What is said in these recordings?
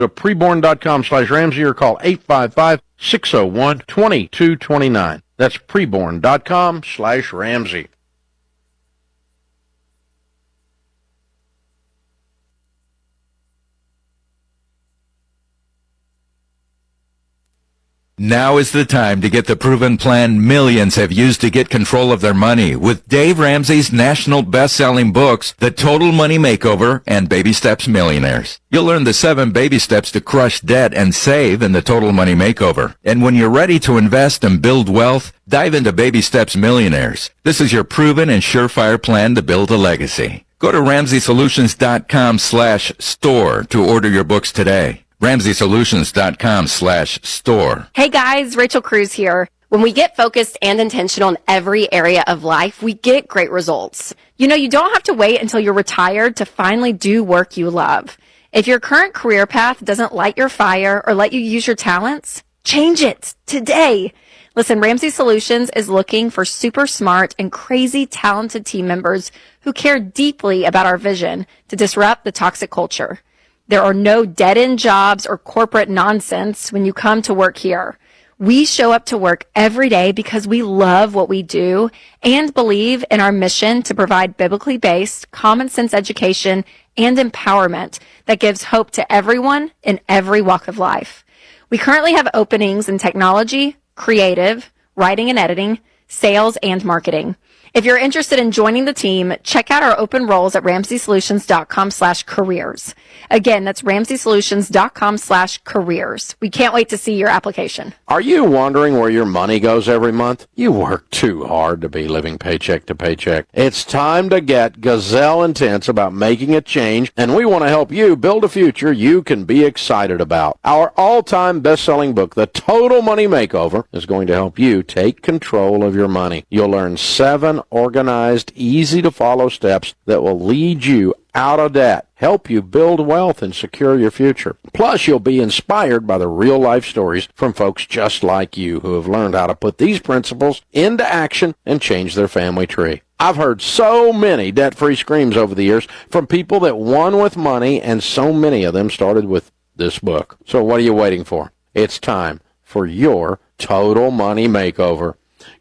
to preborn.com/Ramsey or call 855-601-2229. That's preborn.com/Ramsey. Now is the time to get the proven plan millions have used to get control of their money with Dave Ramsey's national best-selling books, The Total Money Makeover and Baby Steps Millionaires. You'll learn the 7 baby steps to crush debt and save in The Total Money Makeover. And when you're ready to invest and build wealth, dive into Baby Steps Millionaires. This is your proven and surefire plan to build a legacy. Go to RamseySolutions.com/store to order your books today. RamseySolutions.com/store. Hey guys, Rachel Cruz here. When we get focused and intentional in every area of life, we get great results. You know, you don't have to wait until you're retired to finally do work you love. If your current career path doesn't light your fire or let you use your talents, change it today. Listen, Ramsey Solutions is looking for super smart and crazy talented team members who care deeply about our vision to disrupt the toxic culture. There are no dead-end jobs or corporate nonsense when you come to work here. We show up to work every day because we love what we do and believe in our mission to provide biblically based, common sense education and empowerment that gives hope to everyone in every walk of life. We currently have openings in technology, creative, writing and editing, sales, and marketing. If you're interested in joining the team, check out our open roles at RamseySolutions.com/careers. Again, that's RamseySolutions.com/careers. We can't wait to see your application. Are you wondering where your money goes every month? You work too hard to be living paycheck to paycheck. It's time to get gazelle intense about making a change, and we want to help you build a future you can be excited about. Our all-time best-selling book, The Total Money Makeover, is going to help you take control of your money. You'll learn 7 organized, easy-to-follow steps that will lead you out of debt, help you build wealth, and secure your future. Plus, you'll be inspired by the real-life stories from folks just like you who have learned how to put these principles into action and change their family tree. I've heard so many debt-free screams over the years from people that won with money, and so many of them started with this book. So what are you waiting for? It's time for your Total Money Makeover.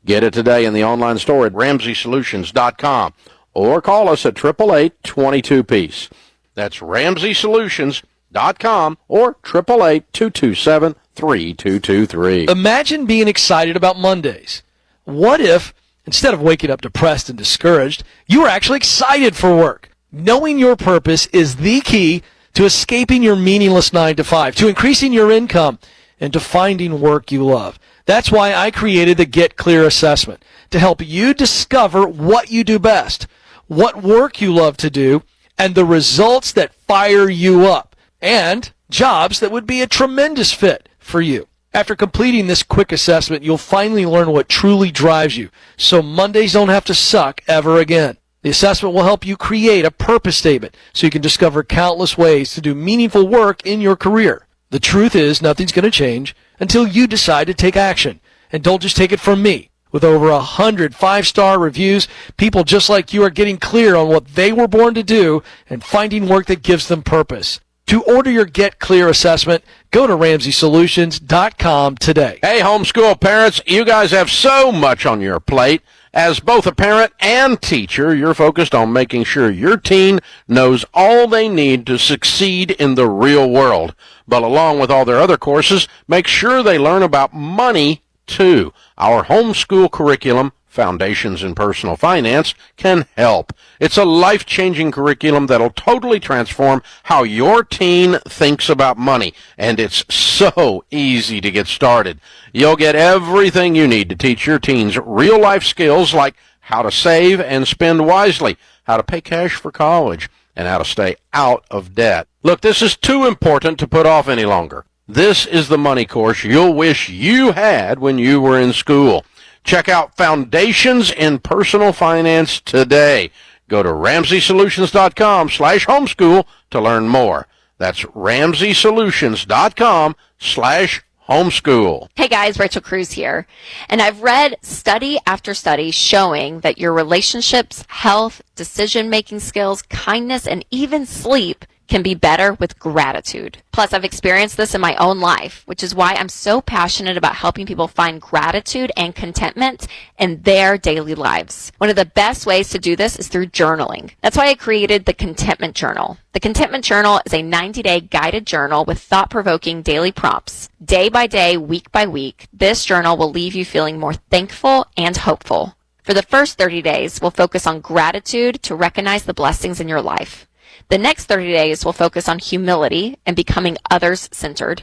Get it today in the online store at RamseySolutions.com or call us at 888-22-PEACE. That's RamseySolutions.com or 888-227-3223. Imagine being excited about Mondays. What if, instead of waking up depressed and discouraged, you were actually excited for work? Knowing your purpose is the key to escaping your meaningless 9-to-5, to increasing your income, and to finding work you love. That's why I created the Get Clear Assessment, to help you discover what you do best, what work you love to do, and the results that fire you up, and jobs that would be a tremendous fit for you. After completing this quick assessment, you'll finally learn what truly drives you, so Mondays don't have to suck ever again. The assessment will help you create a purpose statement so you can discover countless ways to do meaningful work in your career. The truth is, nothing's going to change until you decide to take action. And don't just take it from me. With over 100 5-star reviews, people just like you are getting clear on what they were born to do and finding work that gives them purpose. To order your Get Clear assessment, go to RamseySolutions.com today. Hey, homeschool parents, you guys have so much on your plate. As both a parent and teacher, you're focused on making sure your teen knows all they need to succeed in the real world. But along with all their other courses, make sure they learn about money, too. Our homeschool curriculum, Foundations in Personal Finance, can help. It's a life-changing curriculum that'll totally transform how your teen thinks about money, and it's so easy to get started. You'll get everything you need to teach your teens real-life skills like how to save and spend wisely, how to pay cash for college, and how to stay out of debt. Look, this is too important to put off any longer. This is the money course you'll wish you had when you were in school. Check out Foundations in Personal Finance today. Go to RamseySolutions.com/homeschool to learn more. That's RamseySolutions.com/homeschool. Hey guys, Rachel Cruz here. And I've read study after study showing that your relationships, health, decision-making skills, kindness, and even sleep can be better with gratitude. Plus, I've experienced this in my own life, which is why I'm so passionate about helping people find gratitude and contentment in their daily lives. One of the best ways to do this is through journaling. That's why I created the Contentment Journal. The Contentment Journal is a 90-day guided journal with thought-provoking daily prompts. Day by day, week by week, this journal will leave you feeling more thankful and hopeful. For the first 30 days, we'll focus on gratitude to recognize the blessings in your life. The next 30 days will focus on humility and becoming others-centered.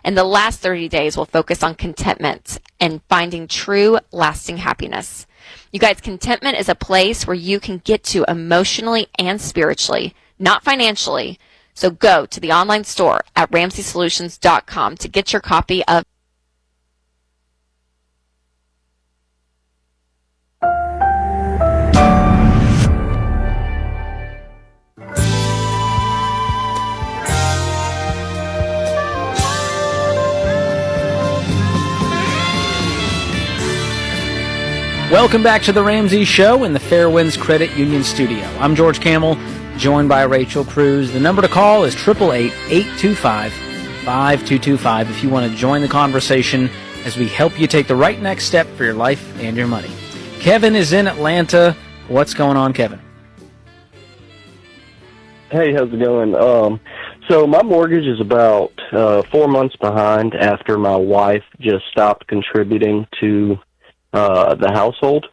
And the last 30 days will focus on contentment and finding true, lasting happiness. You guys, contentment is a place where you can get to emotionally and spiritually, not financially. So go to the online store at RamseySolutions.com to get your copy of Welcome back to the Ramsey Show in the Fairwinds Credit Union Studio. I'm George Camel, joined by Rachel Cruz. The number to call is 888-825-5225 if you want to join the conversation as we help you take the right next step for your life and your money. Kevin is in Atlanta. What's going on, Kevin? Hey, how's it going? So my mortgage is about 4 months behind after my wife just stopped contributing to the household,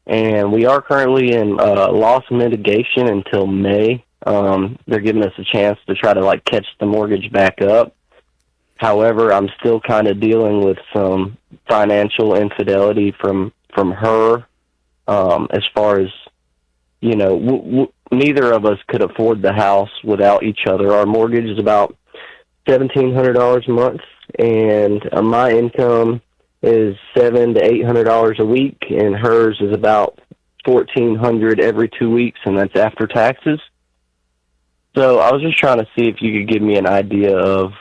and we are currently in loss mitigation until May. They're giving us a chance to try to catch the mortgage back up. However, I'm still kind of dealing with some financial infidelity from her, as far as, neither of us could afford the house without each other. Our mortgage is about $1,700 a month, and my income is $700 to $800 a week, and hers is about $1,400 every 2 weeks, and that's after taxes. So I was just trying to see if you could give me an idea of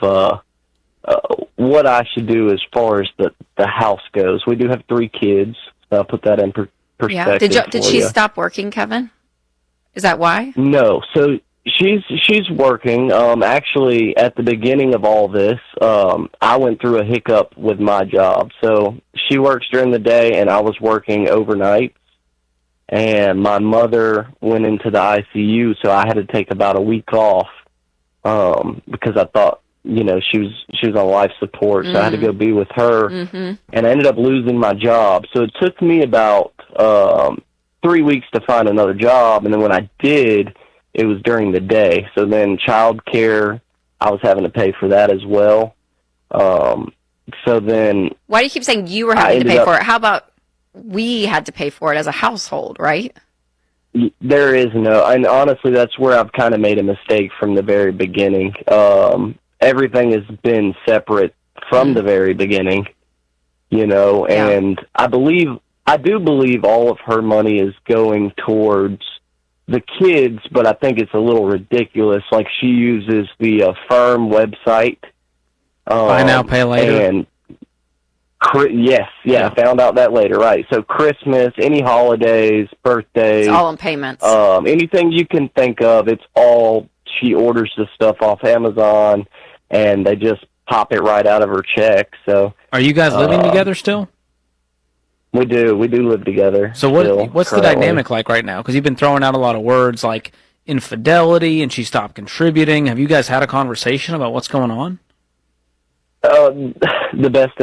what I should do as far as the house goes. We do have 3 kids, so I'll put that in perspective. Yeah. Did she stop working, Kevin? Is that why? No. So she's working. Actually, at the beginning of all this, I went through a hiccup with my job. So she works during the day, and I was working overnight. And my mother went into the ICU, so I had to take about a week off because I thought, she was on life support. So I had to go be with her, and I ended up losing my job. So it took me about 3 weeks to find another job, and then when I did, it was during the day. So then child care, I was having to pay for that as well. So then... Why do you keep saying you were having to pay for it? How about we had to pay for it as a household, right? There is no... And honestly, that's where I've kind of made a mistake from the very beginning. Everything has been separate from the very beginning, and I do believe all of her money is going towards the kids, but I think it's a little ridiculous. She uses the Firm website. Buy now, pay later. And yes, I found out that later, right. So Christmas, any holidays, birthdays. It's all in payments. Anything you can think of, it's all, she orders the stuff off Amazon, and they just pop it right out of her check. So, are you guys living together still? We do live together. So what's the dynamic like right now? Because you've been throwing out a lot of words like infidelity, and she stopped contributing. Have you guys had a conversation about what's going on? The best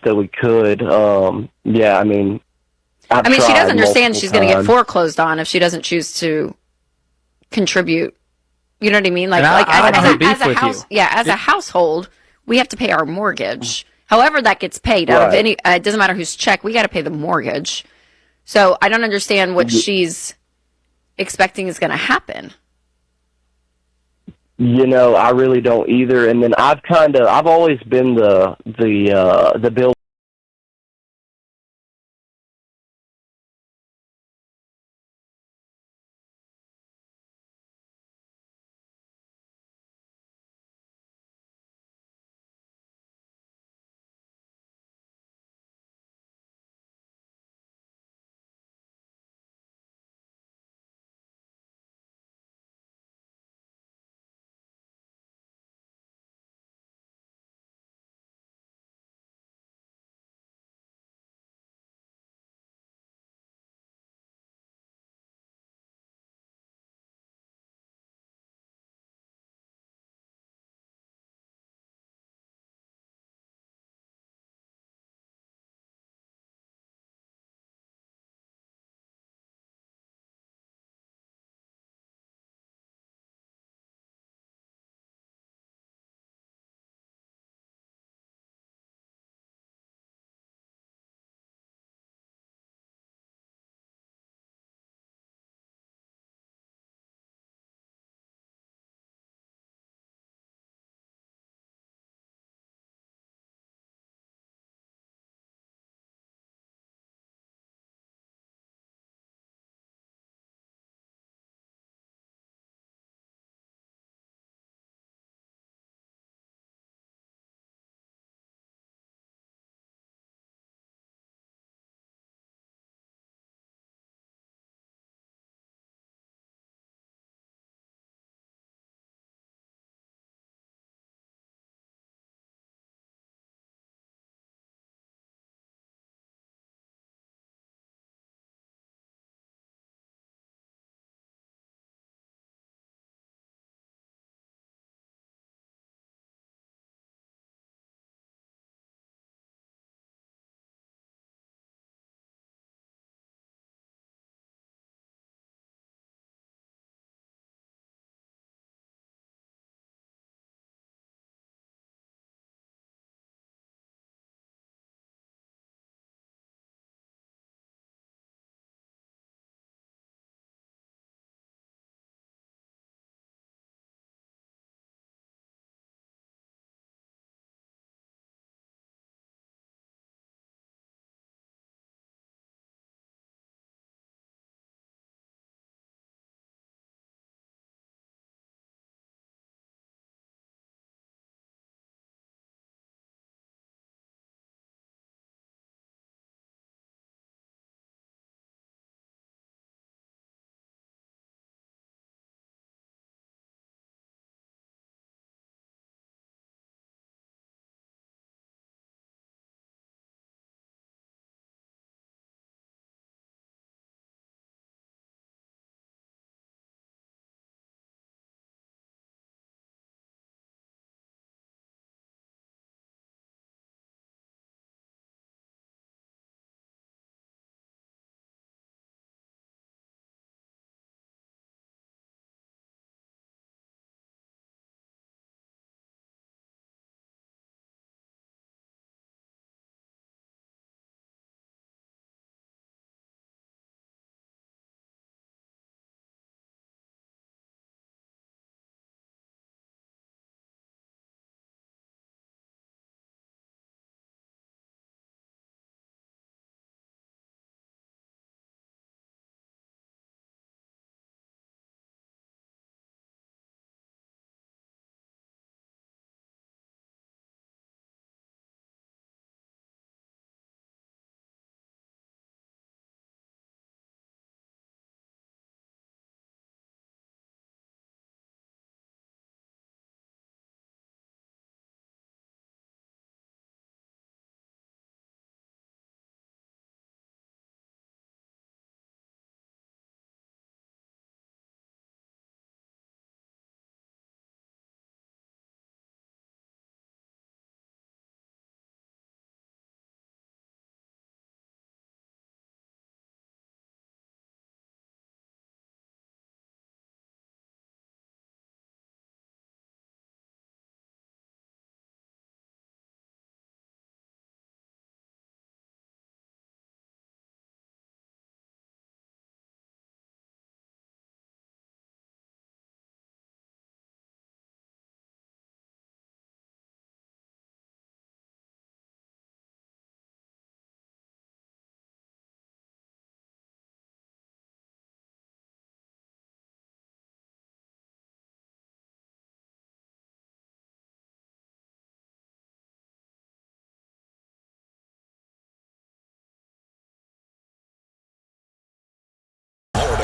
that we could. Yeah, I mean, she doesn't understand she's going to get foreclosed on if she doesn't choose to contribute. You know what I mean? As a household, we have to pay our mortgage. However that gets paid out of any, it doesn't matter whose check, we got to pay the mortgage. So I don't understand what she's expecting is going to happen. I really don't either. And then I've always been the bill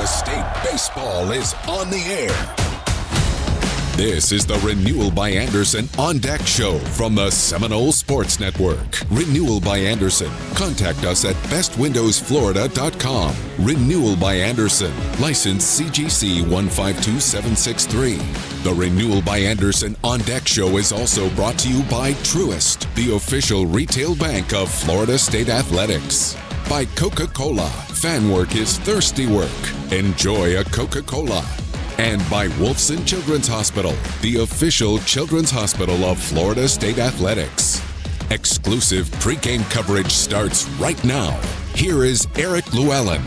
State baseball is on the air. This is the Renewal by Anderson On Deck Show from the Seminole Sports Network. Renewal by Anderson. Contact us at bestwindowsflorida.com. Renewal by Anderson. License CGC 152763. The Renewal by Anderson On Deck Show is also brought to you by Truist, the official retail bank of Florida State Athletics. By Coca-Cola. Fan work is thirsty work. Enjoy a Coca-Cola. And by Wolfson Children's Hospital, the official children's hospital of Florida State Athletics. Exclusive pregame coverage starts right now. Here is Eric Llewellyn.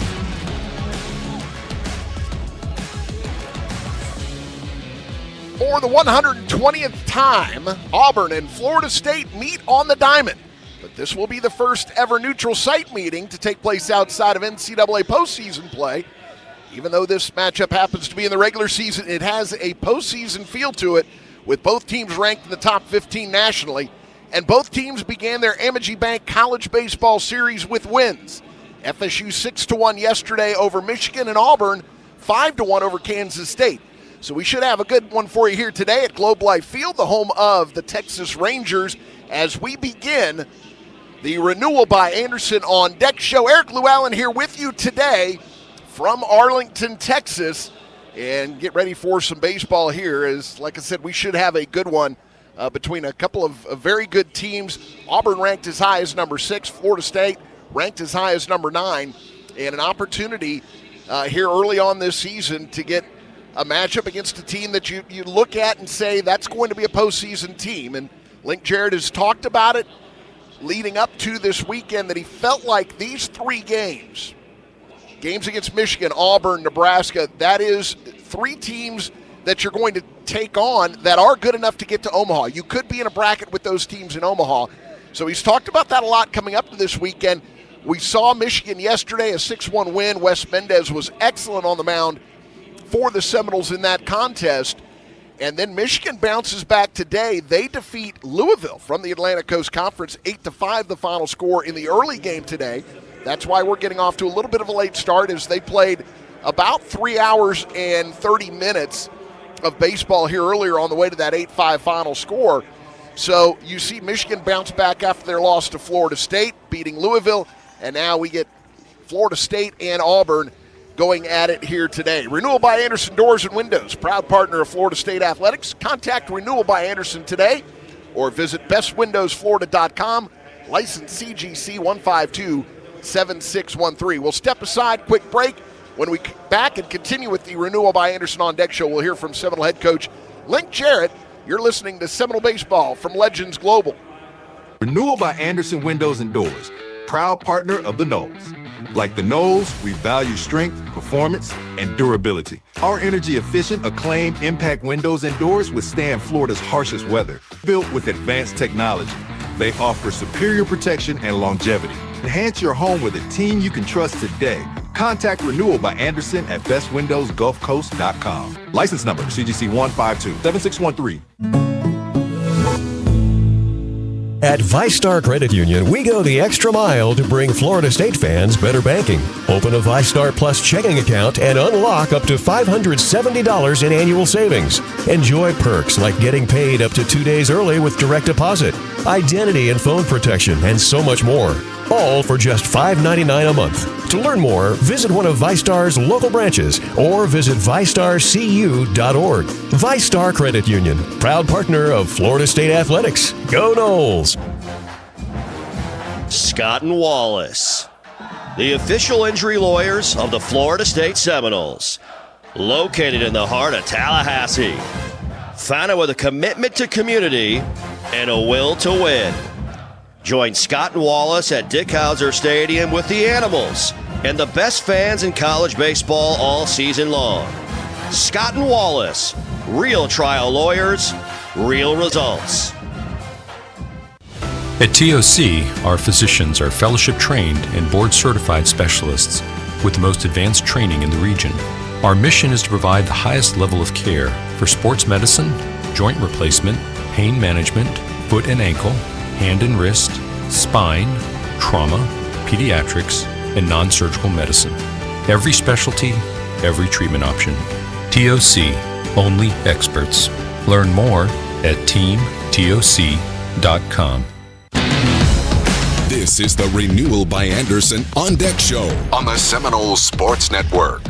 For the 120th time, Auburn and Florida State meet on the diamond. But this will be the first ever neutral site meeting to take place outside of NCAA postseason play. Even though this matchup happens to be in the regular season, it has a postseason feel to it, with both teams ranked in the top 15 nationally. And both teams began their Amegy Bank College Baseball Series with wins. FSU 6-1 yesterday over Michigan, and Auburn 5-1 over Kansas State. So we should have a good one for you here today at Globe Life Field, the home of the Texas Rangers, as we begin the Renewal by Anderson On Deck Show. Eric Llewellyn here with you today from Arlington, Texas, and get ready for some baseball here. As, like I said, we should have a good one between a couple of very good teams. Auburn ranked as high as number 6, Florida State ranked as high as number 9, and an opportunity here early on this season to get a matchup against a team that you look at and say that's going to be a postseason team. And Link Jarrett has talked about it leading up to this weekend, that he felt like these 3 games against Michigan, Auburn, Nebraska, that is 3 teams that you're going to take on that are good enough to get to Omaha. You could be in a bracket with those teams in Omaha. So he's talked about that a lot coming up to this weekend. We saw Michigan yesterday, a 6-1 win. Wes Mendez was excellent on the mound for the Seminoles in that contest. And then Michigan bounces back today. They defeat Louisville from the Atlantic Coast Conference, 8-5 the final score in the early game today. That's why we're getting off to a little bit of a late start, as they played about 3 hours and 30 minutes of baseball here earlier on the way to that 8-5 final score. So you see Michigan bounce back after their loss to Florida State, beating Louisville, and now we get Florida State and Auburn going at it here today. Renewal by Anderson Doors and Windows, proud partner of Florida State Athletics. Contact Renewal by Anderson today or visit bestwindowsflorida.com. License CGC 1527613. We'll step aside, quick break. When we come back and continue with the Renewal by Anderson On Deck Show, we'll hear from Seminole head coach Link Jarrett. You're listening to Seminole Baseball from Legends Global. Renewal by Anderson Windows and Doors, proud partner of the Knolls. Like the Knolls, we value strength, performance, and durability. Our energy-efficient, acclaimed impact windows and doors withstand Florida's harshest weather. Built with advanced technology, they offer superior protection and longevity. Enhance your home with a team you can trust today. Contact Renewal by Anderson at bestwindowsgulfcoast.com. License number CGC 1527613. At ViStar Credit Union, we go the extra mile to bring Florida State fans better banking. Open a ViStar Plus checking account and unlock up to $570 in annual savings. Enjoy perks like getting paid up to 2 days early with direct deposit, identity and phone protection, and so much more. All for just $5.99 a month. To learn more, visit one of ViStar's local branches or visit ViStarCU.org. ViStar Credit Union, proud partner of Florida State Athletics. Go Noles! Scott and Wallace, the official injury lawyers of the Florida State Seminoles, located in the heart of Tallahassee. Founded with a commitment to community and a will to win. Join Scott and Wallace at Dick Howser Stadium with the Animals and the best fans in college baseball all season long. Scott and Wallace, real trial lawyers, real results. At TOC, our physicians are fellowship trained and board certified specialists with the most advanced training in the region. Our mission is to provide the highest level of care for sports medicine, joint replacement, pain management, foot and ankle, hand and wrist, spine, trauma, pediatrics, and non-surgical medicine. Every specialty, every treatment option. TOC, only experts. Learn more at teamtoc.com. This is the Renewal by Anderson On Deck Show on the Seminoles Sports Network.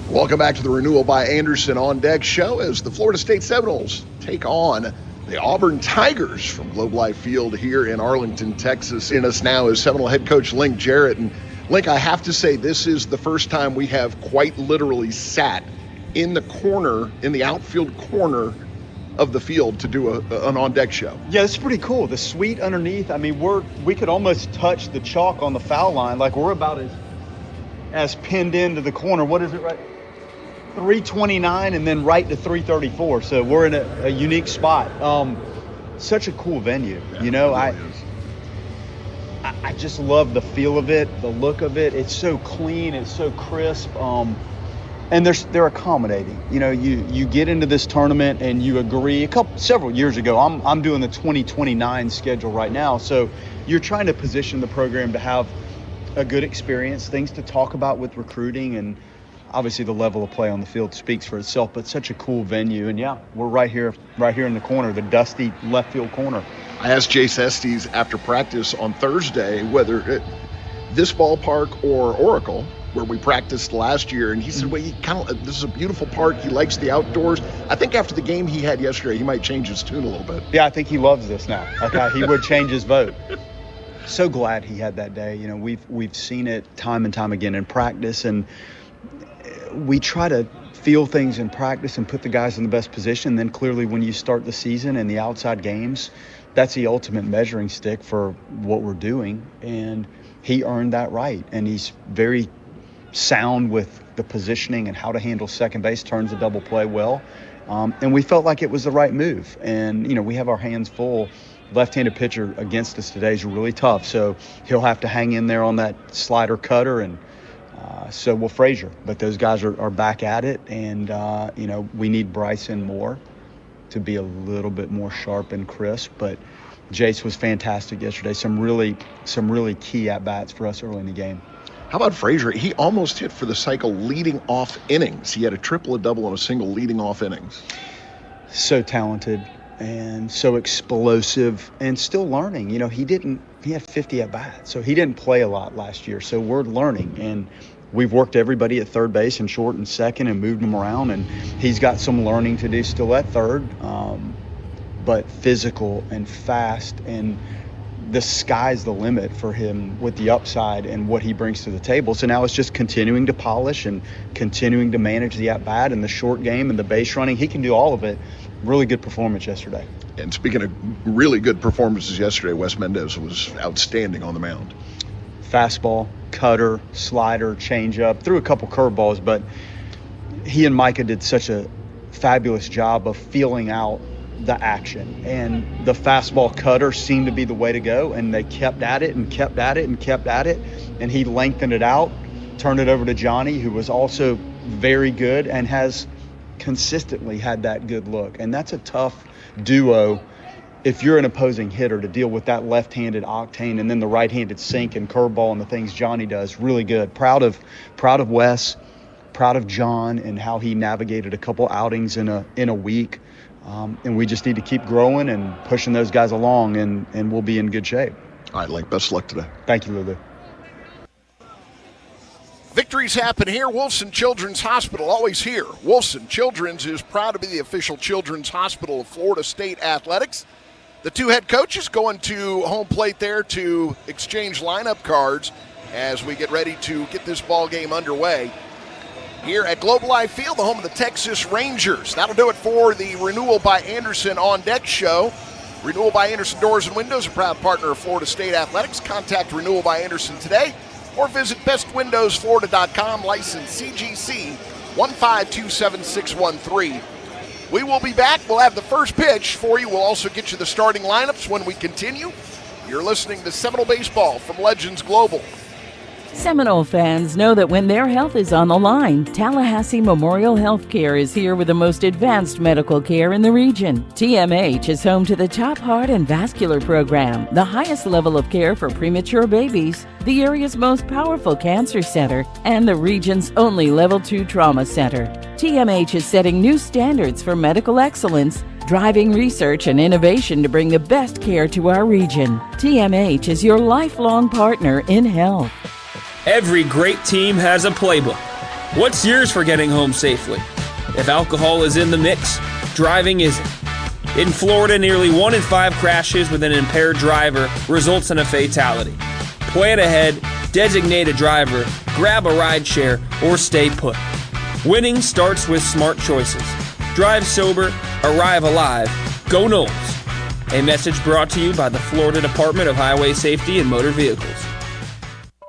Welcome back to the Renewal by Anderson On Deck Show as the Florida State Seminoles take on the Auburn Tigers from Globe Life Field here in Arlington, Texas. In us now is Seminole head coach Link Jarrett. And Link, I have to say, this is the first time we have quite literally sat in the corner, in the outfield corner of the field to do an on-deck show. Yeah, it's pretty cool. The suite underneath, I mean, we could almost touch the chalk on the foul line. Like, we're about as pinned into the corner. What is it, right? 329 and then right to 334. So we're in a unique spot. Such a cool venue. Yeah, you know, I just love the feel of it, the look of it. It's so clean, it's so crisp. And they're accommodating. You know, you get into this tournament and you agree. Several years ago, I'm doing the 2029 schedule right now. So you're trying to position the program to have a good experience, things to talk about with recruiting, and obviously the level of play on the field speaks for itself. But such a cool venue, and yeah, we're right here in the corner, the dusty left field corner. I asked Jace Estes after practice on Thursday whether this ballpark or Oracle, where we practiced last year, and he said, well, this is a beautiful park. He likes the outdoors. I think after the game he had yesterday, he might change his tune a little bit. Yeah, I think he loves this now. Like, he would change his vote. So glad he had that day. You know, we've seen it time and time again in practice, and we try to feel things in practice and put the guys in the best position. Then clearly when you start the season and the outside games, that's the ultimate measuring stick for what we're doing. And he earned that right. And he's very sound with the positioning and how to handle second base, turns the double play well. And we felt like it was the right move. And, you know, we have our hands full. Left-handed pitcher against us today is really tough. So he'll have to hang in there on that slider cutter, and so will Frazier. But those guys are back at it. And, you know, we need Bryson more to be a little bit more sharp and crisp. But Jace was fantastic yesterday. Some really key at-bats for us early in the game. How about Frazier? He almost hit for the cycle leading off innings. He had a triple, a double, and a single leading off innings. So talented and so explosive and still learning. You know, he had 50 at-bats, so he didn't play a lot last year. So we're learning, and we've worked everybody at third base and short and second and moved him around, and he's got some learning to do still at third, but physical and fast, and the sky's the limit for him with the upside and what he brings to the table. So now it's just continuing to polish and continuing to manage the at-bat and the short game and the base running. He can do all of it. Really good performance yesterday. And speaking of really good performances yesterday, Wes Mendez was outstanding on the mound. Fastball, cutter, slider, changeup, threw a couple curveballs, but he and Micah did such a fabulous job of feeling out the action. And the fastball cutter seemed to be the way to go, and they kept at it and kept at it and kept at it, and he lengthened it out, turned it over to Johnny, who was also very good and has consistently had that good look. And that's a tough duo if you're an opposing hitter, to deal with that left-handed octane and then the right-handed sink and curveball and the things Johnny does. Really good. Proud of Wes, proud of John and how he navigated a couple outings in a week. And we just need to keep growing and pushing those guys along, and we'll be in good shape. All right, Link, best of luck today. Thank you, Lulu. Victories happen here. Wolfson Children's Hospital, always here. Wolfson Children's is proud to be the official children's hospital of Florida State Athletics. The two head coaches going to home plate there to exchange lineup cards as we get ready to get this ball game underway here at Globe Life Field, the home of the Texas Rangers. That'll do it for the Renewal by Anderson On Deck show. Renewal by Anderson Doors and Windows, a proud partner of Florida State Athletics. Contact Renewal by Anderson today or visit bestwindowsflorida.com, license CGC 1527613. We will be back. We'll have the first pitch for you. We'll also get you the starting lineups when we continue. You're listening to Seminole Baseball from Legends Global. Seminole fans know that when their health is on the line, Tallahassee Memorial Healthcare is here with the most advanced medical care in the region. TMH is home to the top heart and vascular program, the highest level of care for premature babies, the area's most powerful cancer center, and the region's only Level 2 trauma center. TMH is setting new standards for medical excellence, driving research and innovation to bring the best care to our region. TMH is your lifelong partner in health. Every great team has a playbook. What's yours for getting home safely? If alcohol is in the mix, driving isn't. In Florida, nearly 1 in 5 crashes with an impaired driver results in a fatality. Plan ahead, designate a driver, grab a ride share, or stay put. Winning starts with smart choices. Drive sober, arrive alive, go Noles. A message brought to you by the Florida Department of Highway Safety and Motor Vehicles.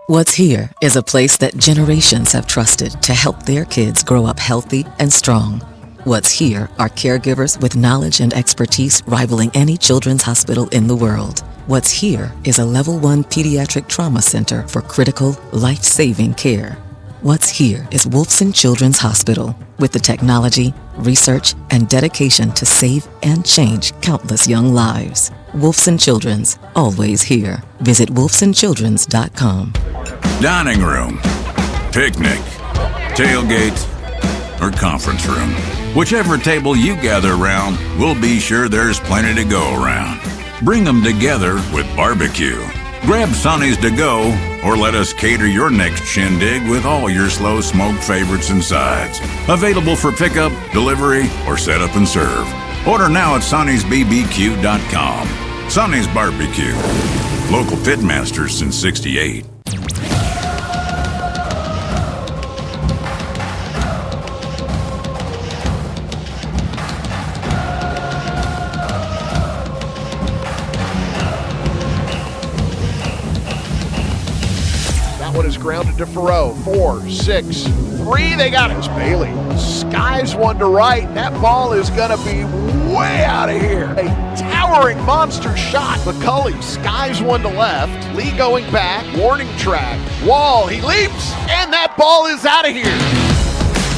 What's Here is a place that generations have trusted to help their kids grow up healthy and strong. What's Here are caregivers with knowledge and expertise rivaling any children's hospital in the world. What's Here is a Level 1 pediatric trauma center for critical, life-saving care. What's Here is Wolfson Children's Hospital with the technology, research, and dedication to save and change countless young lives. Wolfson Children's, always here. Visit wolfsonchildrens.com. Dining room, picnic, tailgate, or conference room. Whichever table you gather around, we'll be sure there's plenty to go around. Bring them together with barbecue. Grab Sonny's to go, or let us cater your next shindig with all your slow smoked favorites and sides. Available for pickup, delivery, or set up and serve. Order now at sonnysbbq.com. Sonny's Barbecue. Local pitmasters since '68. One is grounded to Farrow. 4, 6, 3. They got it. It's Bailey. Skies one to right. That ball is going to be way out of here. A towering monster shot. McCulley skies one to left. Lee going back. Warning track. Wall. He leaps. And that ball is out of here.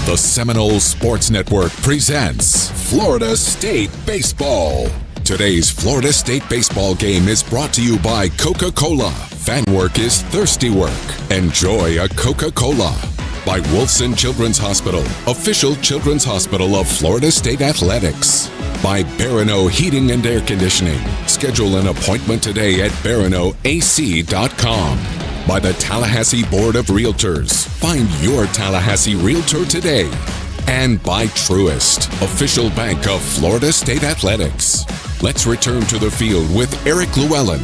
The Seminoles Sports Network presents Florida State Baseball. Today's Florida State baseball game is brought to you by Coca-Cola. Fan work is thirsty work. Enjoy a Coca-Cola. By Wolfson Children's Hospital, official children's hospital of Florida State Athletics. By Barano Heating and Air Conditioning. Schedule an appointment today at baranoac.com. By the Tallahassee Board of Realtors. Find your Tallahassee Realtor today. And by Truist, official bank of Florida State Athletics. Let's return to the field with Eric Llewellyn.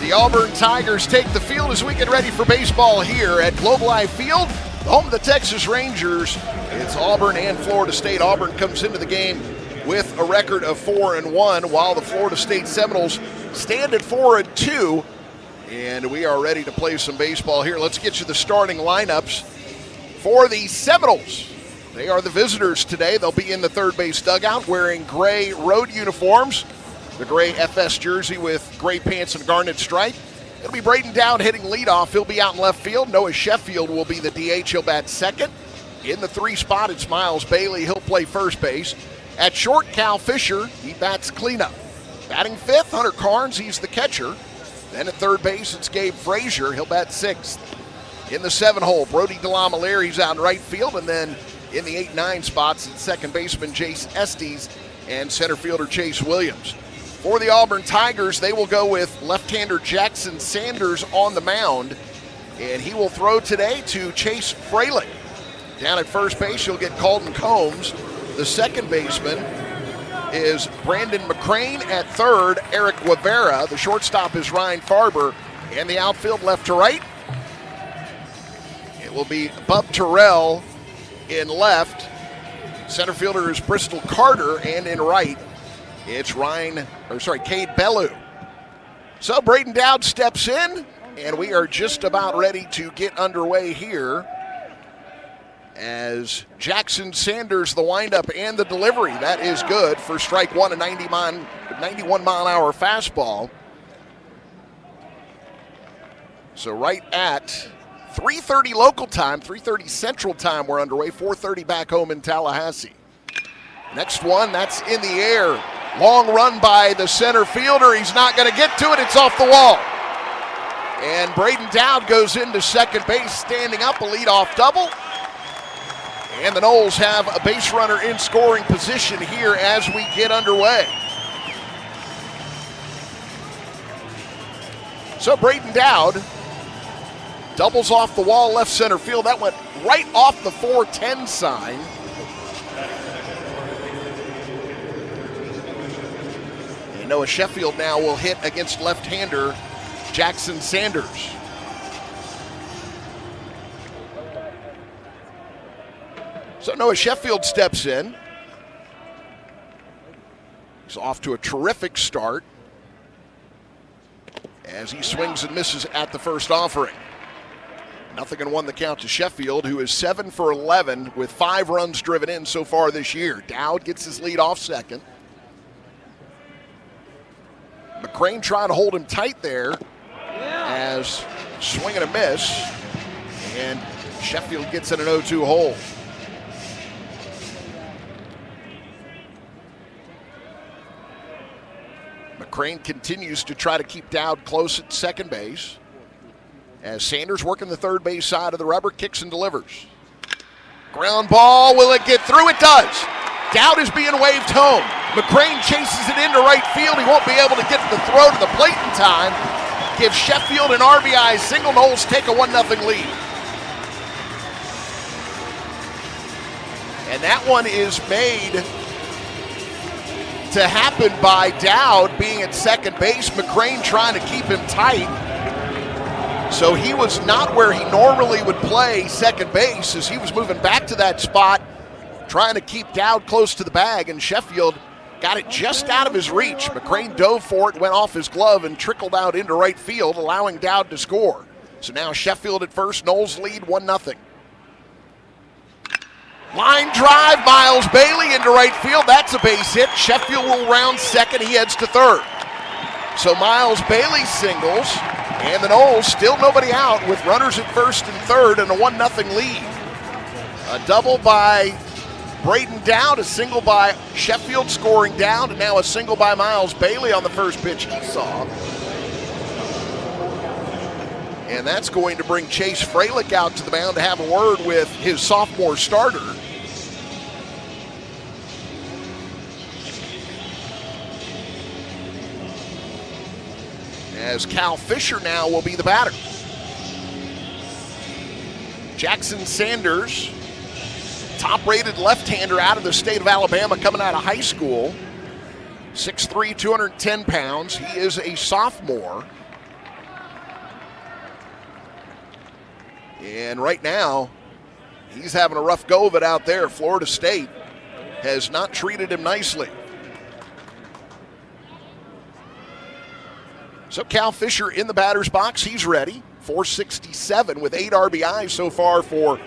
The Auburn Tigers take the field as we get ready for baseball here at Globe Life Field, home of the Texas Rangers. It's Auburn and Florida State. Auburn comes into the game with a record of 4-1, while the Florida State Seminoles stand at 4-2. And we are ready to play some baseball here. Let's get you the starting lineups for the Seminoles. They are the visitors today. They'll be in the third base dugout wearing gray road uniforms, the gray FS jersey with gray pants and garnet stripe. It'll be Braden Dowd hitting leadoff. He'll be out in left field. Noah Sheffield will be the DH. He'll bat second. In the 3 spot, it's Miles Bailey. He'll play first base. At short, Cal Fisher. He bats cleanup. Batting fifth, Hunter Carnes. He's the catcher. Then at third base, it's Gabe Frazier. He'll bat sixth. In the 7 hole, Brody DeLamiere. He's out in right field. And then in the 8-9 spots, it's second baseman Jace Estes and center fielder Chase Williams. For the Auburn Tigers, they will go with left-hander Jackson Sanders on the mound, and he will throw today to Chase Fralick. Down at first base, you'll get Colton Combs. The second baseman is Brandon McCrane. At third, Eric Guevara. The shortstop is Ryan Farber. And the outfield left to right, it will be Bub Terrell in left. Center fielder is Bristol Carter, and in right, it's Cade Bellew. So Braden Dowd steps in, and we are just about ready to get underway here as Jackson Sanders, the windup and the delivery. That is good for strike one, a 91 mile an hour fastball. So right at 3:30 local time, 3:30 Central Time, we're underway. 4:30 back home in Tallahassee. Next one, that's in the air. Long run by the center fielder. He's not going to get to it. It's off the wall. And Braden Dowd goes into second base, standing up, a leadoff double. And the Noles have a base runner in scoring position here as we get underway. So Braden Dowd doubles off the wall, left center field. That went right off the 410 sign. And Noah Sheffield now will hit against left-hander Jackson Sanders. So Noah Sheffield steps in. He's off to a terrific start as he swings and misses at the first offering. 0-1 the count to Sheffield, who is 7 for 11 with 5 runs driven in so far this year. Dowd gets his lead off second. McCrane trying to hold him tight there as swing and a miss, and Sheffield gets in an 0-2 hole. McCrane continues to try to keep Dowd close at second base as Sanders working the third base side of the rubber, kicks and delivers. Ground ball, will it get through? It does. Dowd is being waved home. McCrane chases it into right field. He won't be able to get the throw to the plate in time. Gives Sheffield an RBI single. Noles take a 1-0 lead. And that one is made to happen by Dowd being at second base. McCrane trying to keep him tight. So he was not where he normally would play second base as he was moving back to that spot, trying to keep Dowd close to the bag, and Sheffield got it just out of his reach. McCrane dove for it, went off his glove, and trickled out into right field, allowing Dowd to score. So now Sheffield at first, Noles lead 1-0. Line drive, Miles Bailey into right field. That's a base hit. Sheffield will round second. He heads to third. So Miles Bailey singles, and the Noles still nobody out with runners at first and third and a 1-0 lead. A double by Braden Dowd, a single by Sheffield scoring down, and now a single by Miles Bailey on the first pitch he saw. And that's going to bring Chase Fralick out to the mound to have a word with his sophomore starter. As Cal Fisher now will be the batter. Jackson Sanders, top-rated left-hander out of the state of Alabama coming out of high school. 6'3", 210 pounds. He is a sophomore. And right now, he's having a rough go of it out there. Florida State has not treated him nicely. So Cal Fisher in the batter's box. He's ready. 467 with 8 RBIs so far for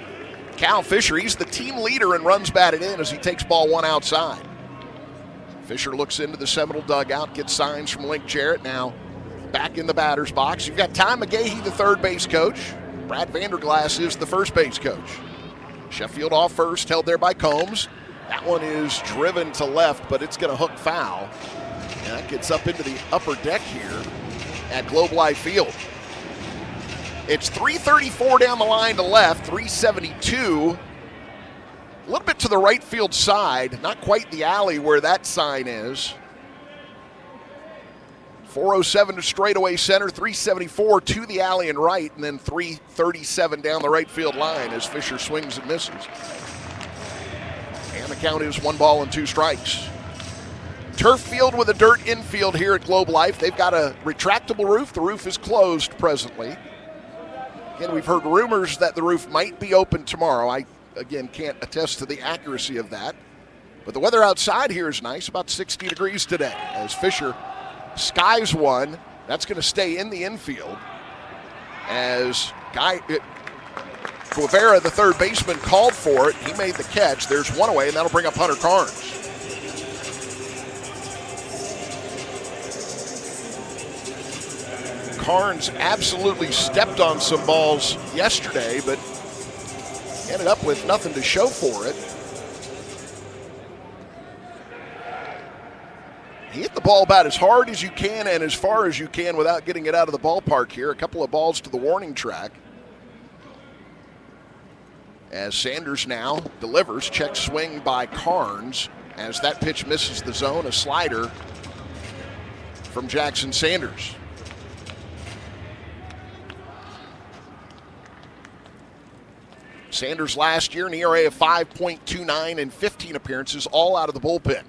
Cal Fisher. He's the team leader in runs batted in as he takes ball 1 outside. Fisher looks into the Seminole dugout, gets signs from Link Jarrett. Now back in the batter's box. You've got Ty McGahee, the third base coach. Brad Vanderglass is the first base coach. Sheffield off first, held there by Combs. That one is driven to left, but it's going to hook foul. And that gets up into the upper deck here at Globe Life Field. It's 334 down the line to left, 372. A little bit to the right field side, not quite the alley where that sign is. 407 to straightaway center, 374 to the alley and right, and then 337 down the right field line as Fisher swings and misses. And the count is 1 ball and 2 strikes. Turf field with a dirt infield here at Globe Life. They've got a retractable roof. The roof is closed presently. Again, we've heard rumors that the roof might be open tomorrow. I, again, can't attest to the accuracy of that. But the weather outside here is nice, about 60 degrees today as Fisher skies one. That's going to stay in the infield as Guevara, the third baseman, called for it. He made the catch. There's one away, and that'll bring up Hunter Carnes. Carnes absolutely stepped on some balls yesterday, but ended up with nothing to show for it. He hit the ball about as hard as you can and as far as you can without getting it out of the ballpark here. A couple of balls to the warning track. As Sanders now delivers, check swing by Carnes. As that pitch misses the zone, a slider from Jackson Sanders. Sanders last year, an ERA of 5.29 in 15 appearances, all out of the bullpen.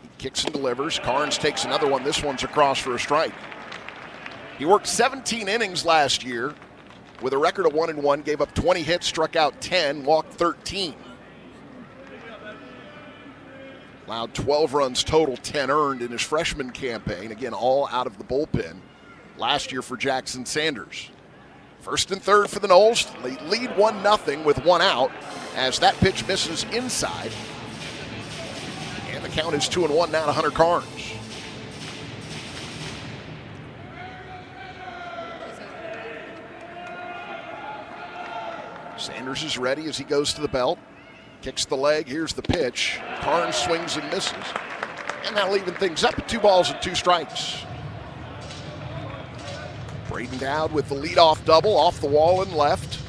He kicks and delivers. Carnes takes another one. This one's across for a strike. He worked 17 innings last year with a record of 1-1, gave up 20 hits, struck out 10, walked 13. Allowed 12 runs total, 10 earned in his freshman campaign. Again, all out of the bullpen last year for Jackson Sanders. First and third for the Noles. They lead 1-0 with one out as that pitch misses inside. And the count is 2-1 now to Hunter Carnes. Sanders is ready as he goes to the belt. Kicks the leg. Here's the pitch. Carnes swings and misses. And that'll even things up at 2 balls and 2 strikes. Braden Dowd with the leadoff double off the wall and left.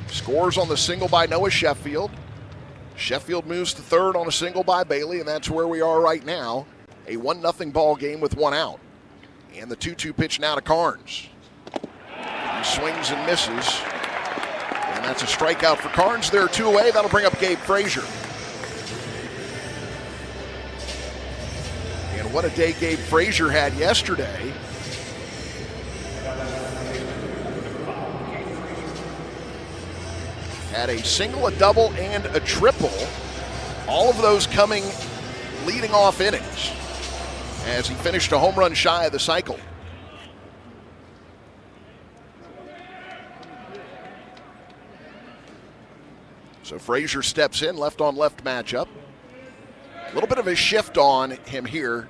Scores on the single by Noah Sheffield. Sheffield moves to third on a single by Bailey, and that's where we are right now. A 1-0 ball game with one out. And the 2-2 pitch now to Carnes. He swings and misses. And that's a strikeout for Carnes. There are 2 away. That'll bring up Gabe Frazier. And what a day Gabe Frazier had yesterday. Had a single, a double, and a triple. All of those coming leading off innings as he finished a home run shy of the cycle. So Frazier steps in, left on left matchup. A little bit of a shift on him here.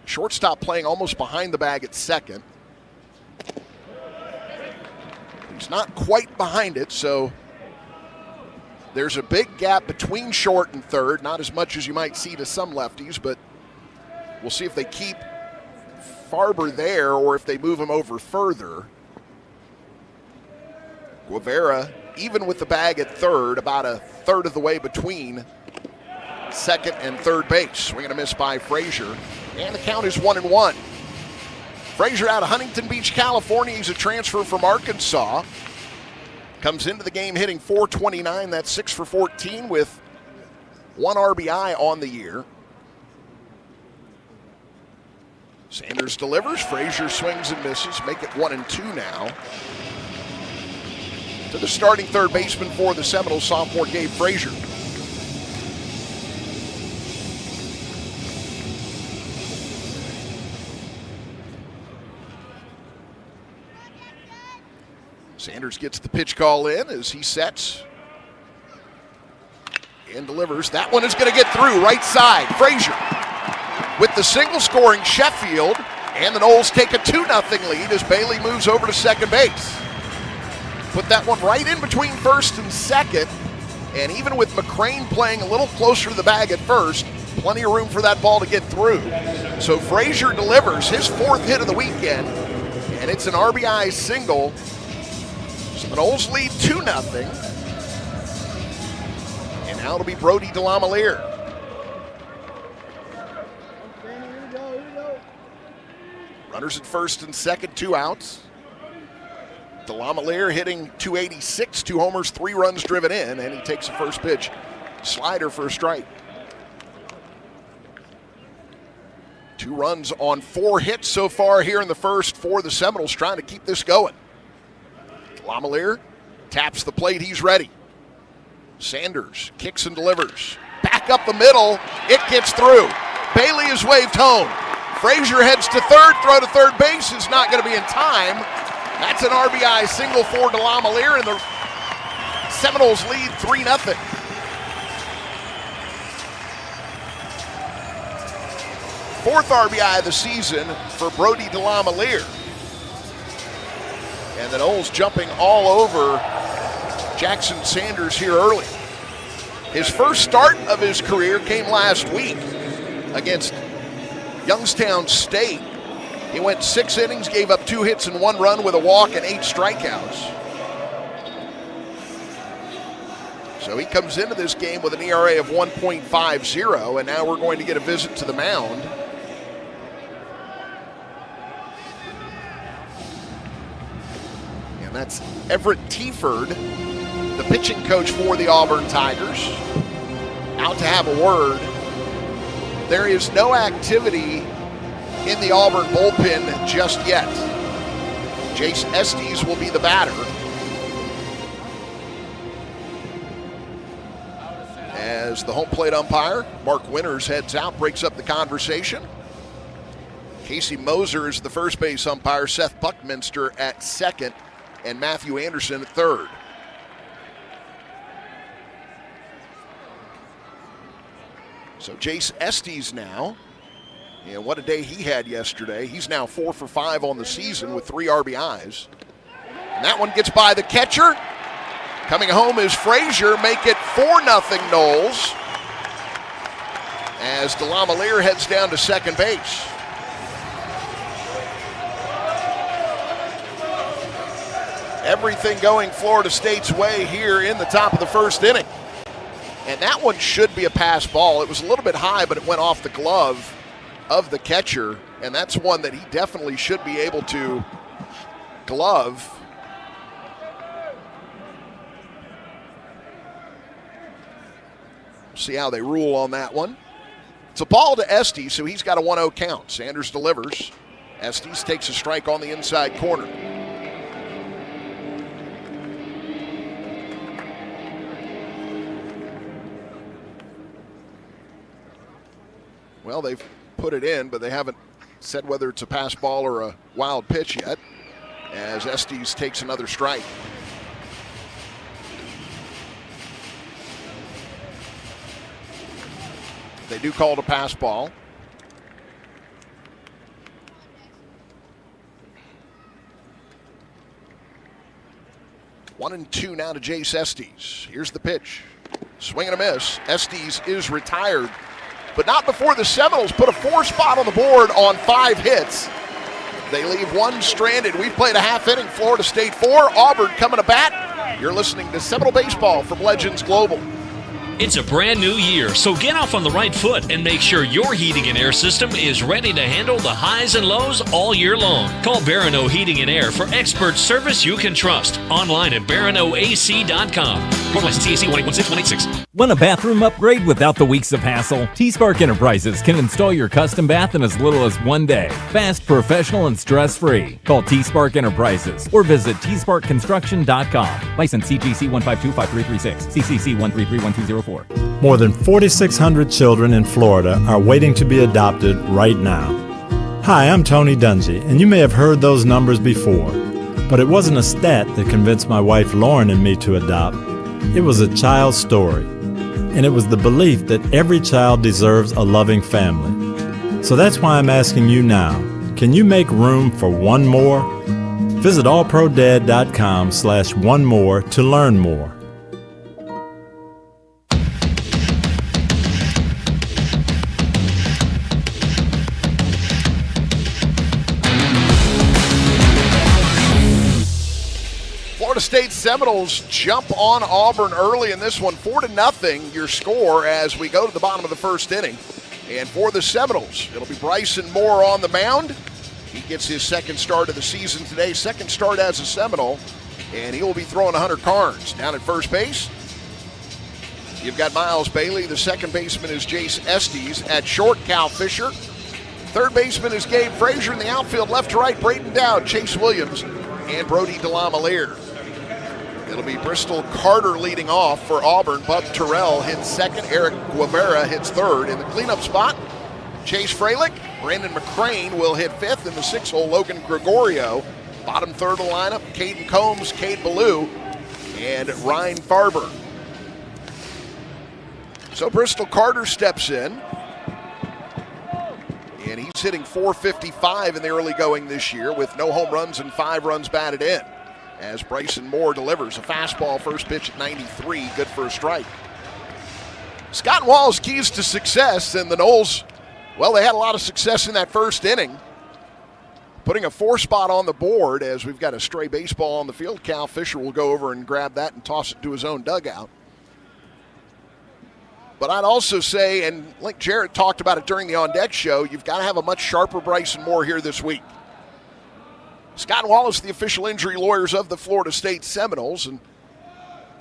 Shortstop playing almost behind the bag at second. He's not quite behind it, so there's a big gap between short and third. Not as much as you might see to some lefties, but we'll see if they keep Farber there or if they move him over further. Guevara, even with the bag at third, about a third of the way between second and third base. Swing and a miss by Frazier, and the count is 1-1. Frazier out of Huntington Beach, California. He's a transfer from Arkansas. Comes into the game hitting .429. That's 6 for 14 with 1 RBI on the year. Sanders delivers. Frazier swings and misses. Make it 1-2 now. To the starting third baseman for the Seminoles, sophomore Gabe Frazier. Sanders gets the pitch call in as he sets and delivers. That one is going to get through right side. Frazier with the single scoring Sheffield, and the Noles take a 2-0 lead as Bailey moves over to second base. Put that one right in between first and second, and even with McCrane playing a little closer to the bag at first, plenty of room for that ball to get through. So Frazier delivers his 4th hit of the weekend, and it's an RBI single. So the Noles lead 2-0. And now it'll be Brody DeLamielleure. Runners at first and second, 2 outs. DeLamielleure hitting .286, 2 homers, 3 runs driven in, and he takes the first pitch. Slider for a strike. 2 runs on 4 hits so far here in the first for the Seminoles, trying to keep this going. DeLamielleure taps the plate. He's ready. Sanders kicks and delivers. Back up the middle. It gets through. Bailey is waved home. Frazier heads to third. Throw to third base is not going to be in time. That's an RBI single for DeLamielleure, and the Seminoles lead 3-0. 4th RBI of the season for Brody DeLamielleure. And the Noles jumping all over Jackson Sanders here early. His first start of his career came last week against Youngstown State. He went 6 innings, gave up 2 hits and 1 run with a walk and 8 strikeouts. So he comes into this game with an ERA of 1.50, and now we're going to get a visit to the mound. And that's Everett Tieford, the pitching coach for the Auburn Tigers, out to have a word. There is no activity in the Auburn bullpen just yet. Jace Estes will be the batter. As the home plate umpire, Mark Winters, heads out, breaks up the conversation. Casey Moser is the first base umpire, Seth Buckminster at second, and Matthew Anderson at third. So Jace Estes now, and what a day he had yesterday. He's now 4 for 5 on the season with 3 RBIs. And that one gets by the catcher. Coming home is Frazier, make it 4-0 Noles, as DeLamielleure heads down to second base. Everything going Florida State's way here in the top of the first inning. And that one should be a pass ball. It was a little bit high, but it went off the glove of the catcher, and that's one that he definitely should be able to glove. See how they rule on that one. It's a ball to Estes, so he's got a 1-0 count. Sanders delivers. Estes takes a strike on the inside corner. Well, they've put it in, but they haven't said whether it's a pass ball or a wild pitch yet, as Estes takes another strike. They do call it a pass ball. One and two now to Jace Estes. Here's the pitch. Swing and a miss. Estes is retired, but not before the Seminoles put a 4 spot on the board on 5 hits. They leave 1 stranded. We've played a half inning. Florida State 4, Auburn coming to bat. You're listening to Seminole Baseball from Legends Global. It's a brand new year, so get off on the right foot and make sure your heating and air system is ready to handle the highs and lows all year long. Call Barano Heating and Air for expert service you can trust. Online at baranoac.com. Call license TAC 1816186. Want a bathroom upgrade without the weeks of hassle? T-Spark Enterprises can install your custom bath in as little as 1 day. Fast, professional, and stress-free. Call T-Spark Enterprises or visit tsparkconstruction.com. License CGC 1525336. CCC 1331204. More than 4,600 children in Florida are waiting to be adopted right now. Hi, I'm Tony Dungy, and you may have heard those numbers before. But it wasn't a stat that convinced my wife Lauren and me to adopt. It was a child's story. And it was the belief that every child deserves a loving family. So that's why I'm asking you now, can you make room for one more? Visit allprodad.com/one-more to learn more. Florida State Seminoles jump on Auburn early in this one, 4-0 your score as we go to the bottom of the first inning. And for the Seminoles, it'll be Bryson Moore on the mound. He gets his second start of the season today, second start as a Seminole, and he will be throwing 100 Carnes. Down at first base, you've got Miles Bailey. The second baseman is Jace Estes. At short, Cal Fisher. Third baseman is Gabe Frazier. In the outfield, left to right, Braden Dowd, Chase Williams, and Brody DeLamielleure. It'll be Bristol Carter leading off for Auburn. Bub Terrell hits second. Eric Guevara hits third. In the cleanup spot, Chase Freilich. Brandon McCrane will hit fifth. In the 6-hole, Logan Gregorio. Bottom third of the lineup, Caden Combs, Cade Ballou, and Ryan Farber. So Bristol Carter steps in. And he's hitting .455 in the early going this year with no home runs and 5 runs batted in. As Bryson Moore delivers a fastball, first pitch at 93, good for a strike. Scott Wall's keys to success, and the Noles, well, they had a lot of success in that first inning. Putting a 4 spot on the board as we've got a stray baseball on the field. Cal Fisher will go over and grab that and toss it to his own dugout. But I'd also say, and like Jarrett talked about it during the On Deck show, you've got to have a much sharper Bryson Moore here this week. Scott Wallace, the official injury lawyers of the Florida State Seminoles, and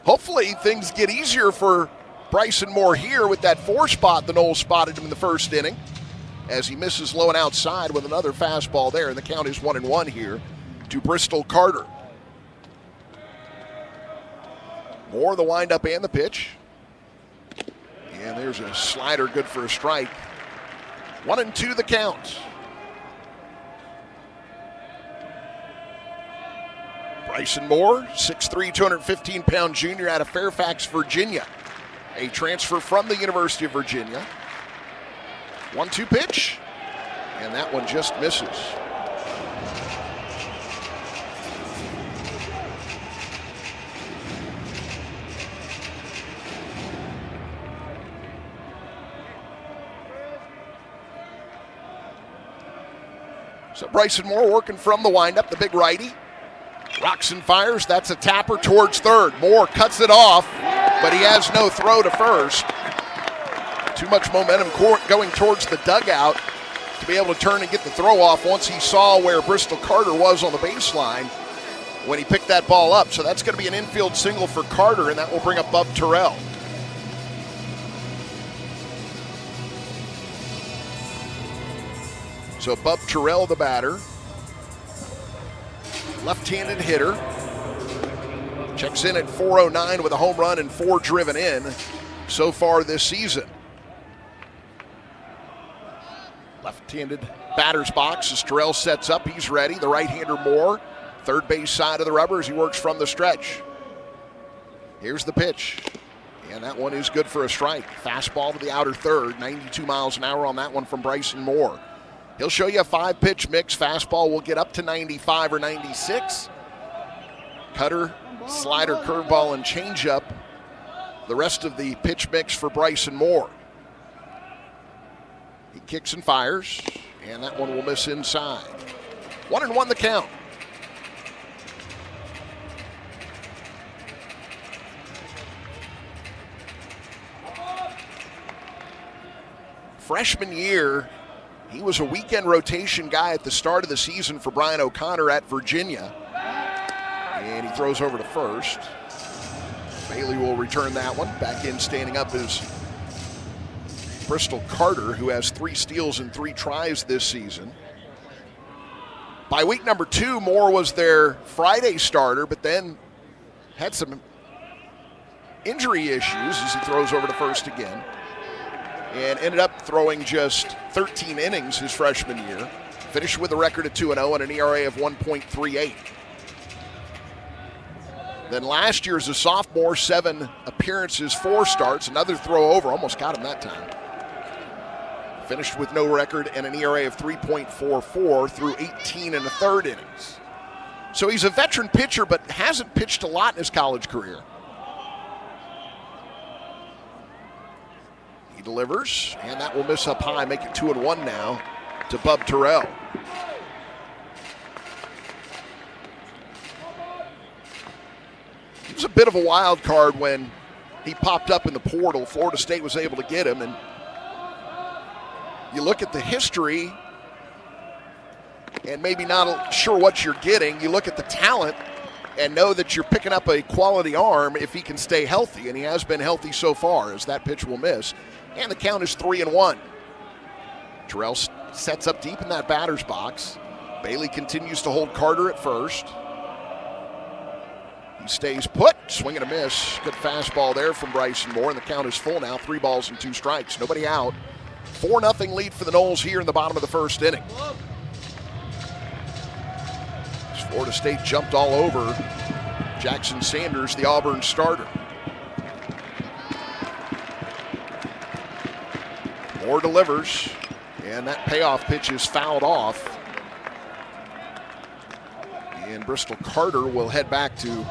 hopefully things get easier for Bryson Moore here with that 4 spot the Noles spotted him in the first inning as he misses low and outside with another fastball there, and the count is 1-1 here to Bristol Carter. Moore, the windup and the pitch. And there's a slider good for a strike. 1-2 the count. Bryson Moore, 6'3", 215-pound junior out of Fairfax, Virginia. A transfer from the University of Virginia. 1-2 pitch, and that one just misses. So Bryson Moore working from the windup, the big righty. Rocks and fires, that's a tapper towards third. Moore cuts it off, but he has no throw to first. Too much momentum going towards the dugout to be able to turn and get the throw off once he saw where Bristol Carter was on the baseline when he picked that ball up. So that's going to be an infield single for Carter, and that will bring up Bub Terrell. So Bub Terrell, the batter. Left-handed hitter. Checks in at .409 with a home run and 4 driven in so far this season. Left-handed batter's box as Terrell sets up. He's ready. The right-hander Moore. Third base side of the rubber as he works from the stretch. Here's the pitch. And that one is good for a strike. Fastball to the outer third. 92 miles an hour on that one from Bryson Moore. He'll show you a 5-pitch mix. Fastball will get up to 95 or 96. Cutter, slider, curveball, and changeup. The rest of the pitch mix for Bryson Moore. He kicks and fires, and that one will miss inside. 1-1 the count. Freshman year, he was a weekend rotation guy at the start of the season for Brian O'Connor at Virginia. And he throws over to first. Bailey will return that one. Back in standing up is Bristol Carter, who has 3 steals and 3 tries this season. By week number 2, Moore was their Friday starter, but then had some injury issues as he throws over to first again. And ended up throwing just 13 innings his freshman year. Finished with a record of 2-0 and an ERA of 1.38. Then last year as a sophomore, 7 appearances, 4 starts. Another throw over, almost got him that time. Finished with no record and an ERA of 3.44 through 18 1/3 innings. So he's a veteran pitcher, but hasn't pitched a lot in his college career. He delivers, and that will miss up high, make it 2-1 now to Bub Terrell. He was a bit of a wild card when he popped up in the portal. Florida State was able to get him, and you look at the history and maybe not sure what you're getting. You look at the talent and know that you're picking up a quality arm if he can stay healthy, and he has been healthy so far as that pitch will miss. And the count is 3-1. Terrell sets up deep in that batter's box. Bailey continues to hold Carter at first. He stays put, swing and a miss. Good fastball there from Bryson Moore, and the count is full now, 3 balls and 2 strikes. Nobody out. 4-0 lead for the Noles here in the bottom of the first inning. Florida State jumped all over Jackson Sanders, the Auburn starter. Moore delivers, And that payoff pitch is fouled off. And Bristol Carter will head back to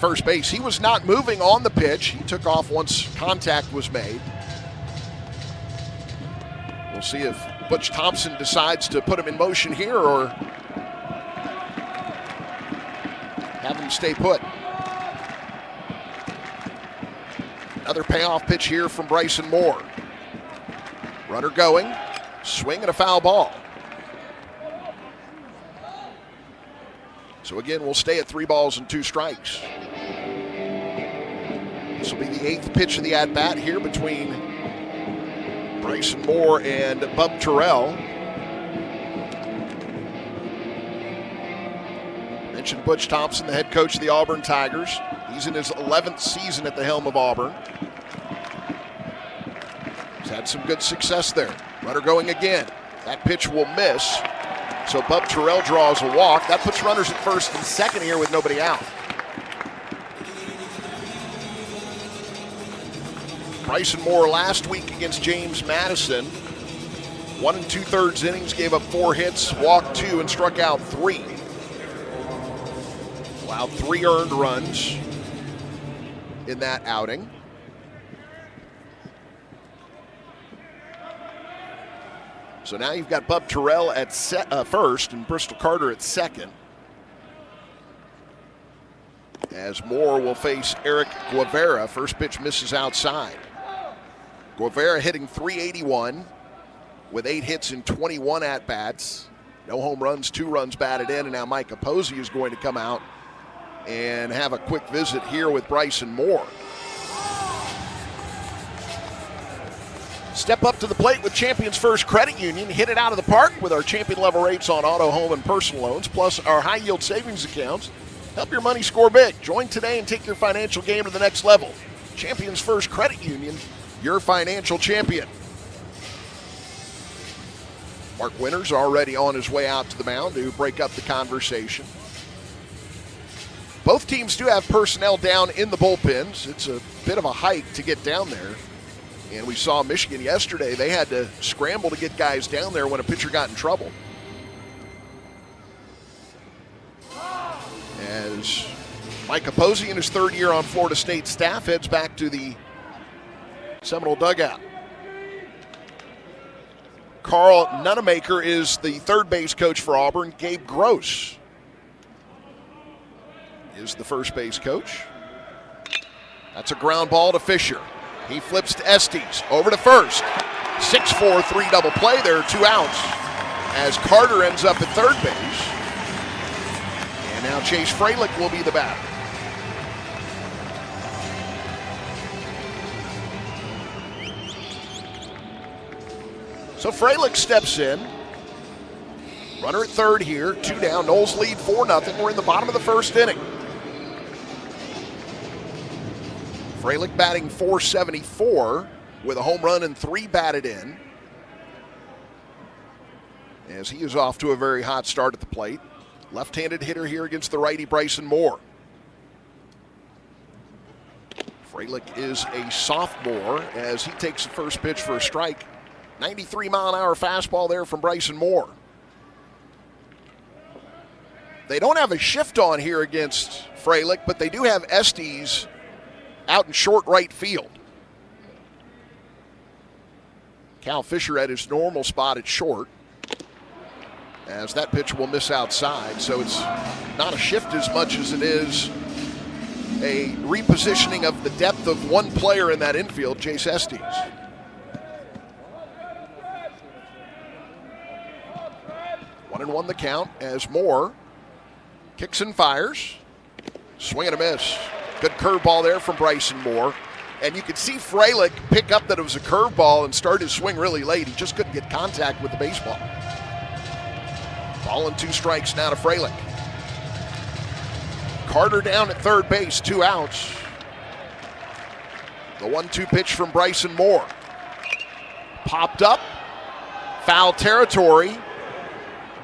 first base. He was not moving on the pitch. He took off once contact was made. We'll see if Butch Thompson decides to put him in motion here or have him stay put. Another payoff pitch here from Bryson Moore. Runner going, swing and a foul ball. So again, we'll stay at 3 balls and 2 strikes. This will be the 8th pitch of the at-bat here between Bryson Moore and Bub Terrell. Mentioned Butch Thompson, the head coach of the Auburn Tigers. He's in his 11th season at the helm of Auburn. He's had some good success there. Runner going again. That pitch will miss. So Bub Terrell draws a walk. That puts runners at first and second here with nobody out. Bryson Moore last week against James Madison. 1 2/3 innings, gave up 4 hits, walked 2, and struck out 3. Allowed 3 earned runs in that outing. So now you've got Bub Terrell at first and Bristol Carter at second. As Moore will face Eric Guevara. First pitch misses outside. Guevara hitting .381 with 8 hits in 21 at-bats. No home runs, 2 runs batted in, and now Micah Posey is going to come out and have a quick visit here with Bryson Moore. Step up to the plate with Champions First Credit Union. Hit it out of the park with our champion level rates on auto, home, and personal loans, plus our high yield savings accounts. Help your money score big. Join today and take your financial game to the next level. Champions First Credit Union, your financial champion. Mark Winters already on his way out to the mound to break up the conversation. Both teams do have personnel down in the bullpens. It's a bit of a hike to get down there. And we saw Michigan yesterday. They had to scramble to get guys down there when a pitcher got in trouble. As Micah Posey, in his 3rd year on Florida State staff, heads back to the Seminole dugout. Carl Nunemaker is the 3rd base coach for Auburn. Gabe Gross is the first base coach. That's a ground ball to Fisher. He flips to Estes, over to first. 6-4-3 double play. There are 2 outs as Carter ends up at 3rd base. And now Chase Freilich will be the batter. So Freilich steps in. Runner at 3rd here, 2 down. Noles lead 4-0. We're in the bottom of the 1st inning. Freilich batting .474 with a home run and 3 batted in. As he is off to a very hot start at the plate. Left-handed hitter here against the righty Bryson Moore. Freilich is a sophomore as he takes the first pitch for a strike. 93-mile-an-hour fastball there from Bryson Moore. They don't have a shift on here against Freilich, but they do have Estes out in short right field. Cal Fisher at his normal spot at short, as that pitch will miss outside. So it's not a shift as much as it is a repositioning of the depth of one player in that infield, Jace Estes. One and one the count as Moore kicks and fires. Swing and a miss. Good curveball there from Bryson Moore. And you could see Freilich pick up that it was a curveball and start his swing really late. He just couldn't get contact with the baseball. Ball and 2 strikes now to Freilich. Carter down at 3rd base, 2 outs. The 1-2 pitch from Bryson Moore. Popped up. Foul territory.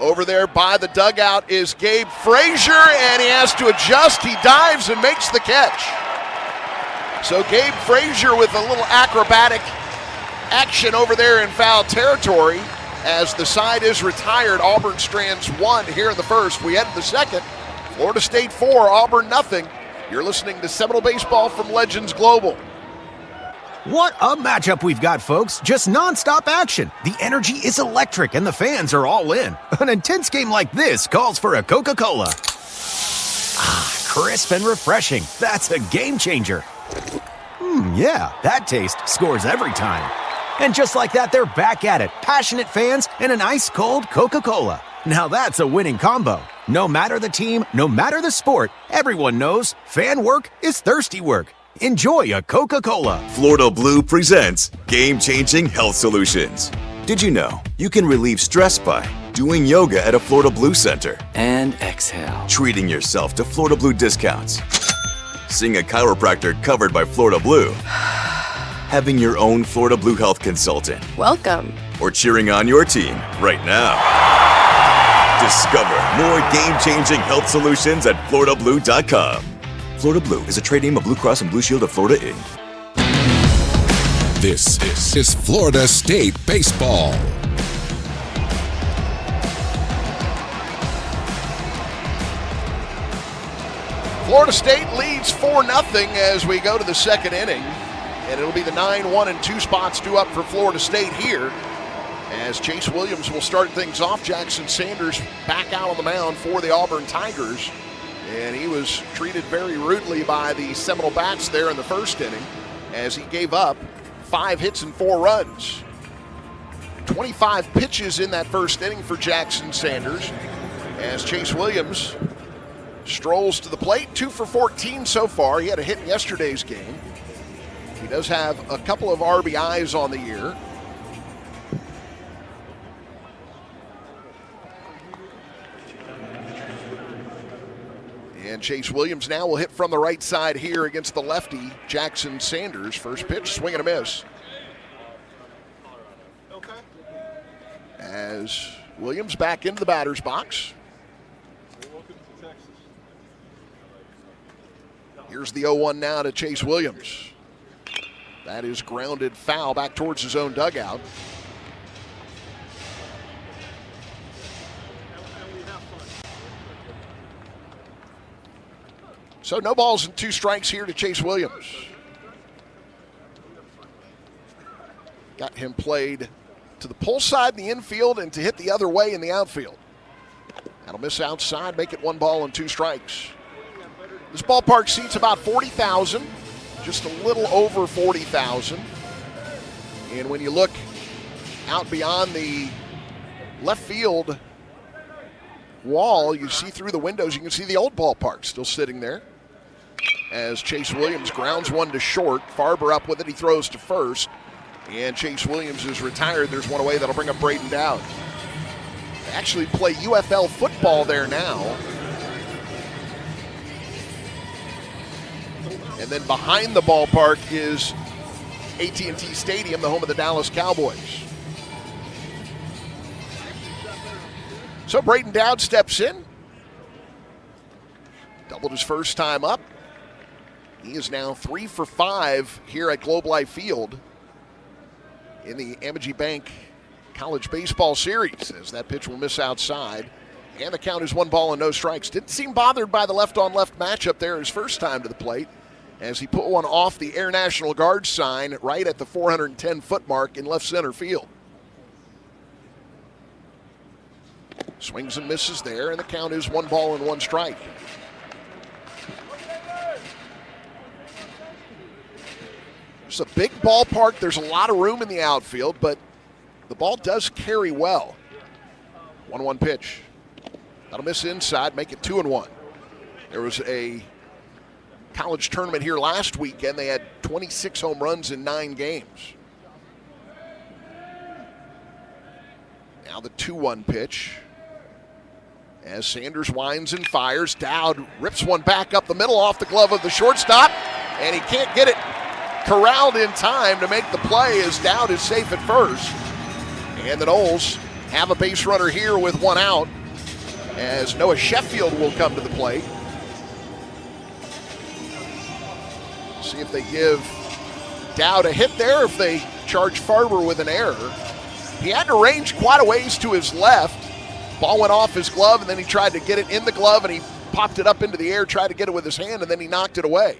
Over there by the dugout is Gabe Frazier, and he has to adjust. He dives and makes the catch. So Gabe Frazier with a little acrobatic action over there in foul territory as the side is retired. Auburn strands 1 here in the first. We head to the second. Florida State 4, Auburn nothing. You're listening to Seminole Baseball from Legends Global. What a matchup we've got, folks. Just nonstop action. The energy is electric and the fans are all in. An intense game like this calls for a Coca-Cola. Ah, crisp and refreshing. That's a game changer. Yeah, that taste scores every time. And just like that, they're back at it. Passionate fans and an ice-cold Coca-Cola. Now that's a winning combo. No matter the team, no matter the sport, everyone knows fan work is thirsty work. Enjoy a Coca-Cola. Florida Blue presents game-changing health solutions. Did you know you can relieve stress by doing yoga at a Florida Blue center? And exhale. Treating yourself to Florida Blue discounts. Seeing a chiropractor covered by Florida Blue. Having your own Florida Blue health consultant. Welcome. Or cheering on your team right now. Discover more game-changing health solutions at FloridaBlue.com. Florida Blue is a trade name of Blue Cross and Blue Shield of Florida, Inc. This is Florida State Baseball. Florida State leads 4-0 as we go to the second inning. And it'll be the 9-1 and 2 spots due up for Florida State here. As Chase Williams will start things off, Jackson Sanders back out on the mound for the Auburn Tigers. And he was treated very rudely by the Seminole Bats there in the first inning as he gave up 5 hits and 4 runs. 25 pitches in that first inning for Jackson Sanders as Chase Williams strolls to the plate. 2 for 14 so far. He had a hit in yesterday's game. He does have a couple of RBIs on the year. And Chase Williams now will hit from the right side here against the lefty, Jackson Sanders. First pitch, swing and a miss. As Williams back into the batter's box. Here's the 0-1 now to Chase Williams. That is grounded foul back towards his own dugout. So no balls and 2 strikes here to Chase Williams. Got him played to the pull side in the infield and to hit the other way in the outfield. That'll miss outside, make it 1 ball and 2 strikes. This ballpark seats about 40,000, just a little over 40,000. And when you look out beyond the left field wall, you see through the windows, you can see the old ballpark still sitting there. As Chase Williams grounds one to short. Farber up with it, he throws to first. And Chase Williams is retired. There's one away that'll bring up Braden Dowd. They actually play UFL football there now. And then behind the ballpark is AT&T Stadium, the home of the Dallas Cowboys. So Braden Dowd steps in. Doubled his first time up. He is now 3 for 5 here at Globe Life Field in the Amegy Bank College Baseball Series, as that pitch will miss outside. And the count is 1 ball and no strikes. Didn't seem bothered by the left-on-left matchup there his first time to the plate, as he put one off the Air National Guard sign right at the 410-foot mark in left center field. Swings and misses there, and the count is 1 ball and 1 strike. It's a big ballpark. There's a lot of room in the outfield, but the ball does carry well. 1-1 pitch. That'll miss inside, make it 2-1. There was a college tournament here last weekend. They had 26 home runs in 9 games. Now the 2-1 pitch. As Sanders winds and fires, Dowd rips one back up the middle off the glove of the shortstop, and he can't get it corralled in time to make the play as Dowd is safe at first. And the Noles have a base runner here with 1 out as Noah Sheffield will come to the plate. See if they give Dowd a hit there, if they charged Farber with an error. He had to range quite a ways to his left. Ball went off his glove, and then he tried to get it in the glove, and he popped it up into the air, tried to get it with his hand, and then he knocked it away.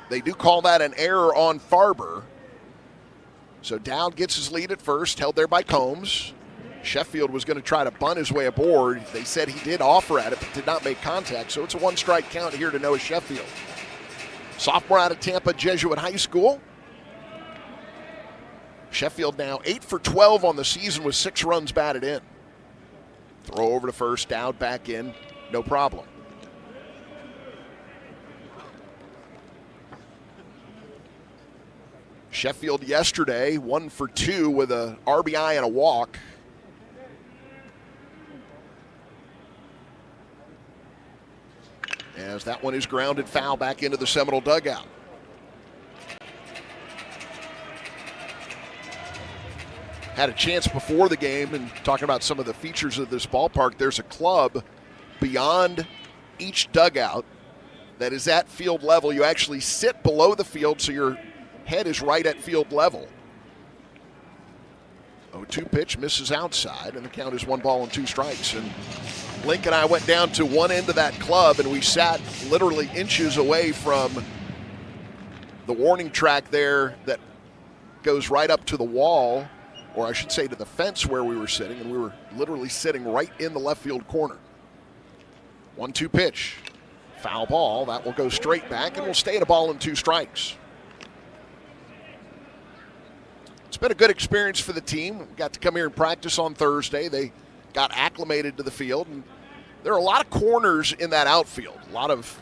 They do call that an error on Farber. So Dowd gets his lead at first, held there by Combs. Sheffield was going to try to bunt his way aboard. They said he did offer at it, but did not make contact. So it's a one-strike count here to Noah Sheffield. Sophomore out of Tampa Jesuit High School. Sheffield now 8 for 12 on the season with 6 runs batted in. Throw over to first, Dowd back in, no problem. Sheffield yesterday 1 for 2 with a RBI and a walk. As that one is grounded foul back into the Seminole dugout. Had a chance before the game, and talking about some of the features of this ballpark, there's a club beyond each dugout that is at field level. You actually sit below the field, so your head is right at field level. 0-2 pitch misses outside, and the count is 1 ball and 2 strikes. And Link and I went down to one end of that club, and we sat literally inches away from the warning track there that goes right up to the wall, or I should say to the fence where we were sitting, and we were literally sitting right in the left field corner. 1-2 pitch. Foul ball. That will go straight back, and will stay at 1 ball and 2 strikes. It's been a good experience for the team. We got to come here and practice on Thursday. They got acclimated to the field, and there are a lot of corners in that outfield, a lot of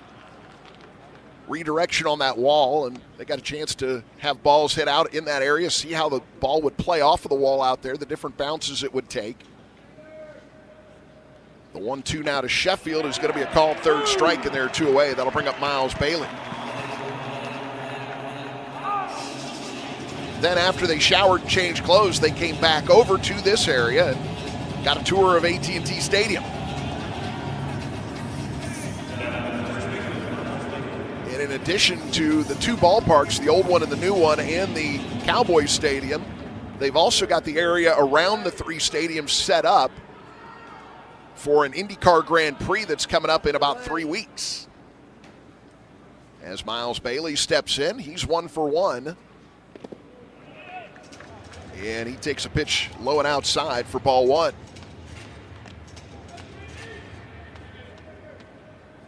redirection on that wall, and they got a chance to have balls hit out in that area, see how the ball would play off of the wall out there, the different bounces it would take. The 1-2 now to Sheffield is going to be a called third strike, and they're 2 away. That'll bring up Miles Bailey. Then after they showered and changed clothes, they came back over to this area and got a tour of AT&T Stadium. And in addition to the 2 ballparks, the old one and the new one, and the Cowboys Stadium, they've also got the area around the 3 stadiums set up for an IndyCar Grand Prix that's coming up in about 3 weeks. As Miles Bailey steps in, he's 1 for 1. And he takes a pitch low and outside for ball 1.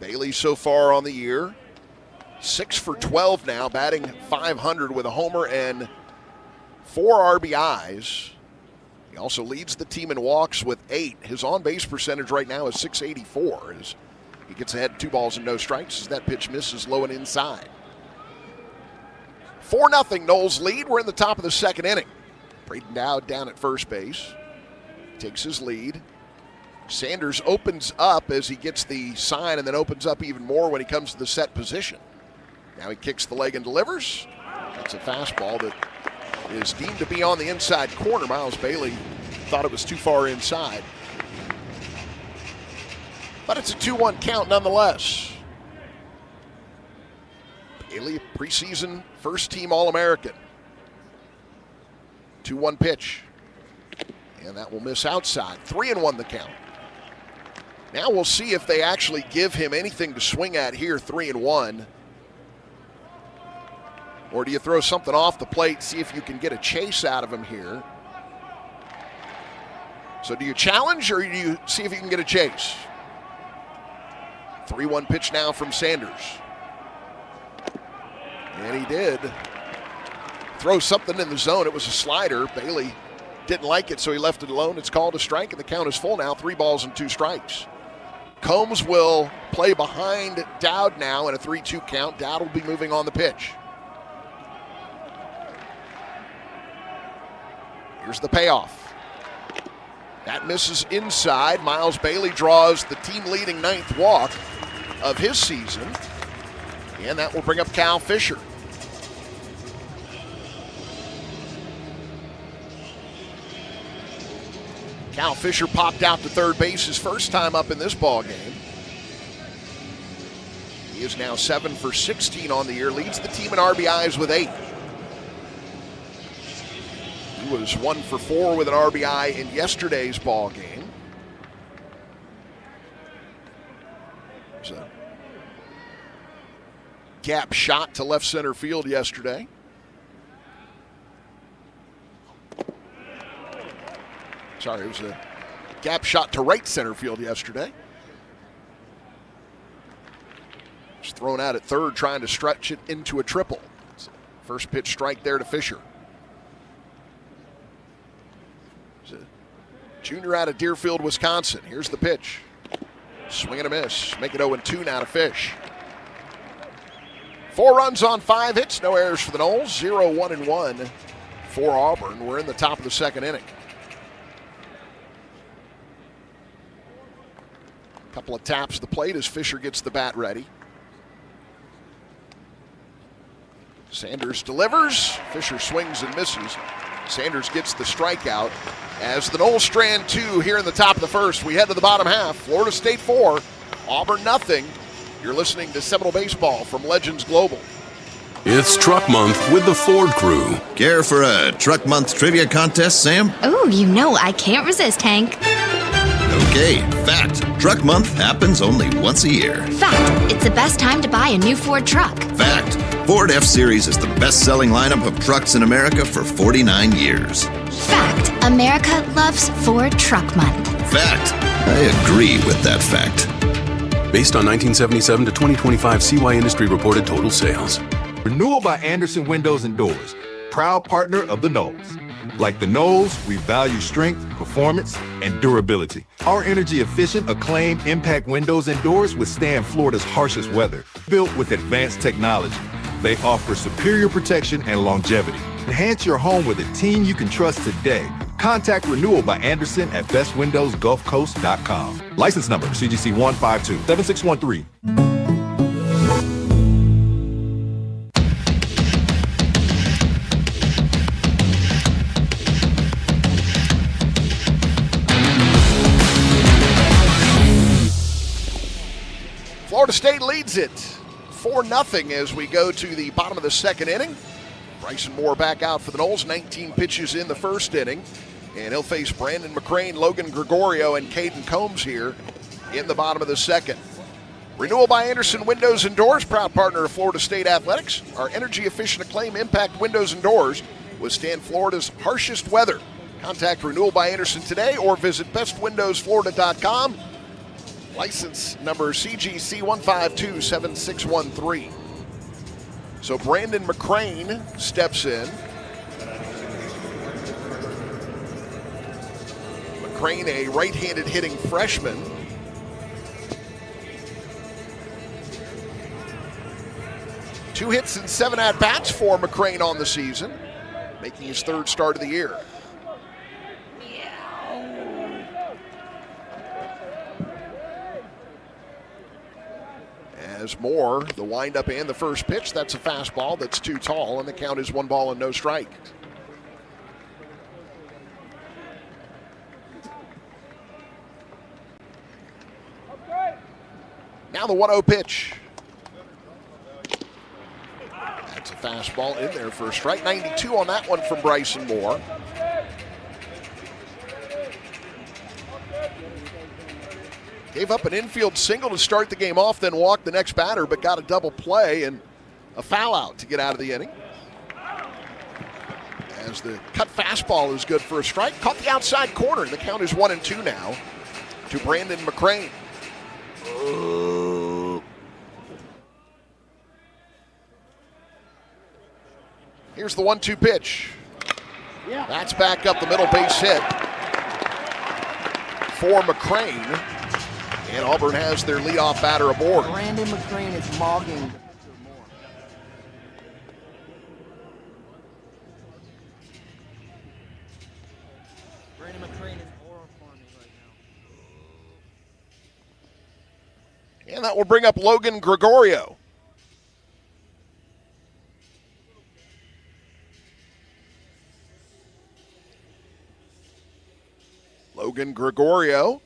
Bailey so far on the year, 6 for 12 now, batting .500 with a homer and 4 RBIs. He also leads the team in walks with 8. His on-base percentage right now is .684 as he gets ahead 2 balls and no strikes as that pitch misses low and inside. 4-0 Noles lead. We're in the top of the 2nd inning. Braden Dowd down at first base. Takes his lead. Sanders opens up as he gets the sign, and then opens up even more when he comes to the set position. Now he kicks the leg and delivers. That's a fastball that is deemed to be on the inside corner. Miles Bailey thought it was too far inside. But it's a 2-1 count nonetheless. Bailey, preseason first-team All-American. 2-1 pitch. And that will miss outside. 3-1 the count. Now we'll see if they actually give him anything to swing at here, 3-1. Or do you throw something off the plate, see if you can get a chase out of him here? So do you challenge, or do you see if you can get a chase? 3-1 pitch now from Sanders. And he did throw something in the zone. It was a slider. Bailey didn't like it, so he left it alone. It's called a strike, and the count is full now. 3 balls and 2 strikes. Combs will play behind Dowd now in a 3-2 count. Dowd will be moving on the pitch. Here's the payoff. That misses inside. Miles Bailey draws the team-leading 9th walk of his season, and that will bring up Cal Fisher. Cal Fisher popped out to third base his first time up in this ball game. He is now 7 for 16 on the year, leads the team in RBIs with 8. was 1 for 4 with an RBI in yesterday's ball game. There's a gap shot to left center field yesterday. Sorry, it was a gap shot to right center field yesterday. Just thrown out at third, trying to stretch it into a triple. First pitch strike there to Fisher. He's a junior out of Deerfield, Wisconsin. Here's the pitch. Swing and a miss. Make it 0-2 now to Fish. 4 runs on 5 hits, no errors for the Noles. 0-1-1 for Auburn. We're in the top of the second inning. Couple of taps to the plate as Fisher gets the bat ready. Sanders delivers. Fisher swings and misses. Sanders gets the strikeout as the Noles strand 2 here in the top of the first. We head to the bottom half. Florida State 4, Auburn nothing. You're listening to Seminole Baseball from Legends Global. It's Truck Month with the Ford Crew. Care for a Truck Month trivia contest, Sam? Oh, you know I can't resist, Hank. Okay, fact. Truck Month happens only once a year. Fact. It's the best time to buy a new Ford truck. Fact. Ford F-Series is the best-selling lineup of trucks in America for 49 years. Fact. America loves Ford Truck Month. Fact. I agree with that fact. Based on 1977 to 2025 CY Industry reported total sales. Renewal by Anderson Windows and Doors, proud partner of the Noles. Like the Noles, we value strength, performance, and durability. Our energy-efficient, acclaimed impact windows and doors withstand Florida's harshest weather. Built with advanced technology, they offer superior protection and longevity. Enhance your home with a team you can trust today. Contact Renewal by Anderson at bestwindowsgulfcoast.com. License number CGC 1527613. Florida State leads it 4-0 as we go to the bottom of the second inning. Bryson Moore back out for the Noles, 19 pitches in the first inning. And he'll face Brandon McCrane, Logan Gregorio, and Caden Combs here in the bottom of the second. Renewal by Anderson Windows and Doors, proud partner of Florida State Athletics. Our energy-efficient acclaim impact windows and doors withstand Florida's harshest weather. Contact Renewal by Anderson today or visit bestwindowsflorida.com. License number CGC 1527613. So Brandon McCrane steps in. McCrane, a right-handed hitting freshman. Two hits and 7 at-bats for McCrane on the season, making his third start of the year. As Moore, the windup and the first pitch, that's a fastball that's too tall, and the count is 1 ball and no strike. Now the 1-0 pitch. That's a fastball in there for a strike. 92 on that one from Bryson Moore. Gave up an infield single to start the game off, then walked the next batter, but got a double play and a foul out to get out of the inning. As the cut fastball is good for a strike. Caught the outside corner. The count is 1-2 now to Brandon McCrane. Here's the 1-2 pitch. That's back up the middle, base hit for McCrane. And Auburn has their leadoff batter aboard. Brandon McCrane is mogging. Brandon McCrane is horrifying right now. And that will bring up Logan Gregorio. Logan Gregorio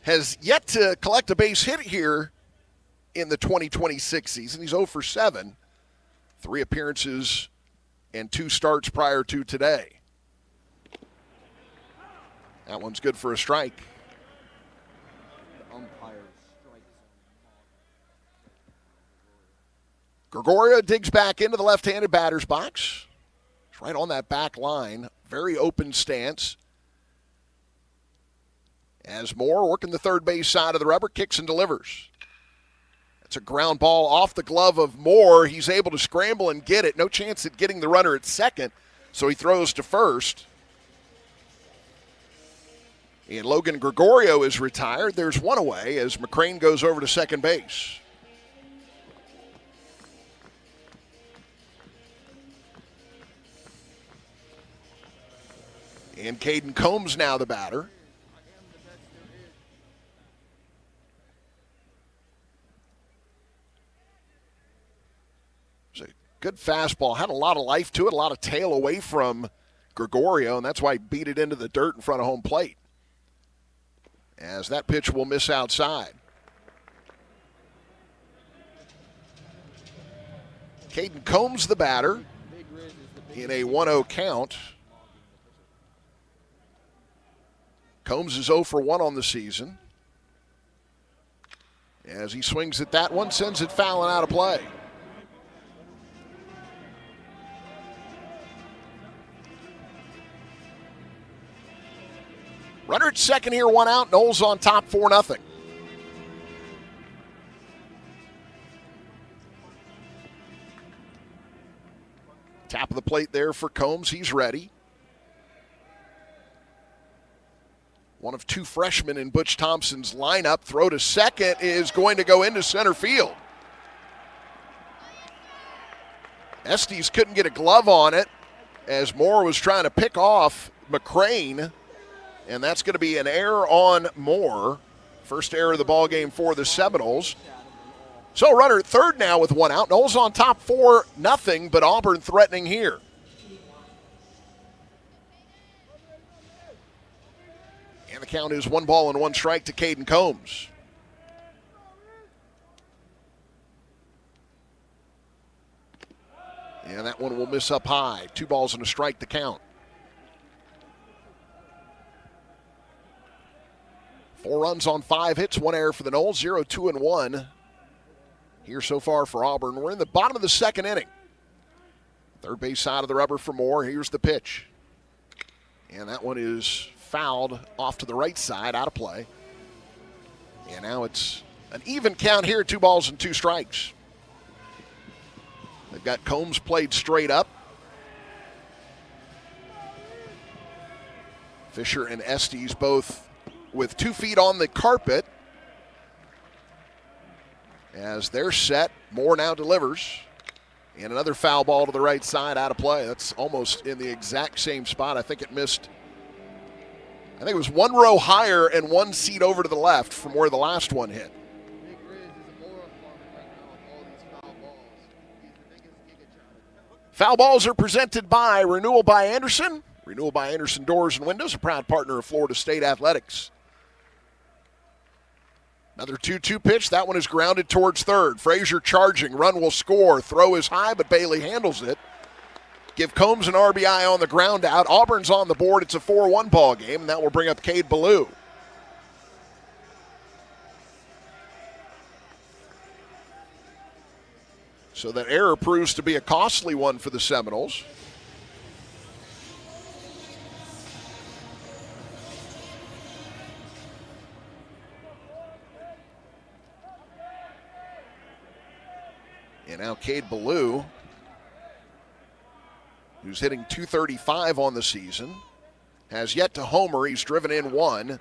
has yet to collect a base hit here in the 2026 season. He's 0 for 7. 3 appearances and 2 starts prior to today. That one's good for a strike. Gregorio digs back into the left-handed batter's box. It's right on that back line. Very open stance. As Moore, working the third base side of the rubber, kicks and delivers. That's a ground ball off the glove of Moore. He's able to scramble and get it. No chance at getting the runner at second, so he throws to first. And Logan Gregorio is retired. There's one away as McCrane goes over to second base. And Caden Combs now the batter. It's a good fastball. Had a lot of life to it, a lot of tail away from Gregorio, and that's why he beat it into the dirt in front of home plate. As that pitch will miss outside. Caden Combs the batter in a 1-0 count. Combs is 0 for 1 on the season. As he swings at that one, sends it fouling out of play. Runner at second here, 1 out. Noles on top, 4-0. Tap of the plate there for Combs. He's ready. One of 2 freshmen in Butch Thompson's lineup. Throw to second is going to go into center field. Estes couldn't get a glove on it as Moore was trying to pick off McCrane, and that's going to be an error on Moore. First error of the ball game for the Seminoles. So runner at third now with 1 out. Noles on top 4-0, but Auburn threatening here. And the count is 1 ball and 1 strike to Caden Combs. And that one will miss up high. 2 balls and a strike to count. 4 runs on 5 hits, 1 error for the Noles, 0-2-1 here so far for Auburn. We're in the bottom of the second inning. Third base side of the rubber for Moore. Here's the pitch. And that one is fouled off to the right side, out of play. And now it's an even count here, 2 balls and 2 strikes. They've got Combs played straight up. Fisher and Estes both with 2 feet on the carpet. As they're set, Moore now delivers. And another foul ball to the right side, out of play. That's almost in the exact same spot. I think it missed. I think it was 1 row higher and 1 seat over to the left from where the last one hit. Foul balls are presented by Renewal by Anderson. Renewal by Anderson Doors and Windows, a proud partner of Florida State Athletics. Another 2-2 pitch. That one is grounded towards third. Frazier charging. Run will score. Throw is high, but Bailey handles it. Give Combs an RBI on the ground out. Auburn's on the board. It's a 4-1 ball game, and that will bring up Cade Ballou. So that error proves to be a costly one for the Seminoles. And now Cade Ballou, who's hitting .235 on the season, has yet to homer. He's driven in 1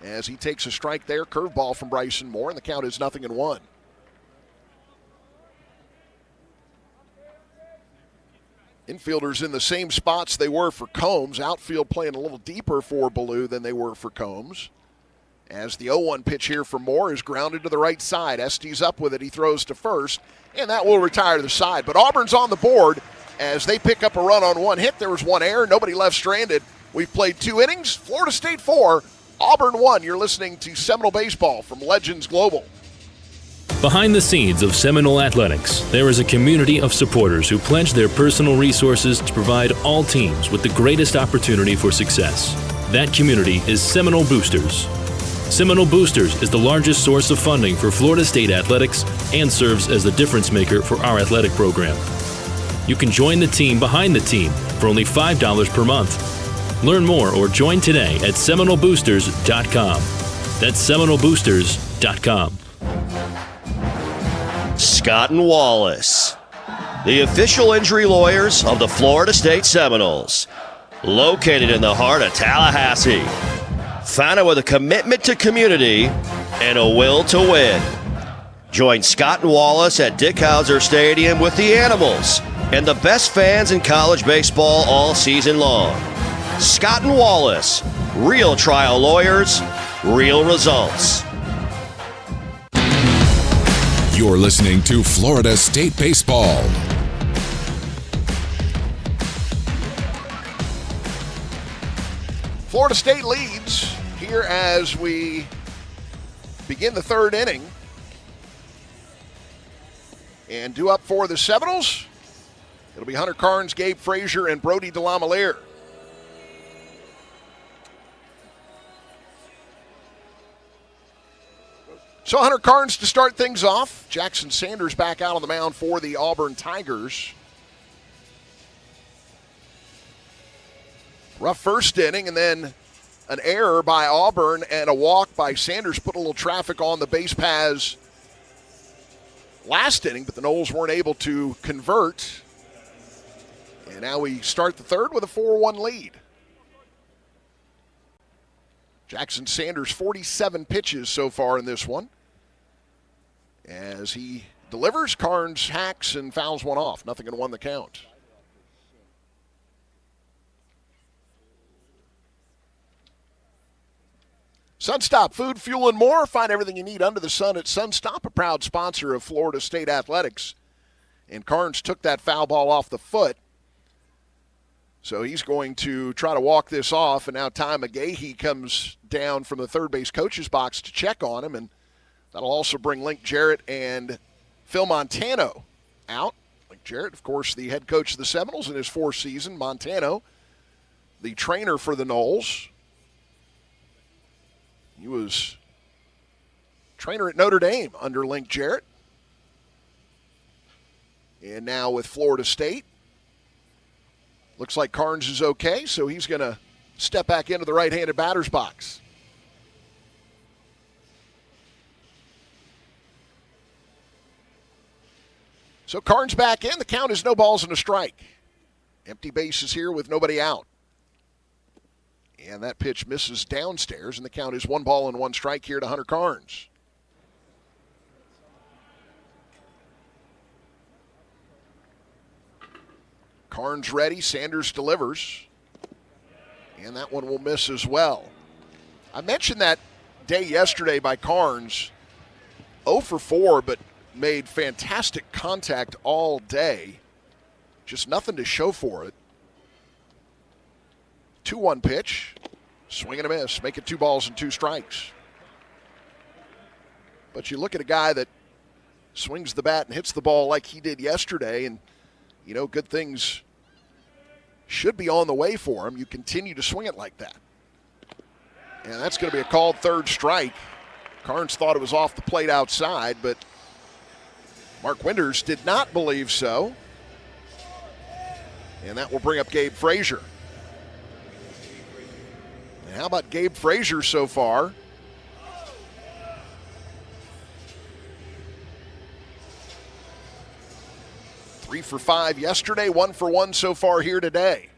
as he takes a strike there. Curveball from Bryson Moore, and the count is 0-1. Infielders in the same spots they were for Combs. Outfield playing a little deeper for Ballou than they were for Combs. As the 0-1 pitch here for Moore is grounded to the right side. Estes up with it. He throws to first, and that will retire to the side. But Auburn's on the board as they pick up a run on 1 hit. There was 1 error. Nobody left stranded. We've played 2 innings. Florida State 4, Auburn 1. You're listening to Seminole Baseball from Legends Global. Behind the scenes of Seminole Athletics, there is a community of supporters who pledge their personal resources to provide all teams with the greatest opportunity for success. That community is Seminole Boosters. Seminole Boosters is the largest source of funding for Florida State athletics and serves as the difference maker for our athletic program. You can join the team behind the team for only $5 per month. Learn more or join today at SeminoleBoosters.com. That's SeminoleBoosters.com. Scott and Wallace, the official injury lawyers of the Florida State Seminoles. Located in the heart of Tallahassee. Founded with a commitment to community and a will to win. Join Scott and Wallace at Dick Howser Stadium with the Animals and the best fans in college baseball all season long. Scott and Wallace, real trial lawyers, real results. You're listening to Florida State Baseball. Florida State leads here as we begin the third inning. And due up for the Seminoles, it'll be Hunter Carnes, Gabe Frazier, and Brody DeLamielleure. So Hunter Carnes to start things off. Jackson Sanders back out on the mound for the Auburn Tigers. Rough first inning, and then an error by Auburn and a walk by Sanders put a little traffic on the base paths last inning, but the Noles weren't able to convert. And now we start the third with a 4-1 lead. Jackson Sanders, 47 pitches so far in this one. As he delivers, Carnes hacks and fouls one off. Nothing in one the count. Sunstop Food, Fuel, and More. Find everything you need under the sun at Sunstop, a proud sponsor of Florida State Athletics. And Carnes took that foul ball off the foot. So he's going to try to walk this off, and now Ty McGahee comes down from the third base coach's box to check on him, and that'll also bring Link Jarrett and Phil Montano out. Link Jarrett, of course, the head coach of the Seminoles in his fourth season. Montano, the trainer for the Noles. He was trainer at Notre Dame under Link Jarrett. And now with Florida State. Looks like Carnes is okay, so he's going to step back into the right-handed batter's box. So Carnes back in. The count is no balls and a strike. Empty bases here with nobody out. And that pitch misses downstairs, and the count is 1 ball and 1 strike here to Hunter Carnes. Carnes ready, Sanders delivers. And that one will miss as well. I mentioned that day yesterday by Carnes, 0 for 4, but made fantastic contact all day. Just nothing to show for it. 2-1 pitch, swing and a miss, make it 2 balls and 2 strikes. But you look at a guy that swings the bat and hits the ball like he did yesterday, and, you know, good things should be on the way for him. You continue to swing it like that. And that's going to be a called third strike. Carnes thought it was off the plate outside, but Mark Winters did not believe so. And that will bring up Gabe Frazier. And how about Gabe Frazier so far? Three for 5 yesterday, 1 for 1 so far here today.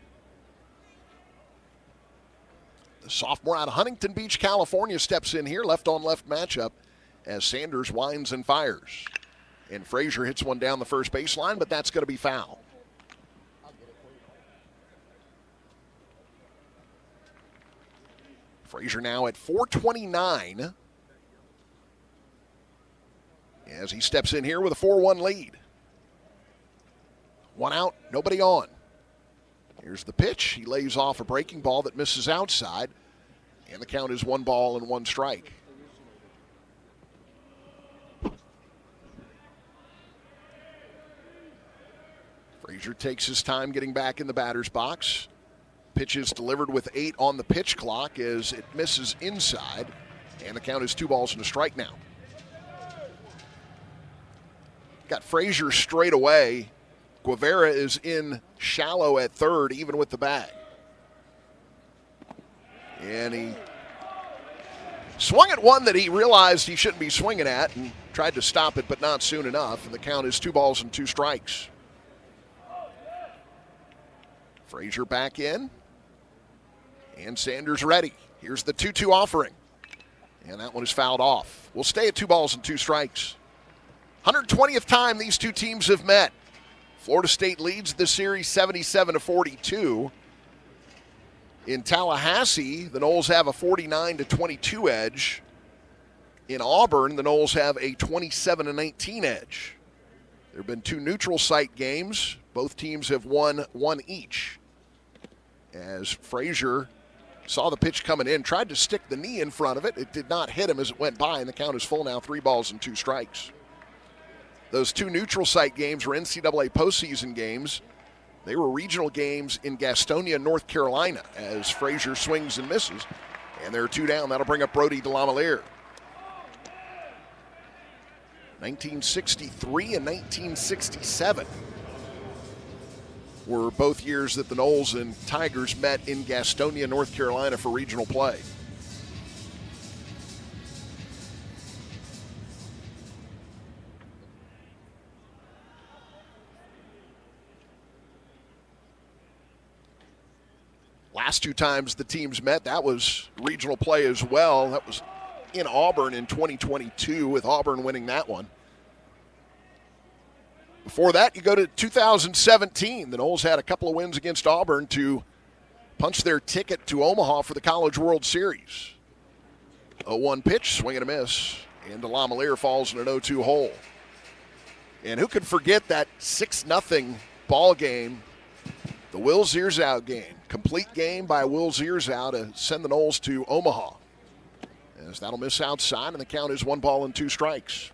The sophomore out of Huntington Beach, California, steps in here, left-on-left matchup as Sanders winds and fires. And Frazier hits one down the first baseline, but that's going to be foul. Frazier now at 429 as he steps in here with a 4-1 lead. 1 out, nobody on. Here's the pitch. He lays off a breaking ball that misses outside, and the count is 1 ball and 1 strike. Frazier takes his time getting back in the batter's box. Pitch is delivered with 8 on the pitch clock as it misses inside, and the count is 2 balls and a strike now. Got Frazier straight away. Guevara is in shallow at third, even with the bag. And he swung at one that he realized he shouldn't be swinging at and tried to stop it, but not soon enough. And the count is 2 balls and 2 strikes. Frazier back in. And Sanders ready. Here's the 2-2 offering. And that one is fouled off. We'll stay at 2 balls and 2 strikes. 120th time these two teams have met. Florida State leads the series 77-42. In Tallahassee, the Noles have a 49-22 edge. In Auburn, the Noles have a 27-19 edge. There have been 2 neutral site games. Both teams have won 1 each. As Frazier saw the pitch coming in, tried to stick the knee in front of it. It did not hit him as it went by, and the count is full now, 3 balls and 2 strikes. Those 2 neutral site games were NCAA postseason games. They were regional games in Gastonia, North Carolina, as Frazier swings and misses. And there are 2 down. That'll bring up Brody DeLamielleure. 1963 and 1967 were both years that the Noles and Tigers met in Gastonia, North Carolina for regional play. Last 2 times the teams met, that was regional play as well. That was in Auburn in 2022, with Auburn winning that one. Before that, you go to 2017. The Noles had a couple of wins against Auburn to punch their ticket to Omaha for the College World Series. 0-1 pitch, swing and a miss, and DeLamielleure falls in an 0-2 hole. And who could forget that 6-0 ball game, the Will Zierzout game. Complete game by Will Zierzout to send the Noles to Omaha. As that'll miss outside, and the count is 1 ball and 2 strikes.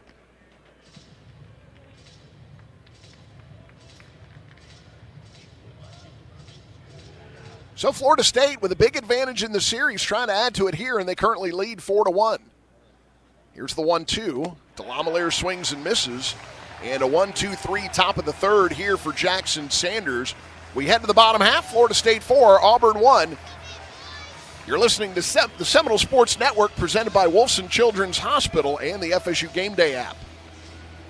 So Florida State with a big advantage in the series, trying to add to it here, and they currently lead 4-1. Here's the 1-2. DeLamielleure swings and misses. And a 1-2-3 top of the third here for Jackson Sanders. We head to the bottom half. Florida State 4, Auburn 1. You're listening to the Seminole Sports Network, presented by Wolfson Children's Hospital and the FSU Game Day app.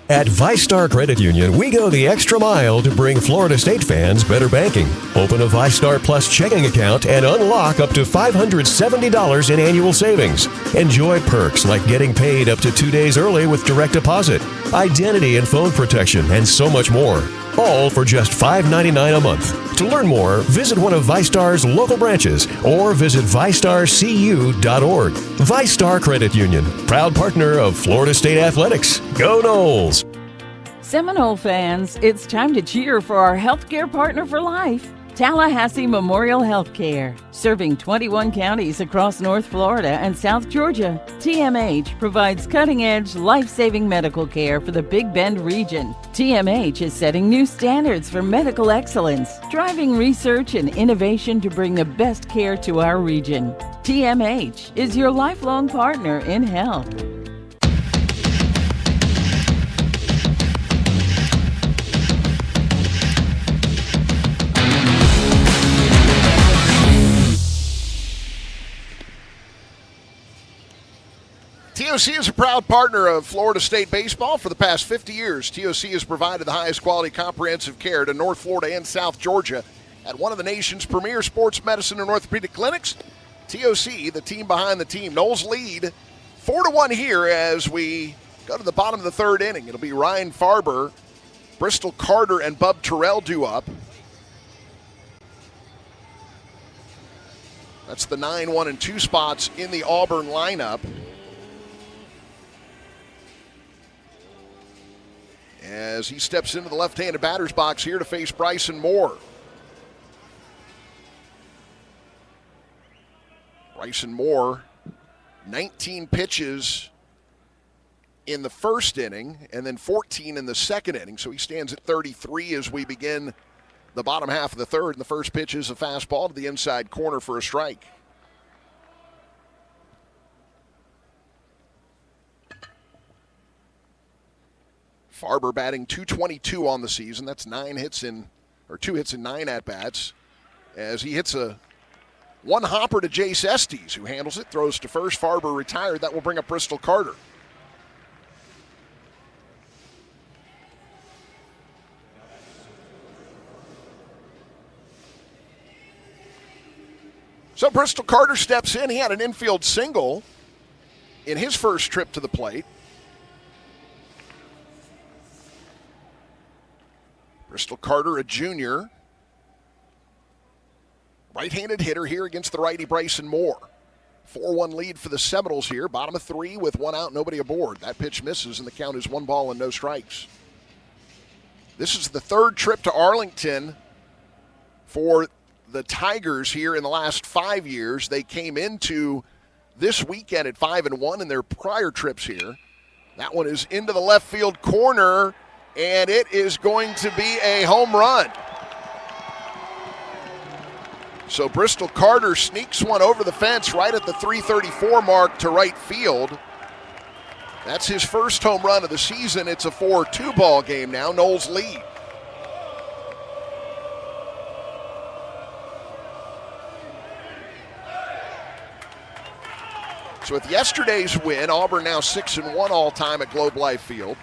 At ViStar Credit Union, we go the extra mile to bring Florida State fans better banking. Open a ViStar Plus checking account and unlock up to $570 in annual savings. Enjoy perks like getting paid up to 2 days early with direct deposit, identity and phone protection, and so much more. All for just $5.99 a month. To learn more, visit one of ViStar's local branches or visit ViStarCU.org. ViStar Credit Union, proud partner of Florida State Athletics. Go Noles! Seminole fans, it's time to cheer for our healthcare partner for life, Tallahassee Memorial Healthcare. Serving 21 counties across North Florida and South Georgia, TMH provides cutting-edge, life-saving medical care for the Big Bend region. TMH is setting new standards for medical excellence, driving research and innovation to bring the best care to our region. TMH is your lifelong partner in health. TOC is a proud partner of Florida State baseball for the past 50 years. TOC has provided the highest quality comprehensive care to North Florida and South Georgia at one of the nation's premier sports medicine and orthopedic clinics. TOC, the team behind the team. Noles lead 4-1 here as we go to the bottom of the third inning. It'll be Ryan Farber, Bristol Carter, and Bub Terrell due up. That's the 9, 1, and 2 spots in the Auburn lineup. As he steps into the left-handed batter's box here to face Bryson Moore. Bryson Moore, 19 pitches in the first inning and then 14 in the second inning. So he stands at 33 as we begin the bottom half of the third, and the first pitch is a fastball to the inside corner for a strike. Farber batting .222 on the season. That's 2 hits in 9 at-bats. As he hits a one hopper to Jace Estes, who handles it, throws to first. Farber retired. That will bring up Bristol Carter. So Bristol Carter steps in. He had an infield single in his first trip to the plate. Bristol Carter, a junior. Right-handed hitter here against the righty Bryson Moore. 4-1 lead for the Seminoles here. Bottom of 3 with 1 out, nobody aboard. That pitch misses, and the count is 1 ball and no strikes. This is the third trip to Arlington for the Tigers here in the last 5 years. They came into this weekend at 5-1 in their prior trips here. That one is into the left field corner, and it is going to be a home run. So Bristol Carter sneaks one over the fence right at the 334 mark to right field. That's his first home run of the season. It's a 4-2 ball game now. Noles lead. So with yesterday's win, Auburn now 6-1 all-time at Globe Life Field.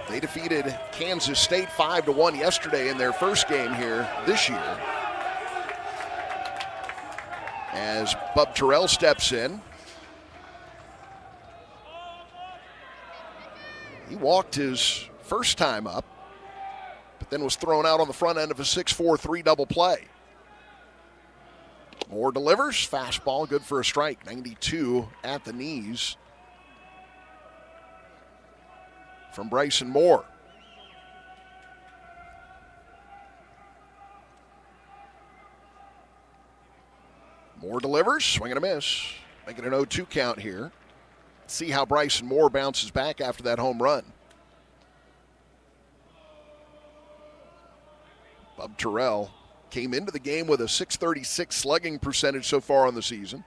They defeated Kansas State 5-1 yesterday in their first game here this year. As Bub Terrell steps in. He walked his first time up, but then was thrown out on the front end of a 6-4-3 double play. Moore delivers, fastball, good for a strike, 92 at the knees from Bryson Moore. Moore delivers, swing and a miss, making an 0-2 count here. Let's see how Bryson Moore bounces back after that home run. Bub Terrell came into the game with a .636 slugging percentage so far on the season,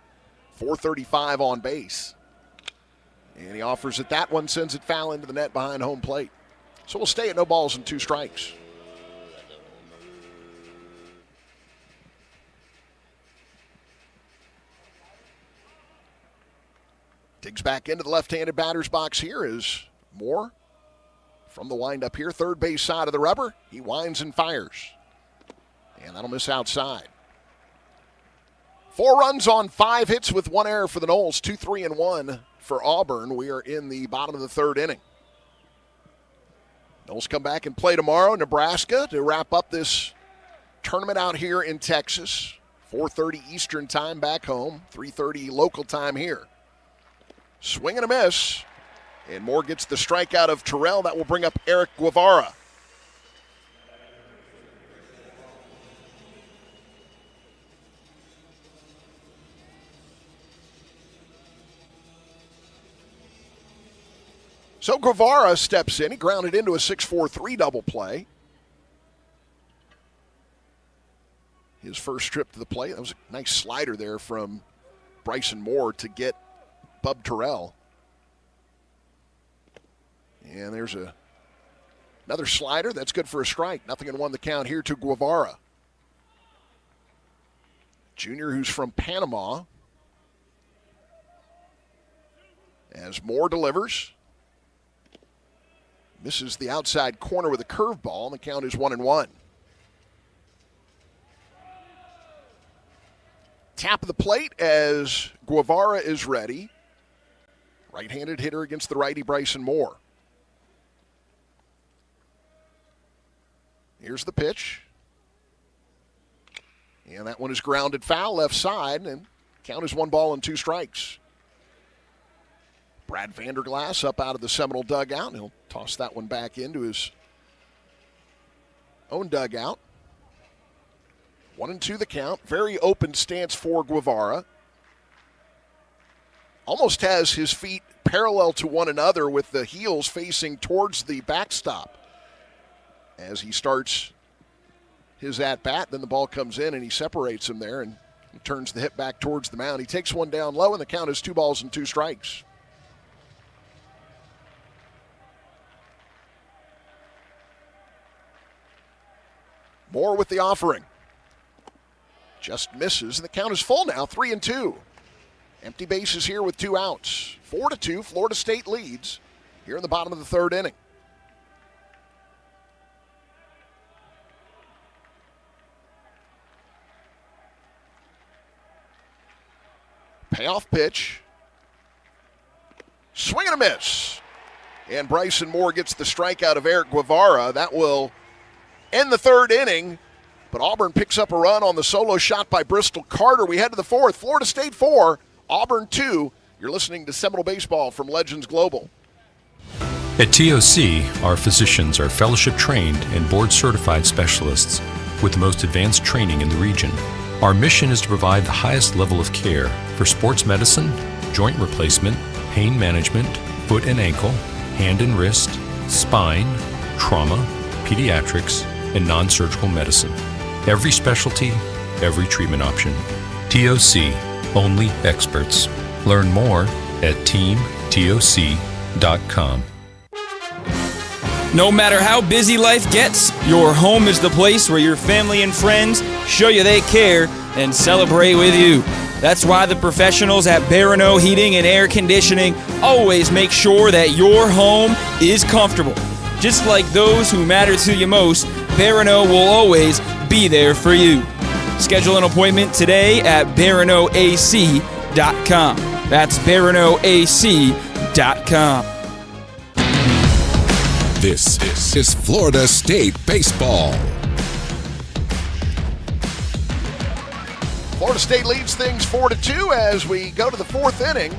.435 on base. And he offers it that one, sends it foul into the net behind home plate. So we'll stay at no balls and 2 strikes. Digs back into the left-handed batter's box here is Moore from the windup here, third base side of the rubber. He winds and fires. And that'll miss outside. 4 runs on 5 hits with 1 error for the Noles, 2-3-1 for Auburn. We are in the bottom of the third inning. Noles come back and play tomorrow, Nebraska, to wrap up this tournament out here in Texas. 4:30 Eastern time back home, 3:30 local time here. Swing and a miss. And Moore gets the strikeout of Terrell. That will bring up Eric Guevara. So Guevara steps in. He grounded into a 6-4-3 double play. His first trip to the plate. That was a nice slider there from Bryson Moore to get Bub Terrell. And there's another slider. That's good for a strike. 0-1 the count here to Guevara. Junior who's from Panama. As Moore delivers. Misses the outside corner with a curveball, and the count is 1-1. Tap of the plate as Guevara is ready. Right-handed hitter against the righty Bryson Moore. Here's the pitch. And that one is grounded foul left side, and count is 1 ball and 2 strikes. Brad Vanderglass up out of the Seminole dugout, and he'll toss that one back into his own dugout. 1-2 the count. Very open stance for Guevara. Almost has his feet parallel to one another with the heels facing towards the backstop as he starts his at-bat. Then the ball comes in, and he separates him there, and he turns the hip back towards the mound. He takes one down low, and the count is 2 balls and 2 strikes. Moore with the offering. Just misses, and the count is full now, 3-2. Empty bases here with 2 outs. 4-2, Florida State leads here in the bottom of the 3rd inning. Payoff pitch. Swing and a miss. And Bryson Moore gets the strikeout of Eric Guevara. That will end the 3rd inning. But Auburn picks up a run on the solo shot by Bristol Carter. We head to the 4th. Florida State 4, Auburn 2. You're listening to Seminole Baseball from Legends Global. At TOC, our physicians are fellowship trained and board certified specialists with the most advanced training in the region. Our mission is to provide the highest level of care for sports medicine, joint replacement, pain management, foot and ankle, hand and wrist, spine, trauma, pediatrics, and non-surgical medicine. Every specialty, every treatment option. TOC, only experts. Learn more at teamtoc.com. No matter how busy life gets, your home is the place where your family and friends show you they care and celebrate with you. That's why the professionals at Barano Heating and Air Conditioning always make sure that your home is comfortable. Just like those who matter to you most, Barano will always be there for you. Schedule an appointment today at baranoac.com. That's baranoac.com. This is Florida State Baseball. Florida State leads things 4-2 as we go to the 4th inning.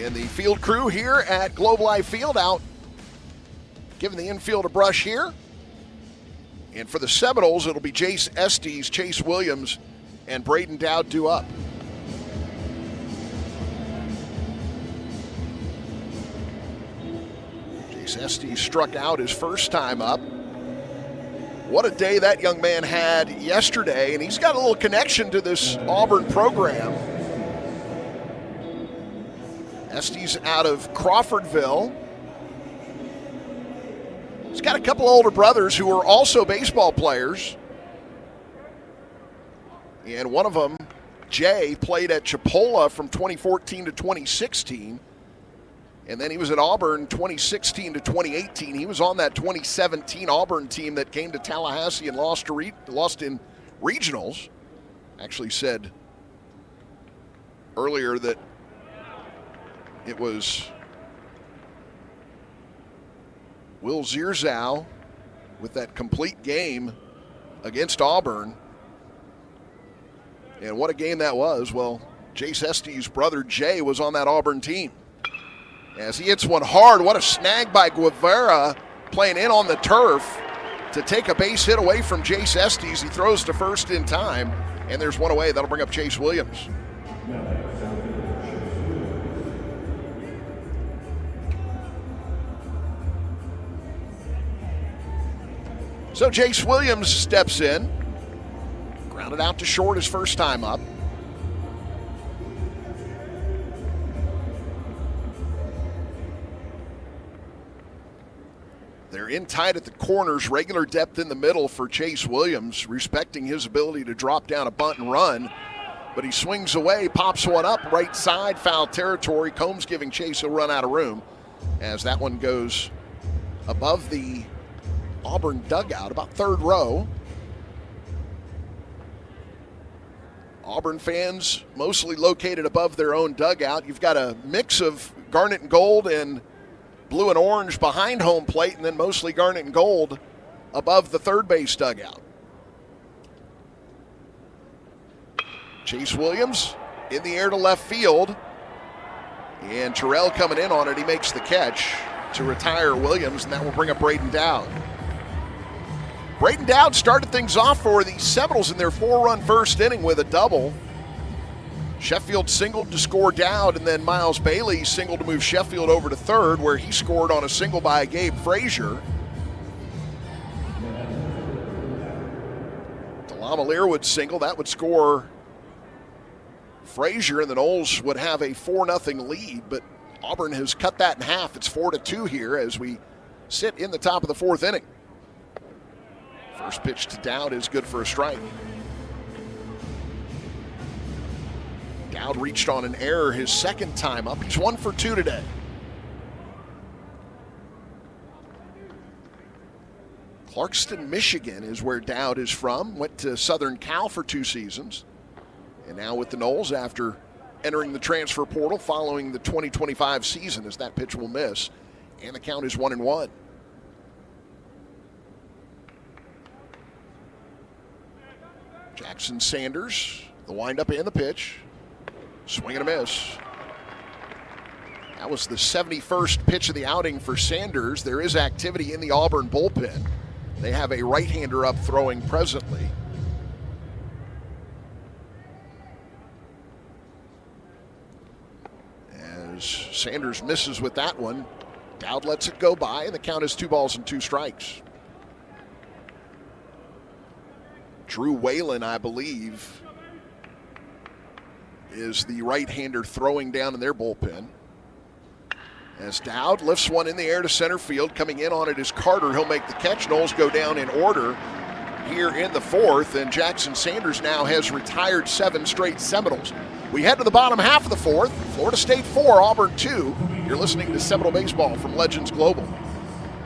And the field crew here at Globe Life Field out giving the infield a brush here. And for the Seminoles, it'll be Jace Estes, Chase Williams, and Braden Dowd due up. Jace Estes struck out his first time up. What a day that young man had yesterday, and he's got a little connection to this Auburn program. Estes out of Crawfordville. He's got a couple older brothers who are also baseball players. And one of them, Jay, played at Chipola from 2014 to 2016. And then he was at Auburn 2016 to 2018. He was on that 2017 Auburn team that came to Tallahassee and lost in regionals. Actually said earlier that it was Will Zierzow with that complete game against Auburn. And what a game that was. Well, Jace Estes' brother Jay was on that Auburn team. As he hits one hard, what a snag by Guevara playing in on the turf to take a base hit away from Jace Estes. He throws to first in time, and there's one away. That'll bring up Chase Williams. So Chase Williams steps in, grounded out to short his first time up. They're in tight at the corners, regular depth in the middle for Chase Williams, respecting his ability to drop down a bunt and run. But he swings away, pops one up, right side, foul territory. Combs giving Chase a run out of room as that one goes above the Auburn dugout, about third row. Auburn fans mostly located above their own dugout. You've got a mix of garnet and gold and blue and orange behind home plate, and then mostly garnet and gold above the third base dugout. Chase Williams in the air to left field, and Terrell coming in on it. He makes the catch to retire Williams, and that will bring up Braden Dowd. Braden Dowd started things off for the Seminoles in their 4-run first inning with a double. Sheffield singled to score Dowd, and then Miles Bailey singled to move Sheffield over to third, where he scored on a single by Gabe Frazier. Lamalier would single. That would score Frazier, and the Noles would have a 4-0 lead, but Auburn has cut that in half. It's 4-2 here as we sit in the top of the 4th inning. First pitch to Dowd is good for a strike. Dowd reached on an error his second time up. He's 1 for 2 today. Clarkston, Michigan is where Dowd is from. Went to Southern Cal for 2 seasons. And now with the Noles after entering the transfer portal following the 2025 season, as that pitch will miss. And the count is 1-1. Jackson Sanders, the windup and the pitch. Swing and a miss. That was the 71st pitch of the outing for Sanders. There is activity in the Auburn bullpen. They have a right-hander up throwing presently. As Sanders misses with that one, Dowd lets it go by, and the count is 2 balls and 2 strikes. Drew Whalen, I believe, is the right-hander throwing down in their bullpen. As Dowd lifts one in the air to center field, coming in on it is Carter. He'll make the catch. Noles go down in order here in the 4th, and Jackson Sanders now has retired 7 straight Seminoles. We head to the bottom half of the 4th. Florida State 4, Auburn 2. You're listening to Seminole Baseball from Legends Global.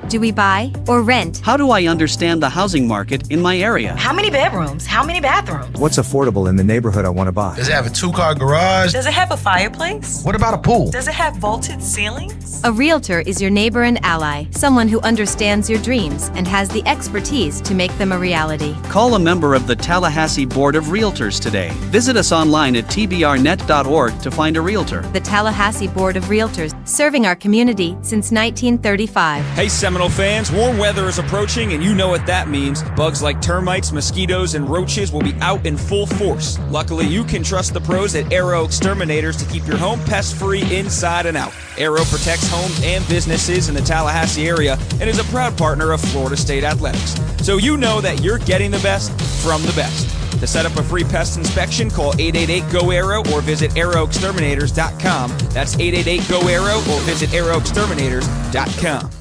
Do we buy or rent? How do I understand the housing market in my area? How many bedrooms? How many bathrooms? What's affordable in the neighborhood I want to buy? Does it have a 2-car garage? Does it have a fireplace? What about a pool? Does it have vaulted ceilings? A realtor is your neighbor and ally, someone who understands your dreams and has the expertise to make them a reality. Call a member of the Tallahassee Board of Realtors today. Visit us online at tbrnet.org to find a realtor. The Tallahassee Board of Realtors, serving our community since 1935. Hey, Seminole fans, warm weather is approaching, and you know what that means. Bugs like termites, mosquitoes, and roaches will be out in full force. Luckily, you can trust the pros at Arrow Exterminators to keep your home pest-free inside and out. Arrow protects homes and businesses in the Tallahassee area and is a proud partner of Florida State Athletics. So you know that you're getting the best from the best. To set up a free pest inspection, call 888-GO-ARROW or visit arrowexterminators.com. That's 888-GO-ARROW or visit arrowexterminators.com.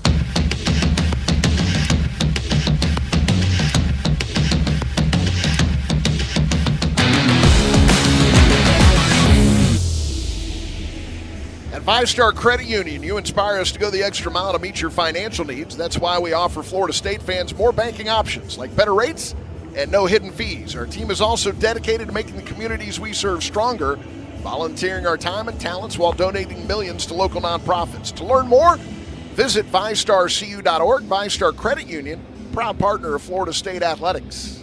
At 5-Star Credit Union, you inspire us to go the extra mile to meet your financial needs. That's why we offer Florida State fans more banking options, like better rates and no hidden fees. Our team is also dedicated to making the communities we serve stronger, volunteering our time and talents while donating millions to local nonprofits. To learn more, visit 5starcu.org. 5-Star Credit Union, proud partner of Florida State Athletics.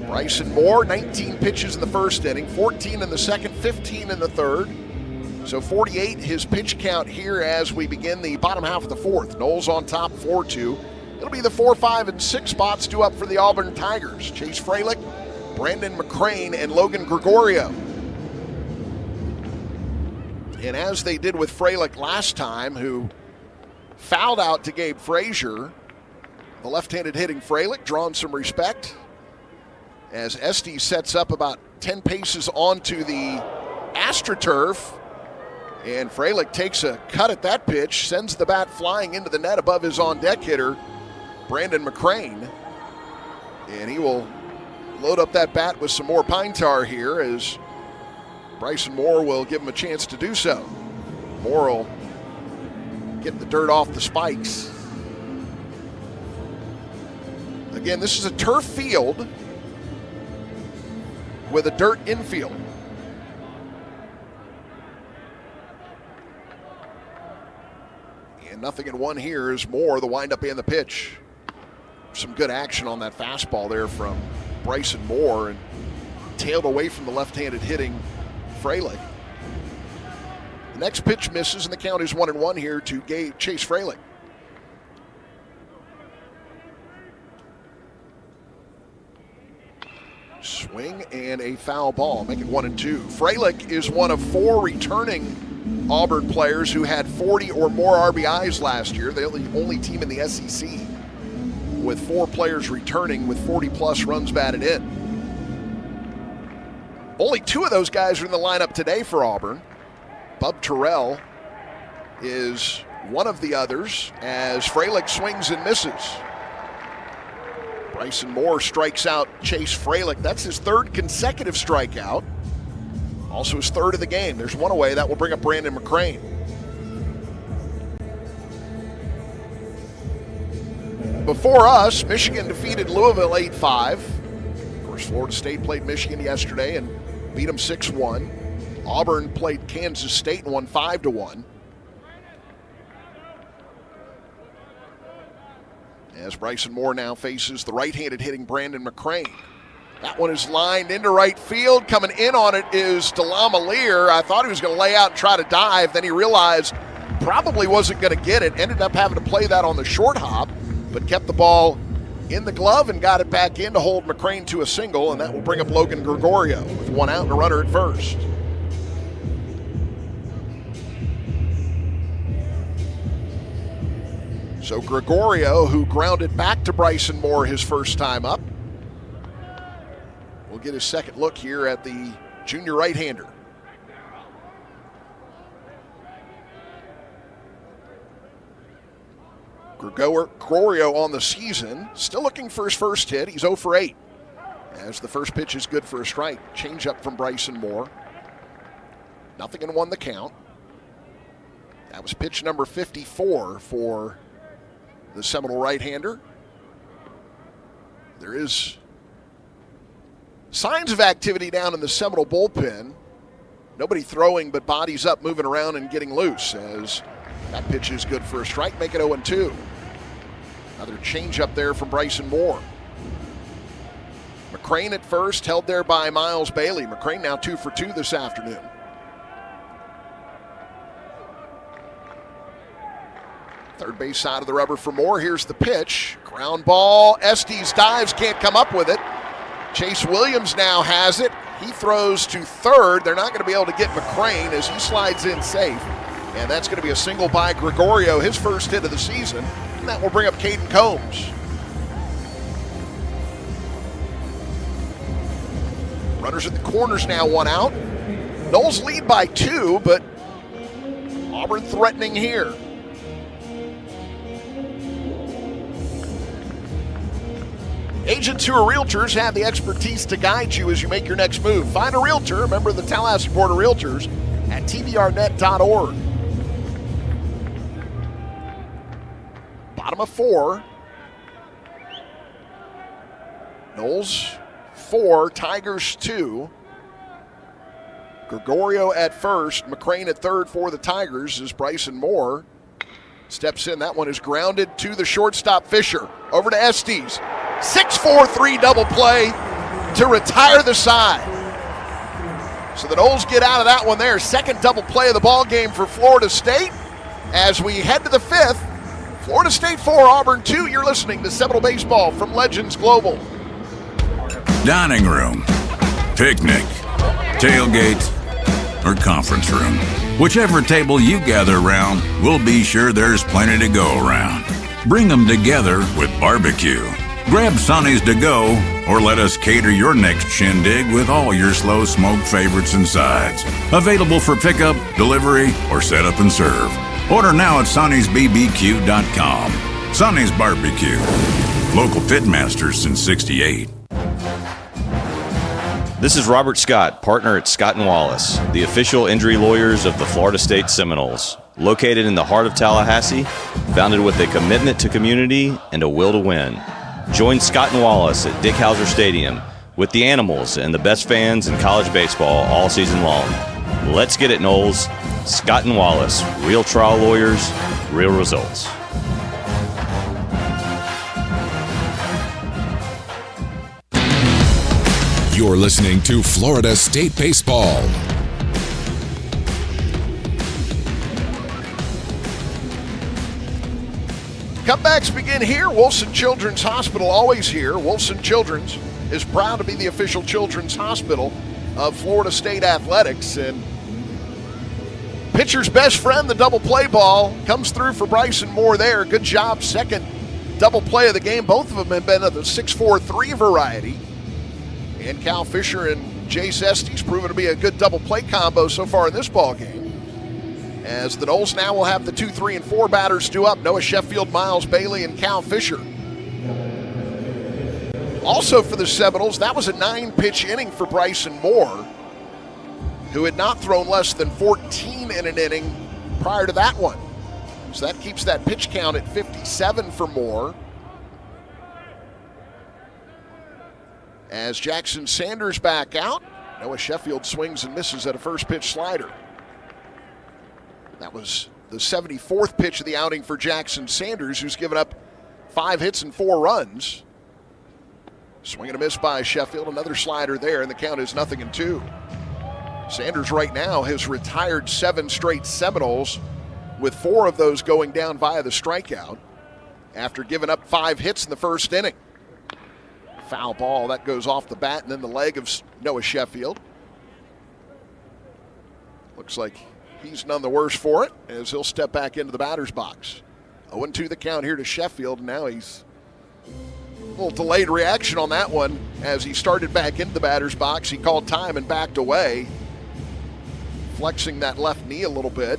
Bryson Moore, 19 pitches in the first inning, 14 in the second, 15 in the third. So 48 his pitch count here as we begin the bottom half of the 4th. Noles on top 4-2. It'll be the 4, 5, and 6 spots due up for the Auburn Tigers. Chase Freilich, Brandon McCrane, and Logan Gregorio. And as they did with Freilich last time, who fouled out to Gabe Frazier, the left-handed hitting Freilich drawn some respect as Estes sets up about 10 paces onto the AstroTurf. And Freilich takes a cut at that pitch, sends the bat flying into the net above his on-deck hitter, Brandon McCrane. And he will load up that bat with some more pine tar here as Bryson Moore will give him a chance to do so. Moore will get the dirt off the spikes. Again, this is a turf field with a dirt infield. And 0-1 here is Moore, the windup and the pitch. Some good action on that fastball there from Bryson Moore and tailed away from the left-handed hitting Freilich. The next pitch misses and the count is 1-1 here to Chase Freilich. Swing and a foul ball, making 1-2. Freilich is one of 4 returning Auburn players who had 40 or more RBIs last year. They're the only team in the SEC with 4 players returning with 40-plus runs batted in. Only 2 of those guys are in the lineup today for Auburn. Bub Terrell is one of the others as Freilich swings and misses. Bryson Moore strikes out Chase Freilich. That's his 3rd consecutive strikeout. Also his 3rd of the game. There's one away. That will bring up Brandon McCrane. Before us, Michigan defeated Louisville 8-5. Of course, Florida State played Michigan yesterday and beat them 6-1. Auburn played Kansas State and won 5-1. As Bryson Moore now faces the right-handed hitting Brandon McCrane. That one is lined into right field. Coming in on it is DeLama Lear. I thought he was going to lay out and try to dive. Then he realized probably wasn't going to get it. Ended up having to play that on the short hop, but kept the ball in the glove and got it back in to hold McCrane to a single, and that will bring up Logan Gregorio with 1 out and a runner at first. So Gregorio, who grounded back to Bryson Moore his first time up, will get his second look here at the junior right-hander. Gregorio on the season, still looking for his first hit. He's 0 for 8. As the first pitch is good for a strike. Change up from Bryson Moore. 0-1 the count. That was pitch number 54 for the Seminole right-hander. There is signs of activity down in the Seminole bullpen. Nobody throwing, but bodies up, moving around and getting loose as that pitch is good for a strike, make it 0-2. Another change up there from Bryson Moore. McCrane at first, held there by Miles Bailey. McCrane now 2 for 2 this afternoon. Third base side of the rubber for Moore. Here's the pitch. Ground ball. Estes dives, can't come up with it. Chase Williams now has it. He throws to third. They're not going to be able to get McCrane as he slides in safe. And that's going to be a single by Gregorio, his first hit of the season. And that will bring up Caden Combs. Runners at the corners now, 1 out. Noles lead by 2, but Auburn threatening here. Agents who are realtors have the expertise to guide you as you make your next move. Find a realtor, a member of the Tallahassee Board of Realtors, at tbrnet.org. Bottom of 4. Noles 4, Tigers 2. Gregorio at first, McCrane at third for the Tigers as Bryson Moore steps in. That one is grounded to the shortstop Fisher. Over to Estes. 6-4-3 double play to retire the side. So the Noles get out of that one there. Second double play of the ball game for Florida State. As we head to the 5th, Florida State 4, Auburn 2. You're listening to Seminole Baseball from Legends Global. Dining room, picnic, tailgate, or conference room. Whichever table you gather around, we'll be sure there's plenty to go around. Bring them together with barbecue. Grab Sonny's to go, or let us cater your next shindig with all your slow smoke favorites and sides. Available for pickup, delivery, or set up and serve. Order now at Sonny'sBBQ.com. Sonny's Barbecue. Local pitmasters since '68. This is Robert Scott, partner at Scott & Wallace, the official injury lawyers of the Florida State Seminoles. Located in the heart of Tallahassee, founded with a commitment to community and a will to win. Join Scott & Wallace at Dick Hauser Stadium with the Animals and the best fans in college baseball all season long. Let's get it, Noles. Scott & Wallace, real trial lawyers, real results. You're listening to Florida State Baseball. Comebacks begin here. Wolfson Children's Hospital, always here. Wolfson Children's is proud to be the official children's hospital of Florida State Athletics. And pitcher's best friend, the double play ball, comes through for Bryson Moore there. Good job, second double play of the game. Both of them have been of the 6-4-3 variety. And Cal Fisher and Jace Estes proven to be a good double play combo so far in this ball game. As the Noles now will have the 2, 3, and 4 batters due up. Noah Sheffield, Miles Bailey, and Cal Fisher. Also for the Seminoles, that was a 9-pitch inning for Bryson Moore, who had not thrown less than 14 in an inning prior to that one. So that keeps that pitch count at 57 for Moore. As Jackson Sanders back out, Noah Sheffield swings and misses at a first pitch slider. That was the 74th pitch of the outing for Jackson Sanders, who's given up 5 hits and 4 runs. Swing and a miss by Sheffield, another slider there, and the count is 0-2. Sanders right now has retired 7 straight Seminoles, with 4 of those going down via the strikeout after giving up 5 hits in the first inning. Foul ball, that goes off the bat and then the leg of Noah Sheffield. Looks like he's none the worse for it as he'll step back into the batter's box. 0-2 the count here to Sheffield. Now he's a little delayed reaction on that one. As he started back into the batter's box, he called time and backed away, flexing that left knee a little bit.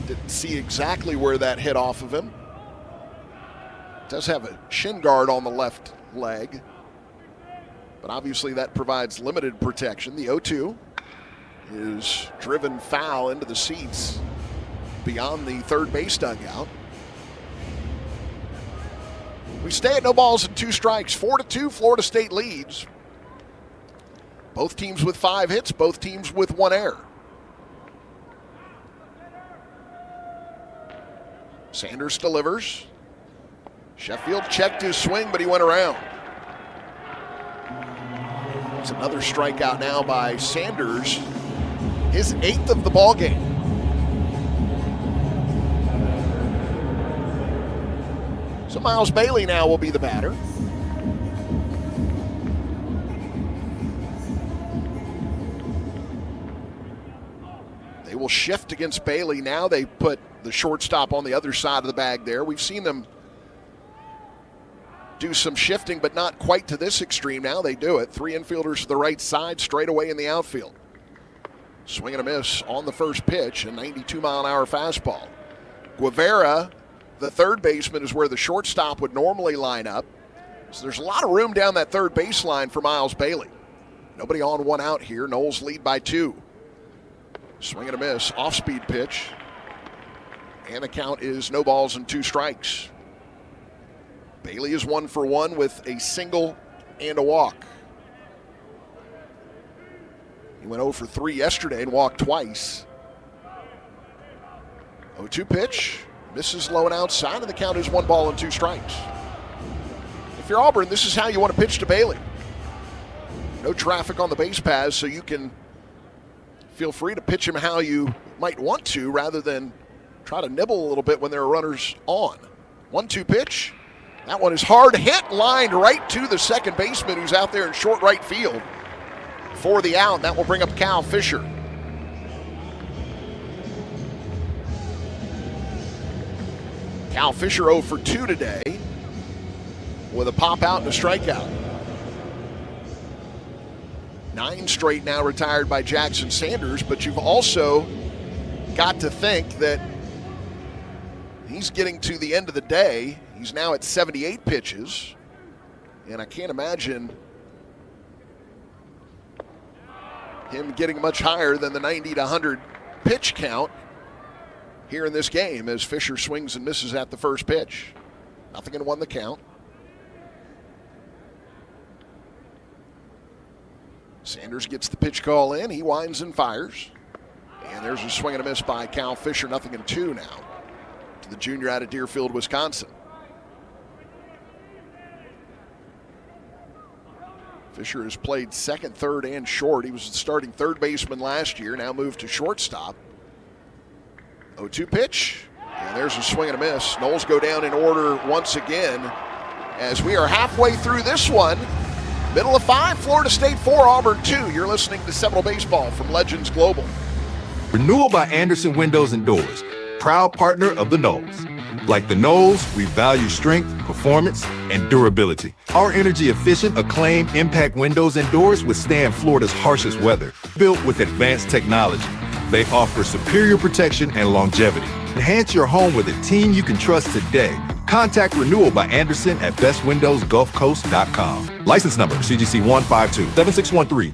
Didn't see exactly where that hit off of him. Does have a shin guard on the left leg, but obviously that provides limited protection. The 0-2 is driven foul into the seats beyond the third base dugout. We stay at no balls and 2 strikes. 4-2, Florida State leads. Both teams with 5 hits, both teams with 1 error. Sanders delivers. Sheffield checked his swing, but he went around. It's another strikeout now by Sanders, his 8th of the ball game. So Miles Bailey now will be the batter. They will shift against Bailey now. They put the shortstop on the other side of the bag there. We've seen them do some shifting, but not quite to this extreme. Now they do it. 3 infielders to the right side, straight away in the outfield. Swing and a miss on the first pitch, a 92-mile-an-hour fastball. Guevara, the third baseman, is where the shortstop would normally line up. So there's a lot of room down that third baseline for Miles Bailey. Nobody on, 1 out here. Noles lead by 2. Swing and a miss, off-speed pitch. And the count is no balls and 2 strikes. Bailey is 1 for 1 with a single and a walk. He went 0 for 3 yesterday and walked twice. 0-2 pitch, misses low and outside, and the count is 1 ball and 2 strikes. If you're Auburn, this is how you want to pitch to Bailey. No traffic on the base paths, so you can feel free to pitch him how you might want to rather than try to nibble a little bit when there are runners on. 1-2 pitch. That one is hard hit, lined right to the second baseman who's out there in short right field for the out. That will bring up Cal Fisher. Cal Fisher 0 for 2 today with a pop out and a strikeout. 9 straight now retired by Jackson Sanders, but you've also got to think that he's getting to the end of the day. He's now at 78 pitches, and I can't imagine him getting much higher than the 90 to 100 pitch count here in this game as Fisher swings and misses at the first pitch. 0-1 the count. Sanders gets the pitch call in. He winds and fires. And there's a swing and a miss by Cal Fisher. 0-2 now to the junior out of Deerfield, Wisconsin. Fisher has played second, third, and short. He was the starting third baseman last year, now moved to shortstop. 0-2 pitch, and there's a swing and a miss. Noles go down in order once again as we are halfway through this one. Middle of 5, Florida State 4, Auburn 2. You're listening to Seminole Baseball from Legends Global. Renewal by Anderson Windows and Doors, proud partner of the Noles. Like the Knowles, we value strength, performance, and durability. Our energy-efficient, acclaimed impact windows and doors withstand Florida's harshest weather. Built with advanced technology, they offer superior protection and longevity. Enhance your home with a team you can trust today. Contact Renewal by Anderson at bestwindowsgulfcoast.com. License number CGC 1527613.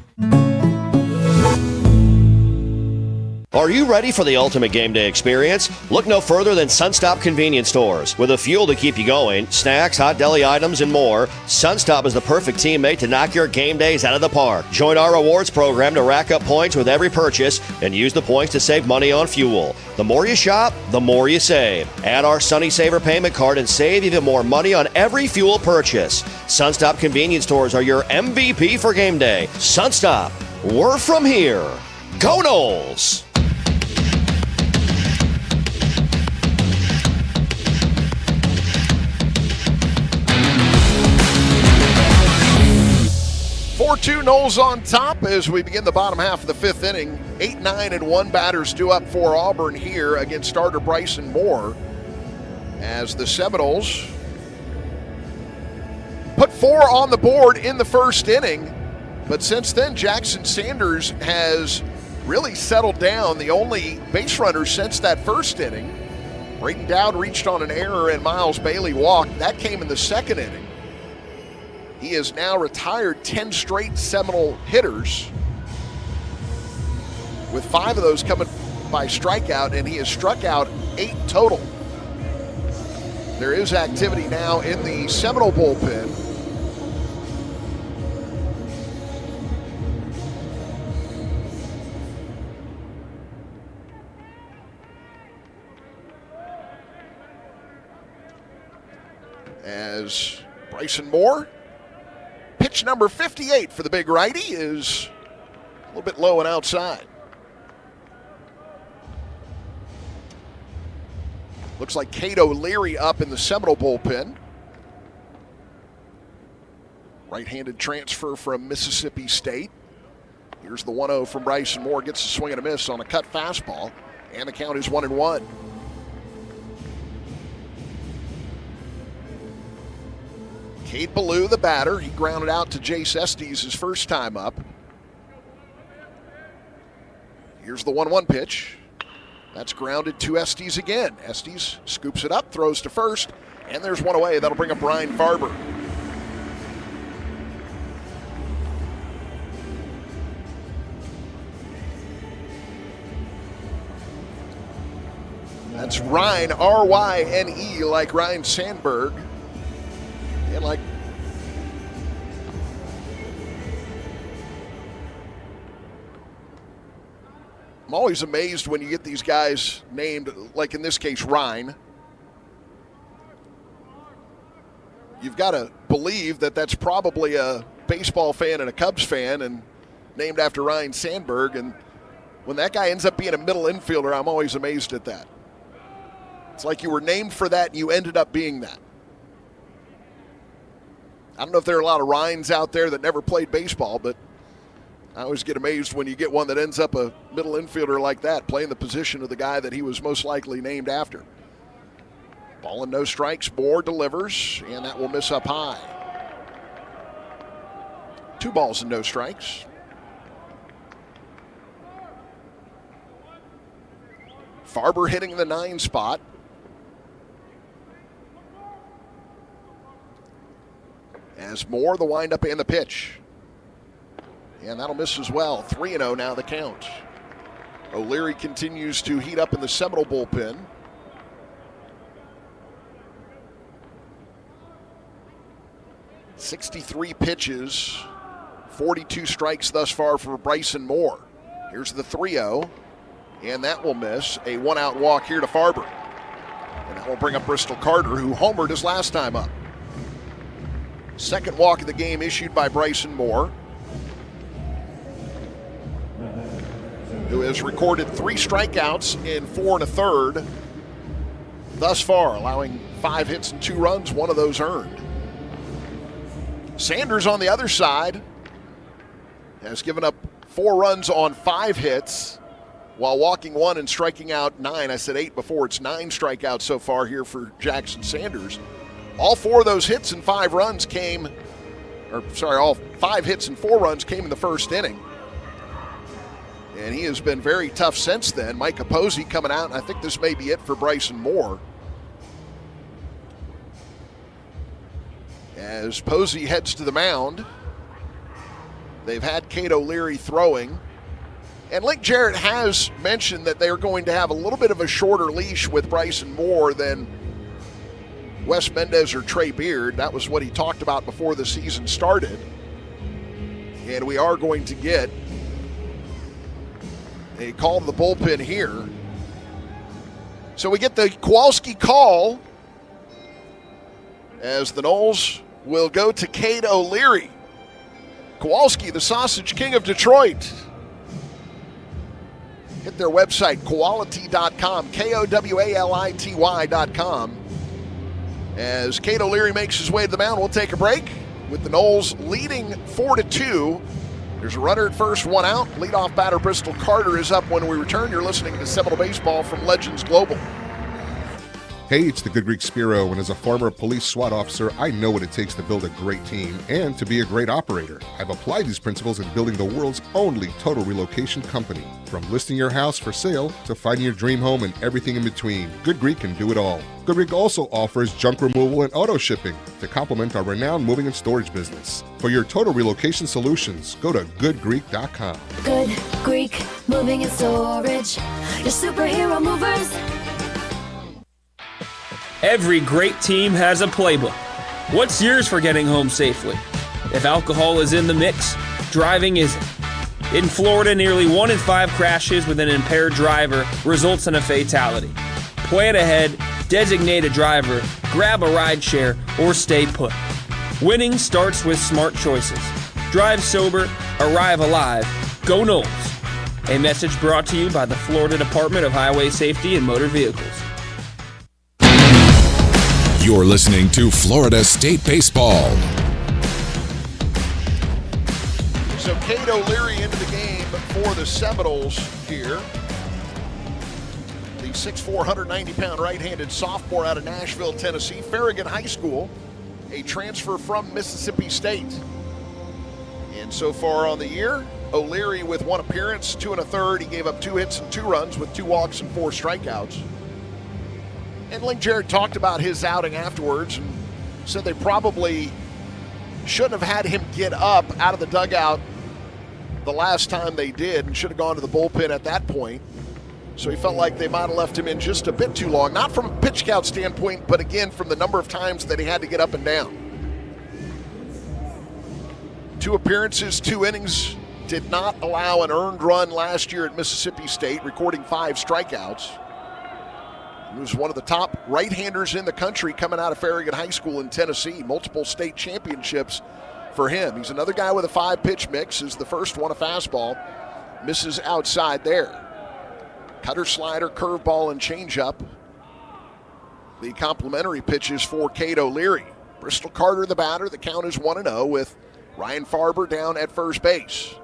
Are you ready for the ultimate game day experience? Look no further than Sunstop Convenience Stores. With a fuel to keep you going, snacks, hot deli items, and more, Sunstop is the perfect teammate to knock your game days out of the park. Join our rewards program to rack up points with every purchase and use the points to save money on fuel. The more you shop, the more you save. Add our Sunny Saver payment card and save even more money on every fuel purchase. Sunstop Convenience Stores are your MVP for game day. Sunstop, we're from here. Go Noles! Two Noles on top as we begin the bottom half of the fifth inning. 8-9-1 batters due up for Auburn here against starter Bryson Moore, as the Seminoles put 4 on the board in the first inning. But since then, Jackson Sanders has really settled down. The only base runner since that first inning, Braden Dowd reached on an error and Miles Bailey walked. That came in the second inning. He has now retired 10 straight Seminole hitters, with 5 of those coming by strikeout, and he has struck out 8 total. There is activity now in the Seminole bullpen. As Bryson Moore, pitch number 58 for the big righty, is a little bit low and outside. Looks like Cato Leary up in the Seminole bullpen. Right-handed transfer from Mississippi State. Here's the 1-0 from Bryson Moore. Gets a swing and a miss on a cut fastball, and the count is 1-1. Cade Ballou, the batter. He grounded out to Jace Estes his first time up. Here's the 1-1 pitch. That's grounded to Estes again. Estes scoops it up, throws to first, and there's one away. That'll bring up Ryan Farber. That's Ryan, R-Y-N-E, like Ryan Sandberg. And like I'm always amazed when you get these guys named, like in this case, Ryan. You've got to believe that that's probably a baseball fan and a Cubs fan, and named after Ryan Sandberg. And when that guy ends up being a middle infielder, I'm always amazed at that. It's like you were named for that and you ended up being that. I don't know if there are a lot of Ryans out there that never played baseball, but I always get amazed when you get one that ends up a middle infielder like that, playing the position of the guy that he was most likely named after. Ball and no strikes. Moore delivers, and that will miss up high. 2 balls and no strikes. Farber hitting the 9 spot. As Moore, the windup and the pitch. And that'll miss as well. 3-0 now the count. O'Leary continues to heat up in the Seminole bullpen. .63 pitches, 42 strikes thus far for Bryson Moore. Here's the 3-0, and that will miss. A 1-out walk here to Farber. And that will bring up Bristol Carter, who homered his last time up. Second walk of the game issued by Bryson Moore, who has recorded 3 strikeouts in 4 1/3 thus far, allowing 5 hits and 2 runs, 1 of those earned. Sanders on the other side has given up 4 runs on 5 hits while walking 1 and striking out 9. I said 8 before. It's 9 strikeouts so far here for Jackson Sanders. All 4 of those hits and 5 runs came, all 5 hits and 4 runs came in the first inning. And he has been very tough since then. Micah Posey coming out, and I think this may be it for Bryson Moore. As Posey heads to the mound, they've had Cade O'Leary throwing. And Link Jarrett has mentioned that they are going to have a little bit of a shorter leash with Bryson Moore than Wes Mendez or Trey Beard. That was what he talked about before the season started. And we are going to get a call to the bullpen here. So we get the Kowalski call as the Noles will go to Cade O'Leary. Kowalski, the Sausage King of Detroit. Hit their website, Kowality.com, Kowality.com. As Cade O'Leary makes his way to the mound, we'll take a break with the Noles leading 4-2. There's a runner at first, 1 out. Leadoff batter Bristol Carter is up when we return. You're listening to Seminole Baseball from Legends Global. Hey, it's the Good Greek Spiro, and as a former police SWAT officer, I know what it takes to build a great team and to be a great operator. I've applied these principles in building the world's only total relocation company. From listing your house for sale to finding your dream home and everything in between, Good Greek can do it all. Good Greek also offers junk removal and auto shipping to complement our renowned moving and storage business. For your total relocation solutions, go to goodgreek.com. Good Greek Moving and Storage, your superhero movers. Every great team has a playbook. What's yours for getting home safely? If alcohol is in the mix, driving isn't. In Florida, nearly 1 in 5 crashes with an impaired driver results in a fatality. Plan ahead, designate a driver, grab a rideshare, or stay put. Winning starts with smart choices. Drive sober, arrive alive, go Noles. A message brought to you by the Florida Department of Highway Safety and Motor Vehicles. You're listening to Florida State Baseball. So Cade O'Leary into the game for the Seminoles here. The 6'4", 190-pound right-handed sophomore out of Nashville, Tennessee. Farragut High School, a transfer from Mississippi State. And so far on the year, O'Leary with 1 appearance, 2 1/3. He gave up 2 hits and 2 runs with 2 walks and 4 strikeouts. And Link Jarrett talked about his outing afterwards and said they probably shouldn't have had him get up out of the dugout the last time they did and should have gone to the bullpen at that point. So he felt like they might have left him in just a bit too long. Not from a pitch count standpoint, but again from the number of times that he had to get up and down. 2 appearances, 2 innings, did not allow an earned run last year at Mississippi State, recording 5 strikeouts. He was one of the top right-handers in the country coming out of Farragut High School in Tennessee. Multiple state championships for him. He's another guy with a 5-pitch mix. Is the first one a fastball. Misses outside there. Cutter, slider, curveball, and changeup. The complimentary pitches for Cade O'Leary. Bristol Carter, the batter. The count is 1-0 with Ryan Farber down at first base.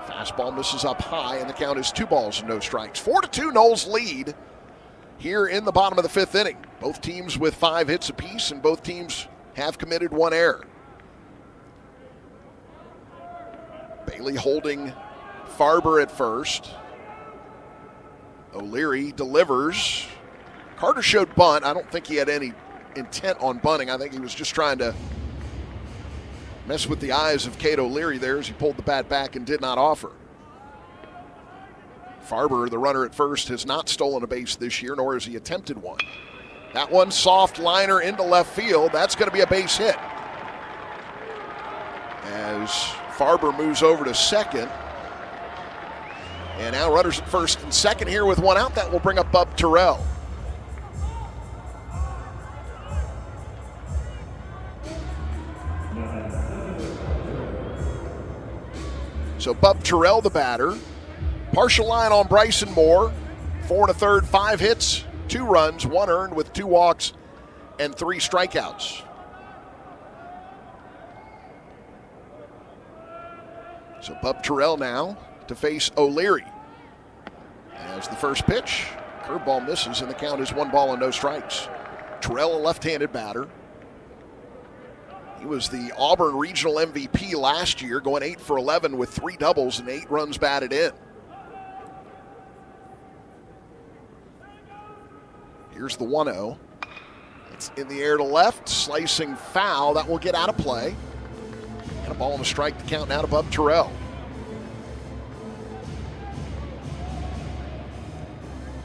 Fastball misses up high, and the count is 2 balls and no strikes. 4-2 Noles lead here in the bottom of the 5th inning. Both teams with 5 hits apiece, and both teams have committed 1 error. Bailey holding Farber at first. O'Leary delivers. Carter showed bunt. I don't think he had any intent on bunting. I think he was just trying to mess with the eyes of Cade O'Leary there as he pulled the bat back and did not offer. Farber, the runner at first, has not stolen a base this year, nor has he attempted one. That one, soft liner into left field. That's going to be a base hit. As Farber moves over to second. And now runners at first and second here with 1 out. That will bring up Bub Terrell. So Bub Terrell, the batter. Partial line on Bryson Moore. 4 1/3, 5 hits, 2 runs, 1 earned with 2 walks and 3 strikeouts. So Bub Terrell now to face O'Leary. As the first pitch, curveball misses, and the count is 1 ball and no strikes. Terrell, a left-handed batter. He was the Auburn Regional MVP last year, going 8 for 11 with 3 doubles and 8 runs batted in. Here's the 1-0. It's in the air to left, slicing foul. That will get out of play. And a ball and a strike, the count now above Terrell.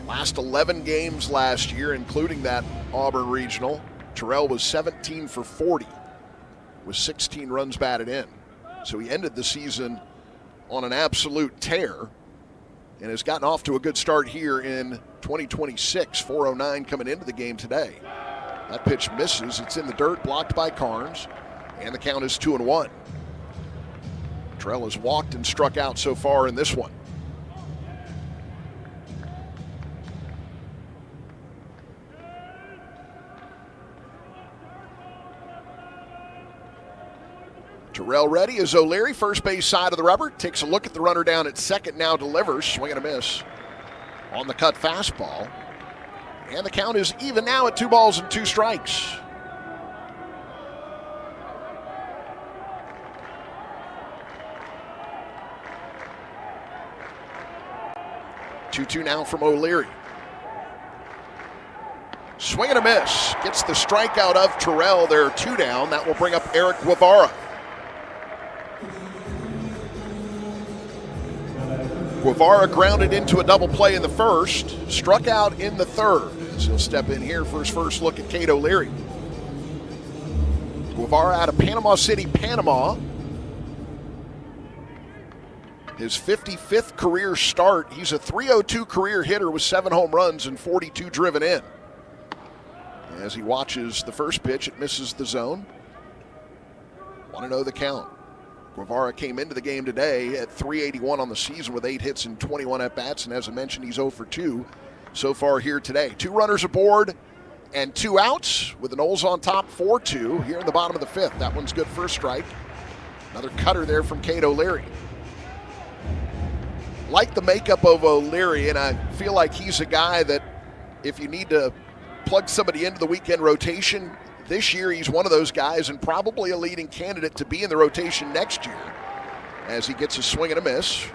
Last 11 games last year, including that Auburn Regional, Terrell was 17 for 40 with 16 runs batted in. So he ended the season on an absolute tear and has gotten off to a good start here in 2026. 409 coming into the game today. That pitch misses. It's in the dirt, blocked by Carnes, and the count is 2-1. Terrell has walked and struck out so far in this one. Terrell ready as O'Leary, first base side of the rubber, takes a look at the runner down at second, now delivers, swing and a miss on the cut fastball. And the count is even now at 2 balls and 2 strikes. Two now from O'Leary. Swing and a miss. Gets the strikeout of Terrell. There are 2 down. That will bring up Eric Guevara. Guevara grounded into a double play in the first, struck out in the third. So he'll step in here for his first look at Cade O'Leary. Guevara out of Panama City, Panama. His 55th career start. He's a .302 career hitter with 7 home runs and 42 driven in. As he watches the first pitch, it misses the zone. 1-0 the count. Guevara came into the game today at .381 on the season with 8 hits and 21 at-bats, and as I mentioned, he's 0 for 2 so far here today. 2 runners aboard and 2 outs with the Noles on top 4-2 here in the bottom of the 5th. That one's good for a strike. Another cutter there from Cade O'Leary. Like the makeup of O'Leary, and I feel like he's a guy that if you need to plug somebody into the weekend rotation, this year he's one of those guys and probably a leading candidate to be in the rotation next year as he gets a swing and a miss.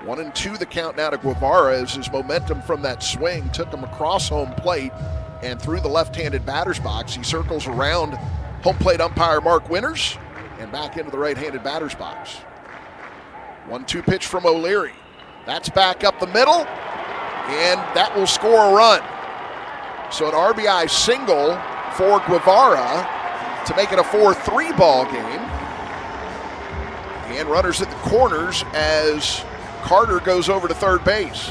1-2 the count now to Guevara as his momentum from that swing took him across home plate and through the left-handed batter's box. He circles around home plate umpire Mark Winters and back into the right-handed batter's box. 1-2 pitch from O'Leary. That's back up the middle, and that will score a run. So an RBI single for Guevara to make it a 4-3 ball game. And runners at the corners as Carter goes over to third base.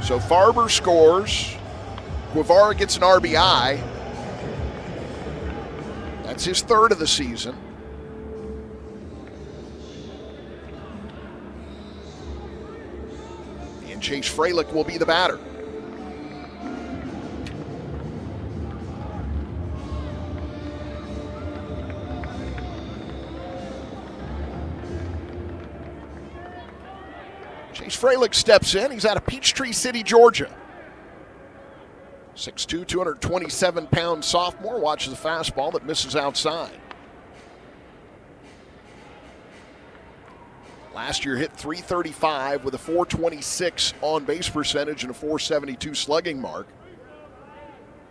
So Farber scores. Guevara gets an RBI. That's his 3rd of the season. Chase Freilich will be the batter. Chase Freilich steps in. He's out of Peachtree City, Georgia. 6'2", 227-pound sophomore. Watches a fastball that misses outside. Last year hit .335 with a .426 on-base percentage and a .472 slugging mark.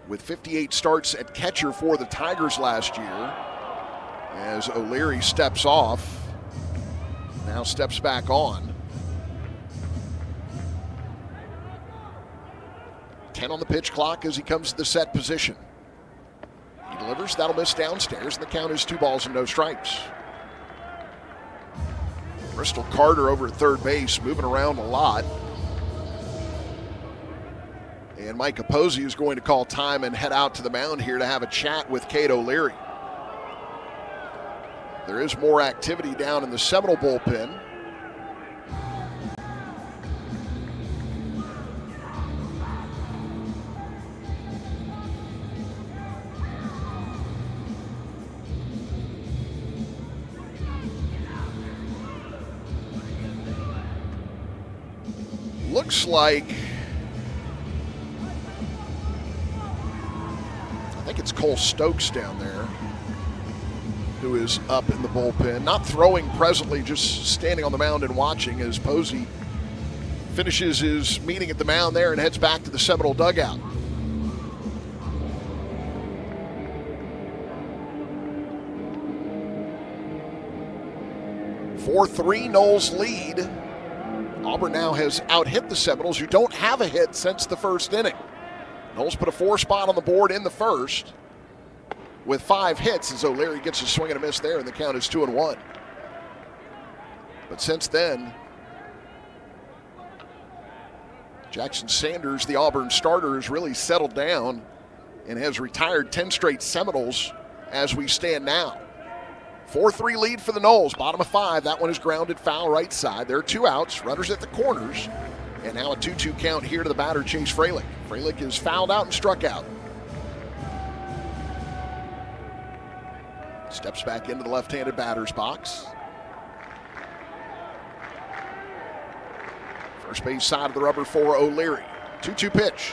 With 58 starts at catcher for the Tigers last year. As O'Leary steps off, now steps back on. 10 on the pitch clock as he comes to the set position. He delivers, that'll miss downstairs, and the count is 2 balls and no strikes. Bristol Carter over at third base, moving around a lot. And Mike Apposy is going to call time and head out to the mound here to have a chat with Cade O'Leary. There is more activity down in the Seminole bullpen. looks like, I think it's Cole Stokes down there who is up in the bullpen. Not throwing presently, just standing on the mound and watching as Posey finishes his meeting at the mound there and heads back to the Seminole dugout. 4-3 Noles lead. Auburn now has out-hit the Seminoles, who don't have a hit since the first inning. Noles put a 4 spot on the board in the first with 5 hits, as O'Leary gets a swing and a miss there, and the count is 2-1. But since then, Jackson Sanders, the Auburn starter, has really settled down and has retired 10 straight Seminoles as we stand now. 4-3 lead for the Noles, bottom of 5. That one is grounded foul right side. There are 2 outs, runners at the corners, and now a 2-2 count here to the batter, Chase Freilich. Freilich is fouled out and struck out. Steps back into the left-handed batter's box. First base side of the rubber for O'Leary. 2-2 pitch.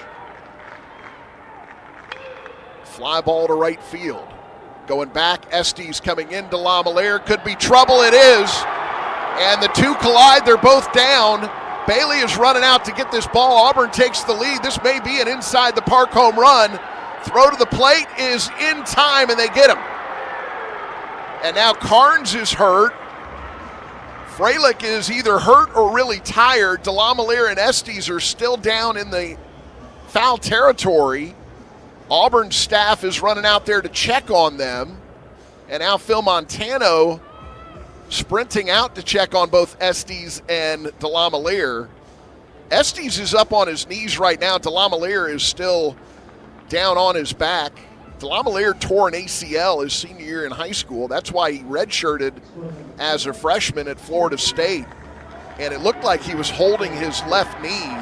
Fly ball to right field. Going back, Estes coming in. DeLamielleure, could be trouble. It is. And the 2 collide. They're both down. Bailey is running out to get this ball. Auburn takes the lead. This may be an inside the park home run. Throw to the plate is in time, and they get him. And now Carnes is hurt. Freilich is either hurt or really tired. DeLamielleure and Estes are still down in the foul territory. Auburn staff is running out there to check on them. And now Phil Montano sprinting out to check on both Estes and DeLamielleure. Estes is up on his knees right now. DeLamielleure is still down on his back. DeLamielleure tore an ACL his senior year in high school. That's why he redshirted as a freshman at Florida State. And it looked like he was holding his left knee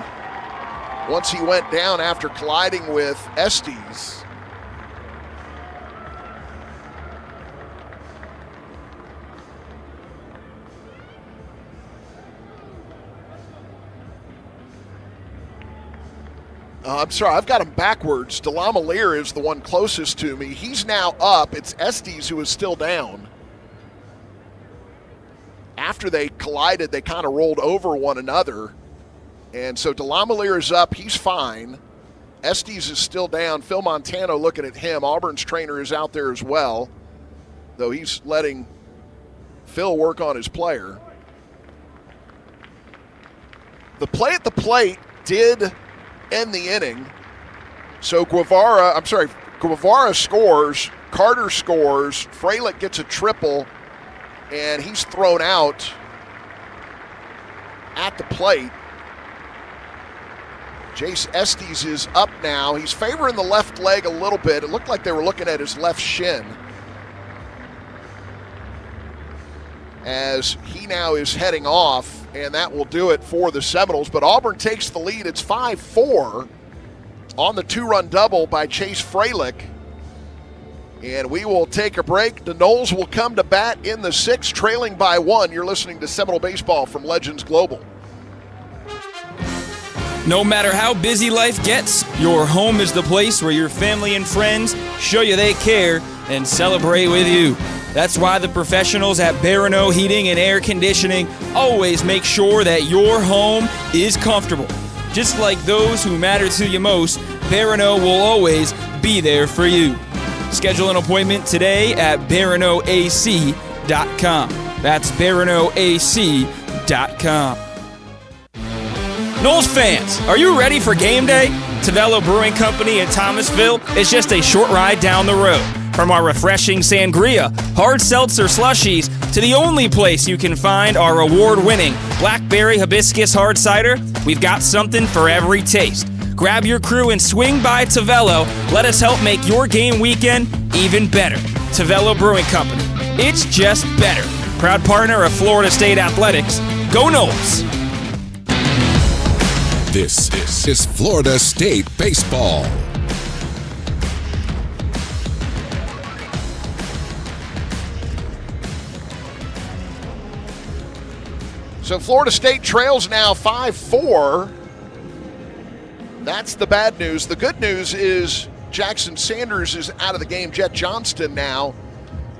once he went down after colliding with Estes. I'm sorry, I've got him backwards. DeLamielleure is the one closest to me. He's now up. It's Estes who is still down. After they collided, they kind of rolled over one another. And so DeLamielleure is up. He's fine. Estes is still down. Phil Montano looking at him. Auburn's trainer is out there as well, though he's letting Phil work on his player. The play at the plate did end the inning. So Guevara scores, Carter scores, Freilich gets a triple, and he's thrown out at the plate. Jace Estes is up now. He's favoring the left leg a little bit. It looked like they were looking at his left shin, as he now is heading off, and that will do it for the Seminoles. But Auburn takes the lead. It's 5-4 on the 2-run double by Chase Freilich. And we will take a break. The Noles will come to bat in the 6th, trailing by 1. You're listening to Seminole Baseball from Legends Global. No matter how busy life gets, your home is the place where your family and friends show you they care and celebrate with you. That's why the professionals at Barano Heating and Air Conditioning always make sure that your home is comfortable. Just like those who matter to you most, Barano will always be there for you. Schedule an appointment today at baranoac.com. That's baranoac.com. Noles fans, are you ready for game day? Tavello Brewing Company in Thomasville is just a short ride down the road. From our refreshing sangria, hard seltzer slushies, to the only place you can find our award-winning blackberry hibiscus hard cider, we've got something for every taste. Grab your crew and swing by Tavello. Let us help make your game weekend even better. Tavello Brewing Company. It's just better. Proud partner of Florida State Athletics. Go Noles! This is Florida State Baseball. So Florida State trails now 5-4 That's the bad news. The good news is Jackson Sanders is out of the game. Jet Johnston now,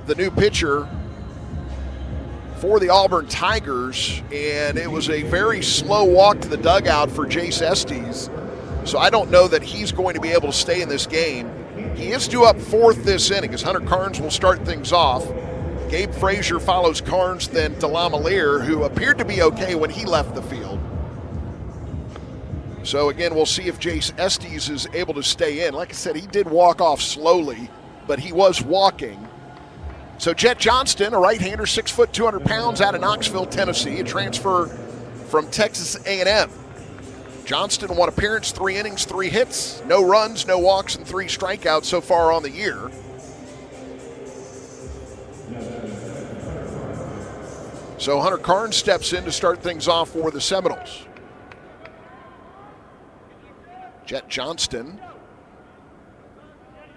the new pitcher for the Auburn Tigers, and it was a very slow walk to the dugout for Jace Estes, so I don't know that he's going to be able to stay in this game. He is due up fourth this inning as Hunter Carnes will start things off. Gabe Frazier follows Carnes, then DeLamielleure, who appeared to be okay when he left the field. So again, we'll see if Jace Estes is able to stay in. Like I said, he did walk off slowly, but he was walking. So Jet Johnston, a right-hander, 6 foot, 200 pounds, out of Knoxville, Tennessee, a transfer from Texas A&M. Johnston, 1 appearance, 3 innings, 3 hits, no runs, no walks, and 3 strikeouts so far on the year. So Hunter Carnes steps in to start things off for the Seminoles. Jet Johnston,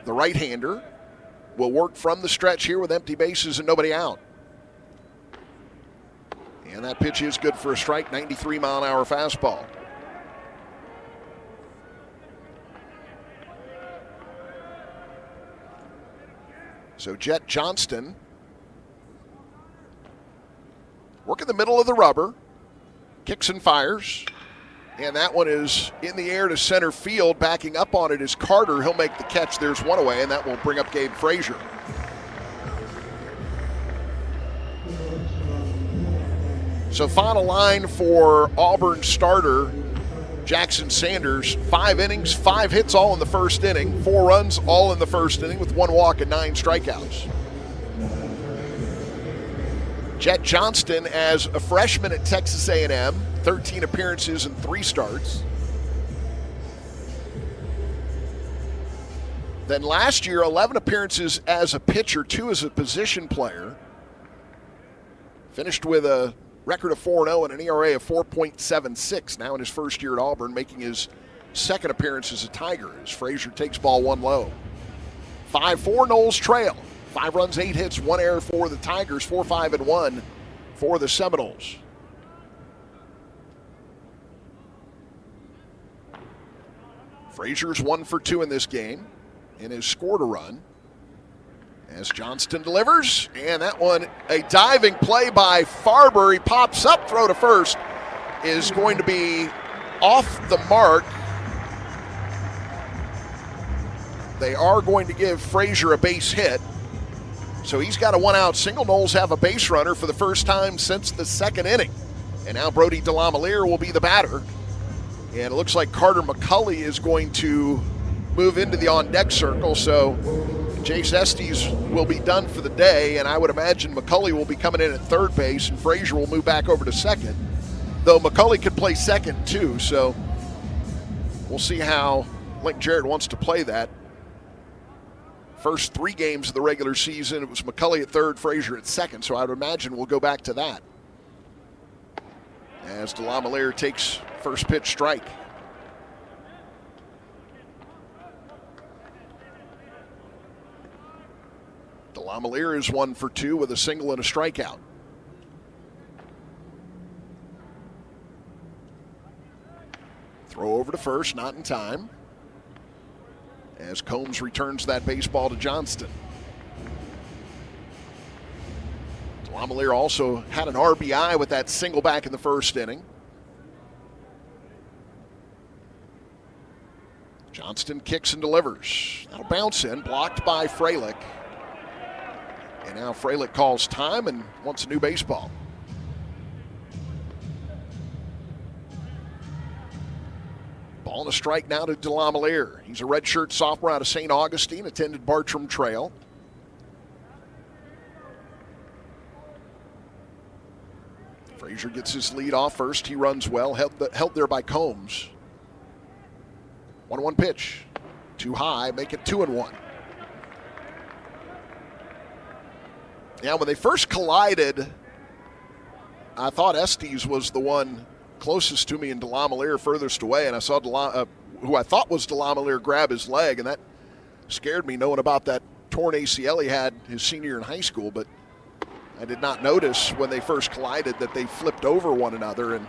the right-hander, will work from the stretch here with empty bases and nobody out. And that pitch is good for a strike, 93-mile-an-hour fastball. So Jet Johnston, working the middle of the rubber, kicks and fires. And that one is in the air to center field. Backing up on it is Carter. He'll make the catch. There's one away, and that will bring up Gabe Frazier. So final line for Auburn starter Jackson Sanders. 5 innings, 5 hits all in the first inning. 4 runs all in the first inning with 1 walk and 9 strikeouts. Jet Johnston as a freshman at Texas A&M. 13 appearances and 3 starts. Then last year, 11 appearances as a pitcher, 2 as a position player. Finished with a record of 4-0 and an ERA of 4.76. Now in his first year at Auburn, making his second appearance as a Tiger as Frazier takes ball 1 low. 5-4 Noles trail. 5 runs, 8 hits, 1 error for the Tigers, 4-5-1 for the Seminoles. Frazier's 1 for 2 in this game and has scored a run as Johnston delivers. And that one, a diving play by Farber. He pops up, throw to first is going to be off the mark. They are going to give Frazier a base hit. So he's got a 1-out single. Noles have a base runner for the first time since the second inning. And now Brody DeLamielleure will be the batter. And it looks like Carter McCulley is going to move into the on-deck circle. So Jace Estes will be done for the day, and I would imagine McCulley will be coming in at third base, and Frazier will move back over to second. Though McCulley could play second too, so we'll see how Link Jarrett wants to play that. First 3 games of the regular season, it was McCulley at third, Frazier at second, so I would imagine we'll go back to that. As DeLamielleure takes first pitch strike. DeLamielleure is 1 for 2 with a single and a strikeout. Throw over to first, not in time. As Combs returns that baseball to Johnston. DeLamielleure also had an RBI with that single back in the first inning. Johnston kicks and delivers. That'll bounce in, blocked by Fralick. And now Fralick calls time and wants a new baseball. Ball and a strike now to DeLamielleure. He's a redshirt sophomore out of St. Augustine, attended Bartram Trail. Frazier gets his lead off first. He runs well, held there by Combs. 1-1 pitch. Too high, make it 2-1. Yeah, when they first collided, I thought Estes was the one closest to me and DeLamielleure furthest away, and I saw who I thought was DeLamielleure grab his leg, and that scared me knowing about that torn ACL he had his senior year in high school, but I did not notice when they first collided that they flipped over one another, and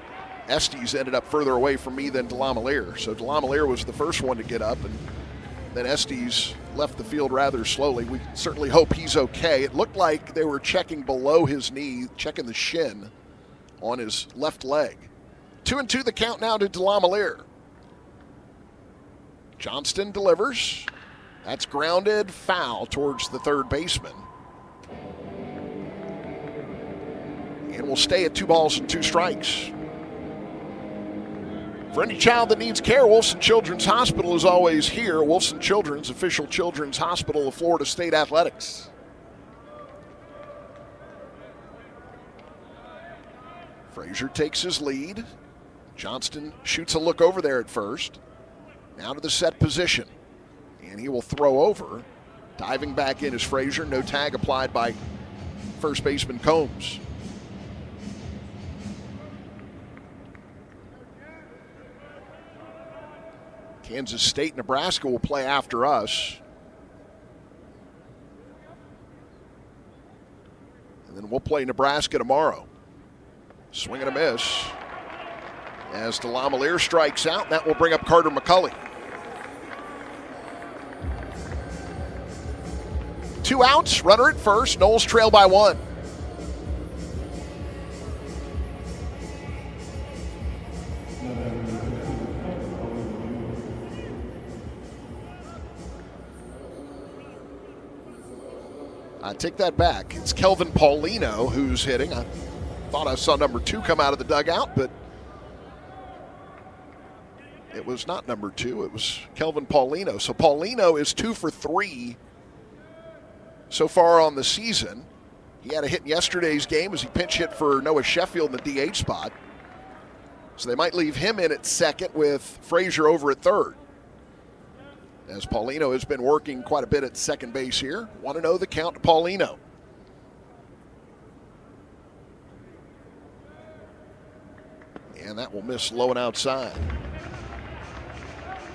Estes ended up further away from me than DeLamielleure. So DeLamielleure was the first one to get up, and then Estes left the field rather slowly. We certainly hope he's okay. It looked like they were checking below his knee, checking the shin on his left leg. 2-2 the count now to DeLamielleure. Johnston delivers. That's grounded, foul towards the third baseman. And we'll stay at 2 balls and 2 strikes. For any child that needs care, Wolfson Children's Hospital is always here. Wolfson Children's, official children's hospital of Florida State Athletics. Frazier takes his lead. Johnston shoots a look over there at first. Now to the set position. And he will throw over. Diving back in is Frazier. No tag applied by first baseman Combs. Kansas State, Nebraska will play after us. And then we'll play Nebraska tomorrow. Swing and a miss. As DeLamielleure strikes out, that will bring up Carter McCulley. 2 outs, runner at first. Noles trail by 1. I take that back. It's Kelvin Paulino who's hitting. I thought I saw number 2 come out of the dugout, but it was not number 2. It was Kelvin Paulino. So Paulino is 2 for 3 so far on the season. He had a hit in yesterday's game as he pinch hit for Noah Sheffield in the DH spot. So they might leave him in at second with Frazier over at third, as Paulino has been working quite a bit at second base here. 1-0 the count to Paulino. And that will miss low and outside.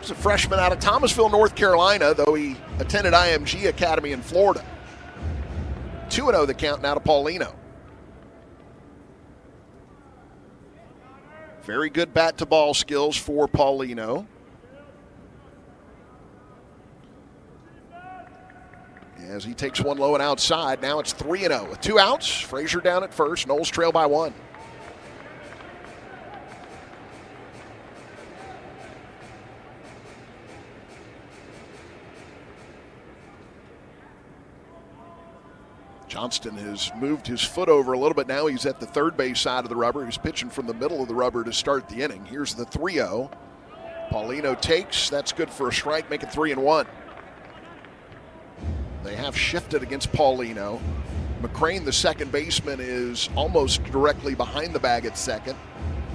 He's a freshman out of Thomasville, North Carolina, though he attended IMG Academy in Florida. 2-0 the count now to Paulino. Very good bat-to-ball skills for Paulino. As he takes one low and outside, now it's 3-0 with 2 outs. Frazier down at first. Noles trail by 1. Johnston has moved his foot over a little bit now. He's at the third base side of the rubber. He's pitching from the middle of the rubber to start the inning. Here's the 3-0. Paulino takes. That's good for a strike, make it 3-1. They have shifted against Paulino. McCrane, the second baseman, is almost directly behind the bag at second,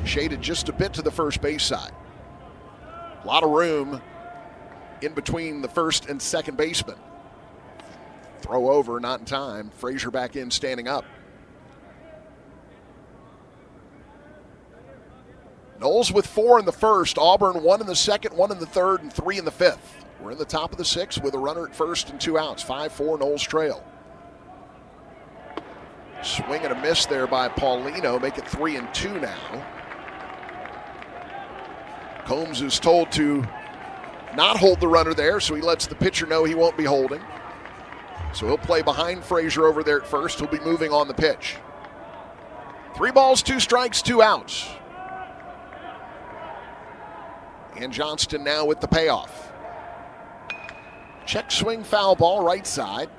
shaded just a bit to the first base side. A lot of room in between the first and second baseman. Throw over, not in time. Frazier back in, standing up. Noles with 4 in the first. Auburn 1 in the second, 1 in the third, and 3 in the fifth. We're in the top of the 6th with a runner at first and 2 outs. 5-4 Noles trail. Swing and a miss there by Paulino. Make it 3-2 now. Combs is told to not hold the runner there, so he lets the pitcher know he won't be holding. So he'll play behind Frazier over there at first. He'll be moving on the pitch. 3 balls, 2 strikes, 2 outs. And Johnston now with the payoff. Check swing, foul ball, right side.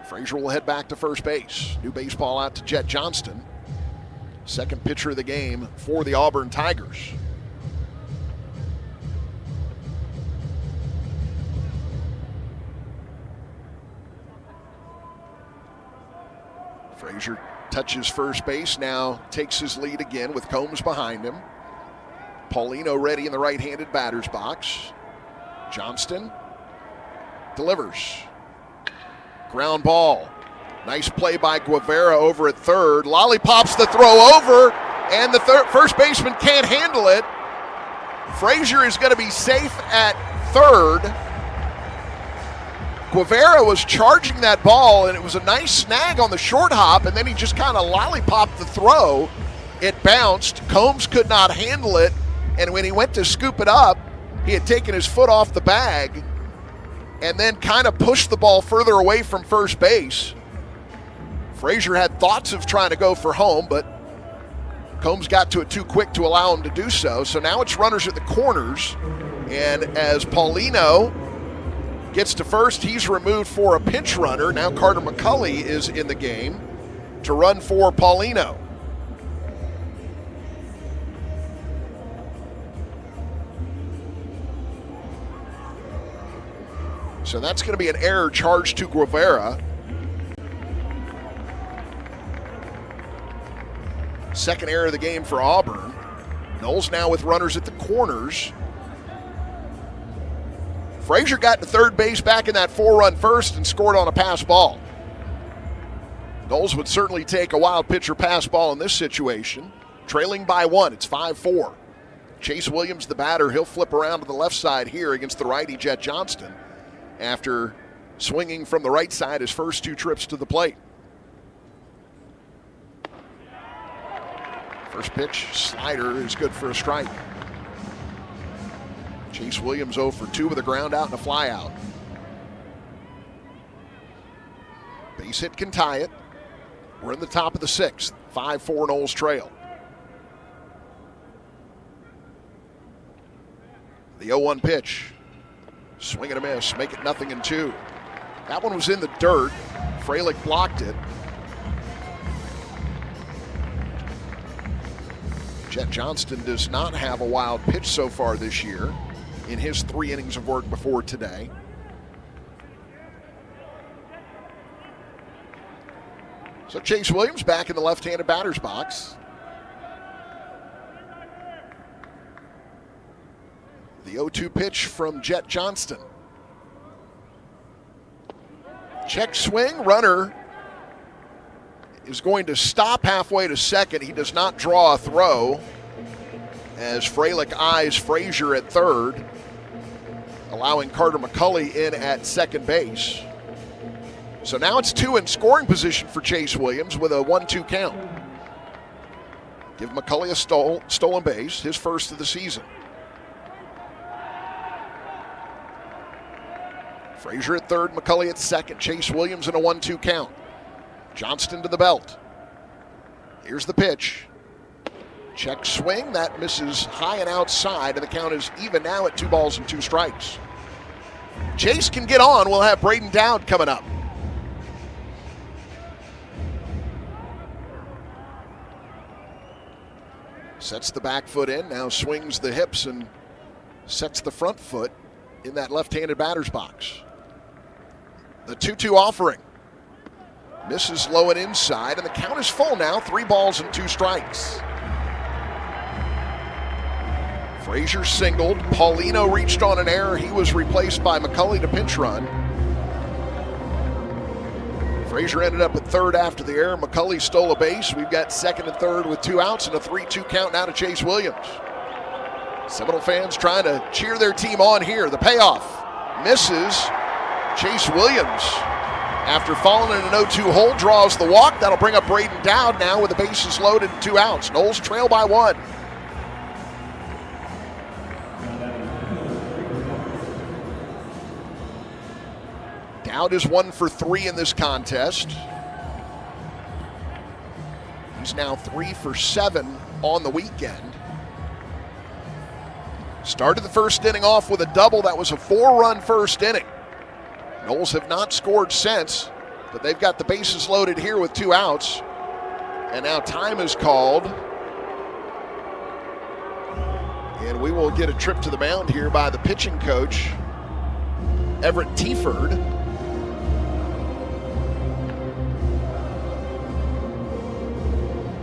Frazier will head back to first base. New baseball out to Jet Johnston. Second pitcher of the game for the Auburn Tigers. Frazier touches first base, now takes his lead again with Combs behind him. Paulino ready in the right-handed batter's box. Johnston delivers. Ground ball. Nice play by Guevara over at third. Lollipops the throw over, and the first baseman can't handle it. Frazier is going to be safe at third. Guevara was charging that ball, and it was a nice snag on the short hop, and then he just kind of lollipopped the throw. It bounced. Combs could not handle it, and when he went to scoop it up, he had taken his foot off the bag and then kind of pushed the ball further away from first base. Frazier had thoughts of trying to go for home, but Combs got to it too quick to allow him to do so. So now it's runners at the corners, and as Paulino gets to first, he's removed for a pinch runner. Now Carter McCulley is in the game to run for Paulino. So that's going to be an error charged to Guevara. Second error of the game for Auburn. Noles now with runners at the corners. Frazier got to third base back in that 4-run first and scored on a pass ball. Noles would certainly take a wild pitcher pass ball in this situation. Trailing by 1, it's 5-4. Chase Williams, the batter, he'll flip around to the left side here against the righty Jet Johnston after swinging from the right side his first 2 trips to the plate. First pitch, slider is good for a strike. Chase Williams 0 for 2 with a ground out and a fly out. Base hit can tie it. We're in the top of the 6th. 5-4 Noles trail. The 0-1 pitch. Swing and a miss. Make it 0-2. That one was in the dirt. Fralick blocked it. Jet Johnston does not have a wild pitch so far this year in his 3 innings of work before today. So Chase Williams back in the left-handed batter's box. The 0-2 pitch from Jet Johnston. Check swing, runner is going to stop halfway to second. He does not draw a throw as Fralick eyes Frazier at third, allowing Carter McCulley in at second base. So now it's 2 in scoring position for Chase Williams with a 1-2 count. Give McCulley a stolen base, his first of the season. Frazier at third, McCulley at second, Chase Williams in a 1-2 count. Johnston to the belt. Here's the pitch. Check swing, that misses high and outside, and the count is even now at 2 balls and 2 strikes. Chase can get on. We'll have Braden Dowd coming up. Sets the back foot in, now swings the hips and sets the front foot in that left-handed batter's box. The 2-2 offering. Misses low and inside, and the count is full now, 3 balls and 2 strikes. Frazier singled. Paulino reached on an error. He was replaced by McCulley to pinch run. Frazier ended up at third after the error. McCulley stole a base. We've got second and third with 2 outs and a 3-2 count now to Chase Williams. Seminole fans trying to cheer their team on here. The payoff misses. Chase Williams, after falling in an 0-2 hole, draws the walk. That'll bring up Braden Dowd now with the bases loaded and 2 outs. Noles trail by 1. Dowd is 1 for 3 in this contest. He's now 3 for 7 on the weekend. Started the first inning off with a double. That was a 4-run first inning. Noles have not scored since, but they've got the bases loaded here with 2 outs. And now time is called. And we will get a trip to the mound here by the pitching coach, Everett Tieford.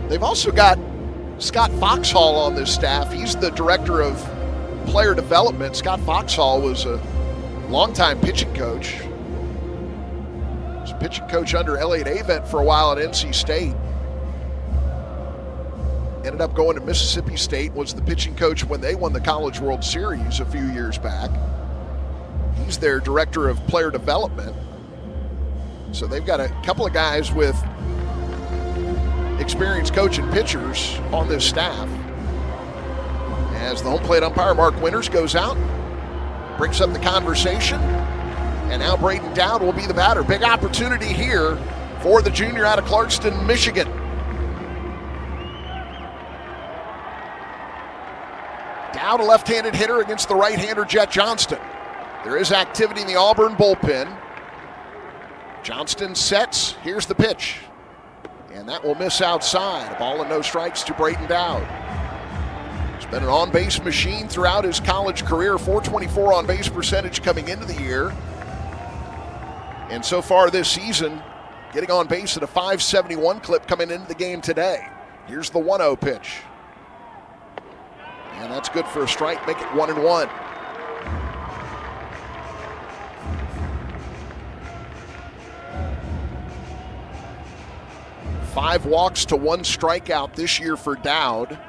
They've also got Scott Foxhall on this staff. He's the director of player development. Scott Foxhall was a longtime pitching coach. He was a pitching coach under Elliott Avent for a while at NC State. Ended up going to Mississippi State, was the pitching coach when they won the College World Series a few years back. He's their director of player development. So they've got a couple of guys with experienced coaching pitchers on this staff. As the home plate umpire, Mark Winters, goes out, brings up the conversation, and now Braden Dowd will be the batter. Big opportunity here for the junior out of Clarkston, Michigan. Dowd, a left-handed hitter against the right-hander Jet Johnston. There is activity in the Auburn bullpen. Johnston sets. Here's the pitch. And that will miss outside. A ball and no strikes to Braden Dowd. He's been an on-base machine throughout his college career. .424 on-base percentage coming into the year. And so far this season, getting on base at a .571 clip coming into the game today. Here's the 1-0 pitch. And that's good for a strike. Make it 1-1. Five walks to 1 strikeout this year for Dowd.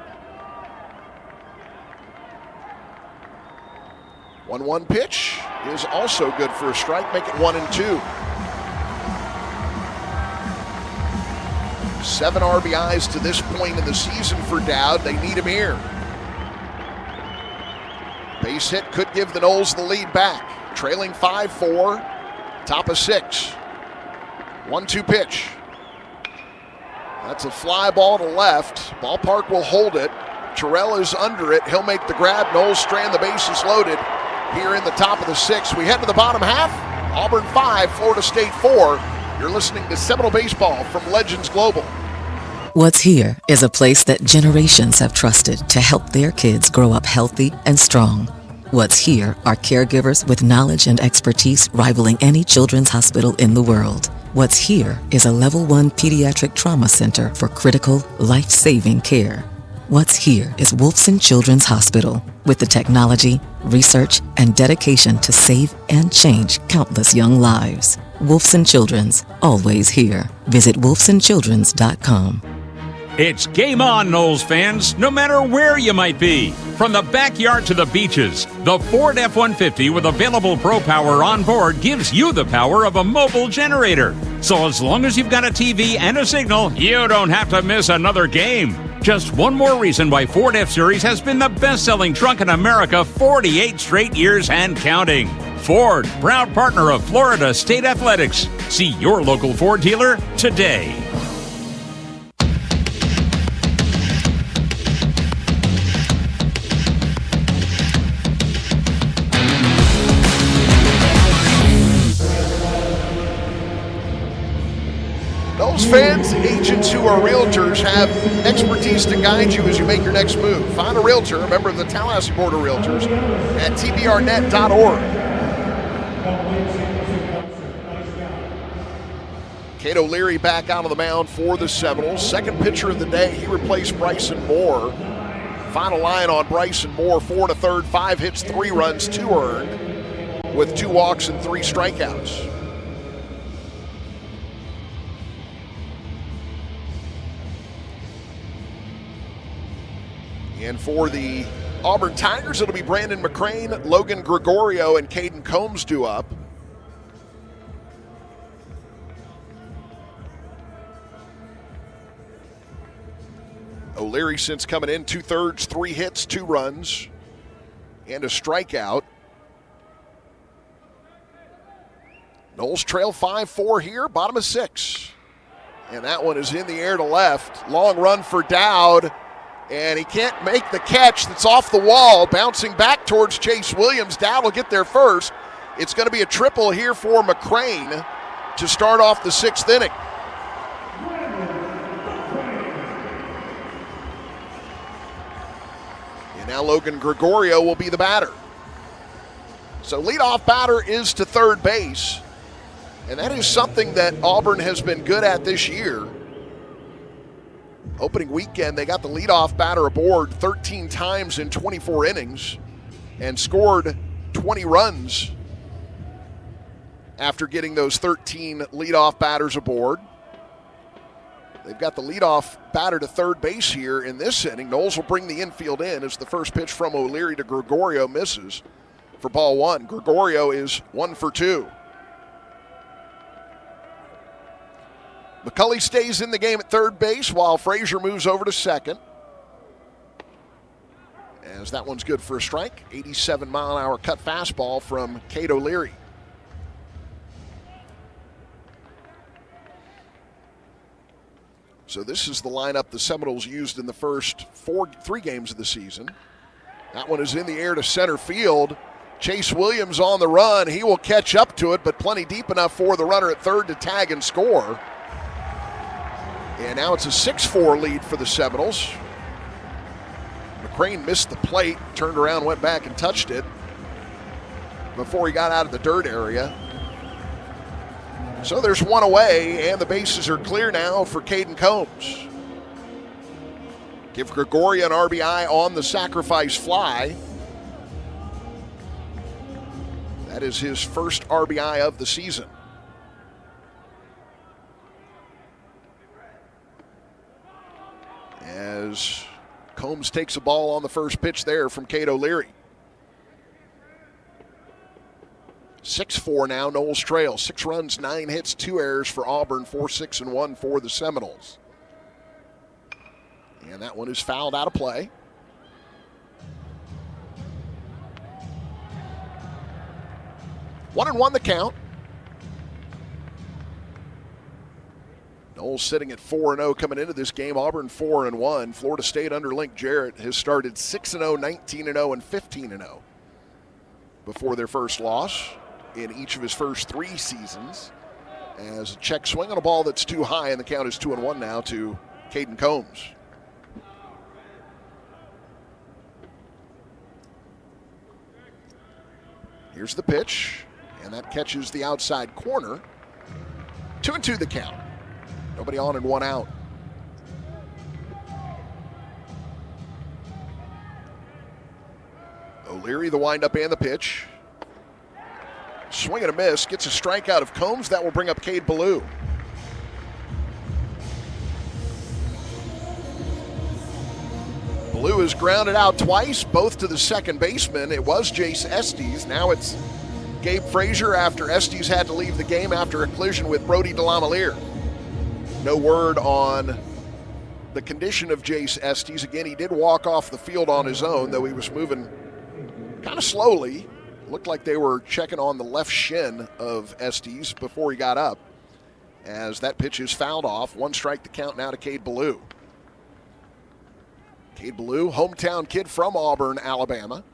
1-1 pitch is also good for a strike. Make it 1-2. 7 RBIs to this point in the season for Dowd. They need him here. Base hit could give the Noles the lead back. Trailing 5-4, top of 6. 1-2 pitch. That's a fly ball to left. Ballpark will hold it. Terrell is under it. He'll make the grab. Noles strand, the bases loaded here in the top of the 6th. We head to the bottom half. Auburn 5, Florida State 4. You're listening to Seminole Baseball from Legends Global. What's here is a place that generations have trusted to help their kids grow up healthy and strong. What's here are caregivers with knowledge and expertise rivaling any children's hospital in the world. What's here is a level 1 pediatric trauma center for critical, life-saving care. What's here is Wolfson Children's Hospital with the technology, research, and dedication to save and change countless young lives. Wolfson Children's, always here. Visit wolfsonchildrens.com. It's game on, Noles fans, no matter where you might be. From the backyard to the beaches, the Ford F-150 with available Pro Power on board gives you the power of a mobile generator. So as long as you've got a TV and a signal, you don't have to miss another game. Just one more reason why Ford F-Series has been the best-selling truck in America 48 straight years and counting. Ford, proud partner of Florida State Athletics. See your local Ford dealer today. Those fans, agents who are realtors have expertise to guide you as you make your next move. Find a realtor, a member of the Tallahassee Board of Realtors, at tbrnet.org. Cato Leary back out on the mound for the Seminoles. Second pitcher of the day, he replaced Bryson Moore. Final line on Bryson Moore, 4 1/3, 5 hits, 3 runs, 2 earned, with 2 walks and 3 strikeouts. And for the Auburn Tigers, it'll be Brandon McCrane, Logan Gregorio, and Caden Combs due up. O'Leary, since coming in, 2/3, 3 hits, 2 runs, and a strikeout. Noles trail 5-4 here, bottom of 6. And that one is in the air to left. Long run for Dowd. And he can't make the catch. That's off the wall, bouncing back towards Chase Williams. Dowd will get there first. It's going to be a triple here for McCrane to start off the 6th inning. And now Logan Gregorio will be the batter. So leadoff batter is to third base. And that is something that Auburn has been good at this year. Opening weekend, they got the leadoff batter aboard 13 times in 24 innings and scored 20 runs after getting those 13 leadoff batters aboard. They've got the leadoff batter to third base here in this inning. Noles will bring the infield in as the first pitch from O'Leary to Gregorio misses for ball 1. Gregorio is 1 for 2. McCulley stays in the game at third base while Frazier moves over to second. As that one's good for a strike. 87-mile-an-hour cut fastball from Cade O'Leary. So this is the lineup the Seminoles used in the first three games of the season. That one is in the air to center field. Chase Williams on the run. He will catch up to it, but plenty deep enough for the runner at third to tag and score. And now it's a 6-4 lead for the Seminoles. McCrane missed the plate, turned around, went back and touched it before he got out of the dirt area. So there's one away, and the bases are clear now for Caden Combs. Give Gregoria an RBI on the sacrifice fly. That is his first RBI of the season. As Combs takes a ball on the first pitch there from Cade O'Leary. 6-4 now, Noles trail. 6 runs, 9 hits, 2 errors for Auburn, 4-6-1 for the Seminoles. And that one is fouled out of play. One and one the count. Noles sitting at 4-0 coming into this game. Auburn 4-1. Florida State under Link Jarrett has started 6-0, 19-0, and 15-0 before their first loss in each of his first 3 seasons. As a check swing on a ball that's too high, and the count is 2-1 now to Caden Combs. Here's the pitch, and that catches the outside corner. 2-2 the count. Nobody on and one out. O'Leary, the windup and the pitch. Swing and a miss, gets a strikeout of Combs. That will bring up Cade Ballou. Ballou is grounded out twice, both to the second baseman. It was Jace Estes. Now it's Gabe Frazier after Estes had to leave the game after a collision with Brody DeLamiere. No word on the condition of Jace Estes. Again, he did walk off the field on his own, though he was moving kind of slowly. Looked like they were checking on the left shin of Estes before he got up. As that pitch is fouled off. 1 strike to count now to Cade Ballou. Cade Ballou, hometown kid from Auburn, Alabama,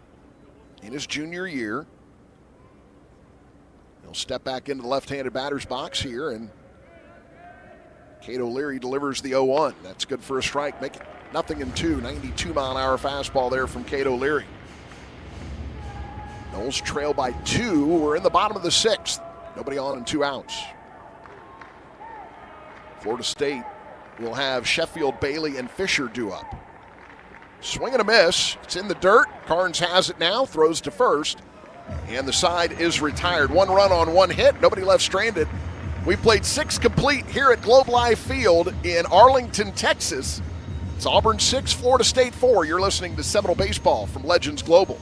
in his junior year. He'll step back into the left-handed batter's box here, and Cade O'Leary delivers the 0-1. That's good for a strike. Make it 0-2. 92-mile-an-hour fastball there from Cade O'Leary. Noles trail by 2. We're in the bottom of the 6th. Nobody on and 2 outs. Florida State will have Sheffield, Bailey, and Fisher due up. Swing and a miss. It's in the dirt. Carnes has it now. Throws to first. And the side is retired. 1 run on 1 hit. Nobody left stranded. We played 6 complete here at Globe Life Field in Arlington, Texas. It's Auburn 6, Florida State 4. You're listening to Seminole Baseball from Legends Global.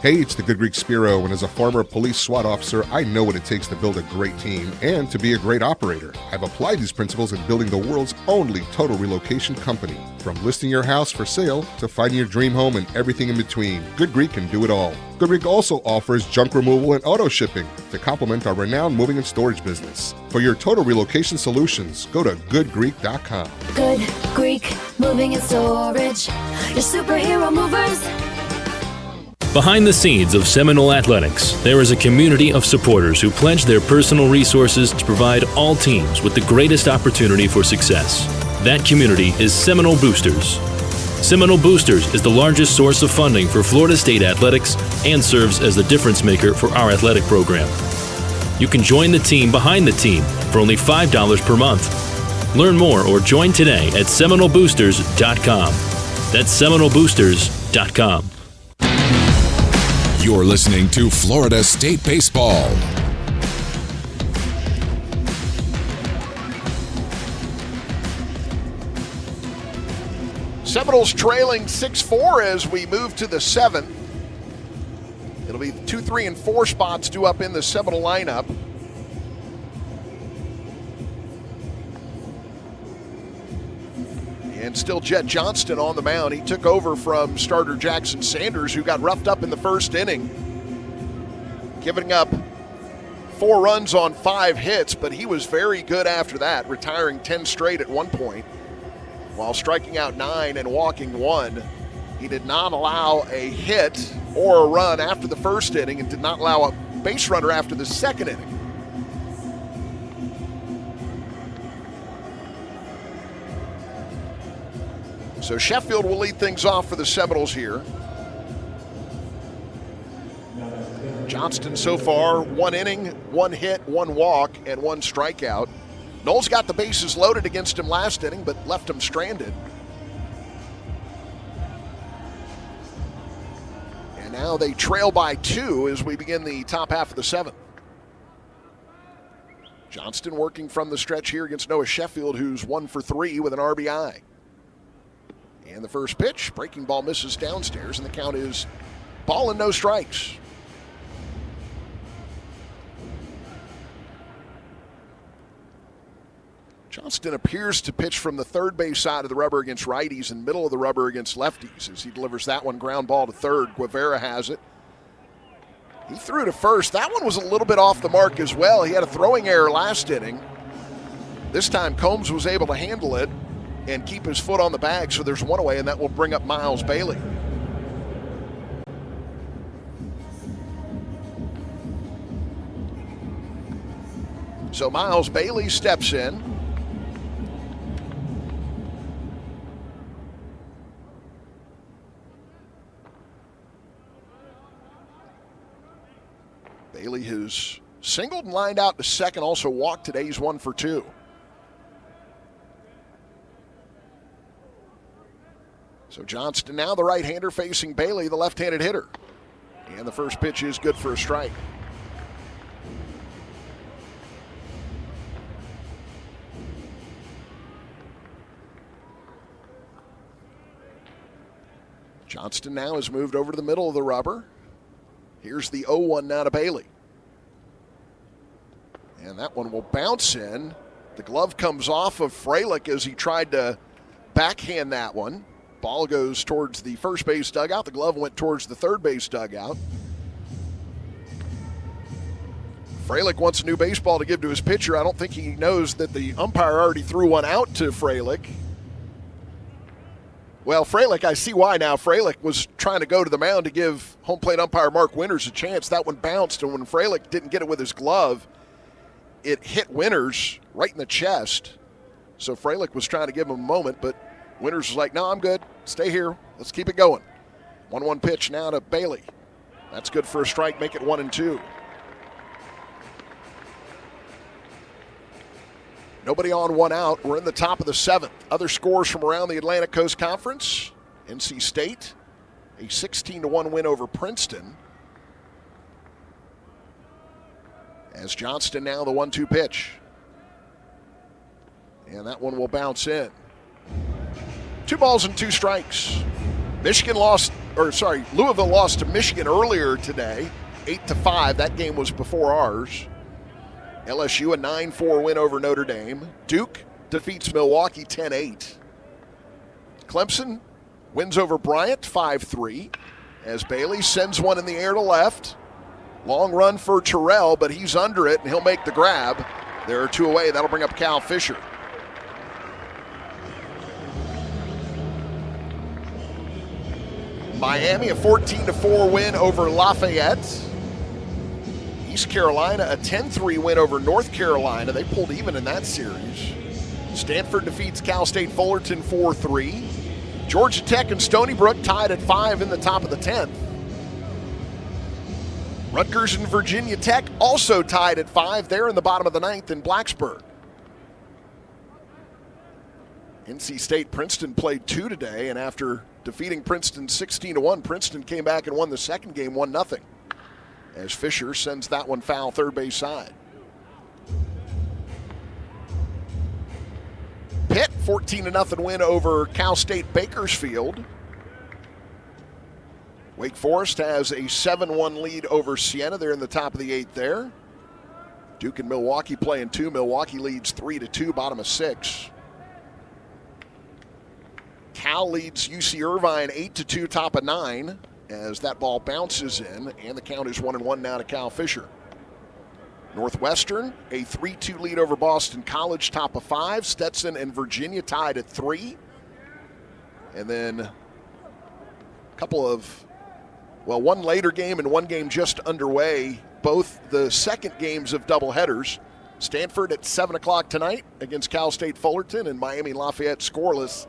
Hey, it's the Good Greek Spiro, and as a former police SWAT officer, I know what it takes to build a great team and to be a great operator. I've applied these principles in building the world's only total relocation company. From listing your house for sale to finding your dream home and everything in between, Good Greek can do it all. Good Greek also offers junk removal and auto shipping to complement our renowned moving and storage business. For your total relocation solutions, go to goodgreek.com. Good Greek Moving and Storage. Your superhero movers. Behind the scenes of Seminole Athletics, there is a community of supporters who pledge their personal resources to provide all teams with the greatest opportunity for success. That community is Seminole Boosters. Seminole Boosters is the largest source of funding for Florida State athletics and serves as the difference maker for our athletic program. You can join the team behind the team for only $5 per month. Learn more or join today at SeminoleBoosters.com. That's SeminoleBoosters.com. You're listening to Florida State Baseball. Seminoles trailing 6-4 as we move to the 7th. It'll be 2, 3, and 4 spots due up in the Seminole lineup. And still Jet Johnston on the mound. He took over from starter Jackson Sanders, who got roughed up in the first inning, giving up 4 runs on 5 hits, but he was very good after that, retiring 10 straight at one point while striking out 9 and walking 1. He did not allow a hit or a run after the first inning and did not allow a base runner after the second inning. So Sheffield will lead things off for the Seminoles here. Johnston so far, 1 inning, 1 hit, 1 walk, and 1 strikeout. Knowles got the bases loaded against him last inning, but left him stranded. And now they trail by 2 as we begin the top half of the 7th. Johnston working from the stretch here against Noah Sheffield, who's 1 for 3 with an RBI. And the first pitch, breaking ball misses downstairs, and the count is ball and no strikes. Johnston appears to pitch from the third base side of the rubber against righties and middle of the rubber against lefties as he delivers that one ground ball to third. Guevara has it. He threw to first. That one was a little bit off the mark as well. He had a throwing error last inning. This time Combs was able to handle it and keep his foot on the bag, so there's 1 away, and that will bring up Miles Bailey. So Miles Bailey steps in. Bailey has singled and lined out to second, also walked today. He's 1 for 2. So Johnston now the right-hander facing Bailey, the left-handed hitter. And the first pitch is good for a strike. Johnston now has moved over to the middle of the rubber. Here's the 0-1 now to Bailey. And that one will bounce in. The glove comes off of Freilich as he tried to backhand that one. Ball goes towards the first base dugout. The glove went towards the third base dugout. Freilich wants a new baseball to give to his pitcher. I don't think he knows that the umpire already threw one out to Freilich. Well, Freilich, I see why now. Freilich was trying to go to the mound to give home plate umpire Mark Winters a chance. That one bounced, and when Freilich didn't get it with his glove, it hit Winters right in the chest. So Freilich was trying to give him a moment, but Winters was like, no, I'm good. Stay here. Let's keep it going. 1-1 pitch now to Bailey. That's good for a strike. Make it 1-2. Nobody on, 1 out. We're in the top of the 7th. Other scores from around the Atlantic Coast Conference. NC State, a 16-1 win over Princeton. As Johnston now the 1-2 pitch. And that one will bounce in. 2 balls and 2 strikes. Louisville lost to Michigan earlier today, 8-5. That game was before ours. LSU a 9-4 win over Notre Dame. Duke defeats Milwaukee 10-8. Clemson wins over Bryant 5-3 as Bailey sends one in the air to left. Long run for Terrell, but he's under it and he'll make the grab. There are 2 away. That'll bring up Cal Fisher. Miami a 14-4 win over Lafayette. East Carolina a 10-3 win over North Carolina. They pulled even in that series. Stanford defeats Cal State Fullerton 4-3. Georgia Tech and Stony Brook tied at 5 in the top of the 10th. Rutgers and Virginia Tech also tied at 5. They're in the bottom of the 9th in Blacksburg. NC State Princeton played 2 today, and after defeating Princeton 16-1, Princeton came back and won the second game 1-0. As Fisher sends that one foul third base side. Pitt, 14-0 win over Cal State Bakersfield. Wake Forest has a 7-1 lead over Siena. They're in the top of the 8th there. Duke and Milwaukee playing 2. Milwaukee leads 3-2, bottom of 6. Cal leads UC Irvine 8-2, top of 9, as that ball bounces in, and the count is 1-1 now to Cal Fisher. Northwestern, a 3-2 lead over Boston College, top of 5. Stetson and Virginia tied at 3. And then a couple of, one later game and one game just underway, both the second games of doubleheaders. Stanford at 7 o'clock tonight against Cal State Fullerton, and Miami Lafayette scoreless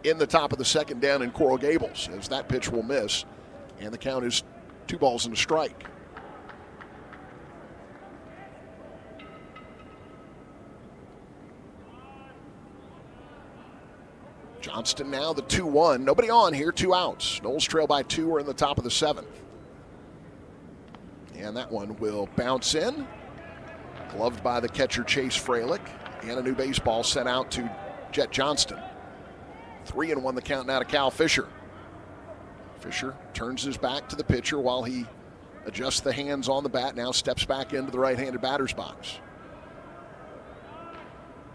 in the top of the second down in Coral Gables, as that pitch will miss, and the count is 2 balls and a strike. Johnston now the 2-1. Nobody on here, 2 outs. Noles trail by 2. We're in the top of the 7th. And that one will bounce in. Gloved by the catcher, Chase Freilich. And a new baseball sent out to Jet Johnston. 3-1 the count now to Cal Fisher. Fisher turns his back to the pitcher while he adjusts the hands on the bat. Now steps back into the right-handed batter's box.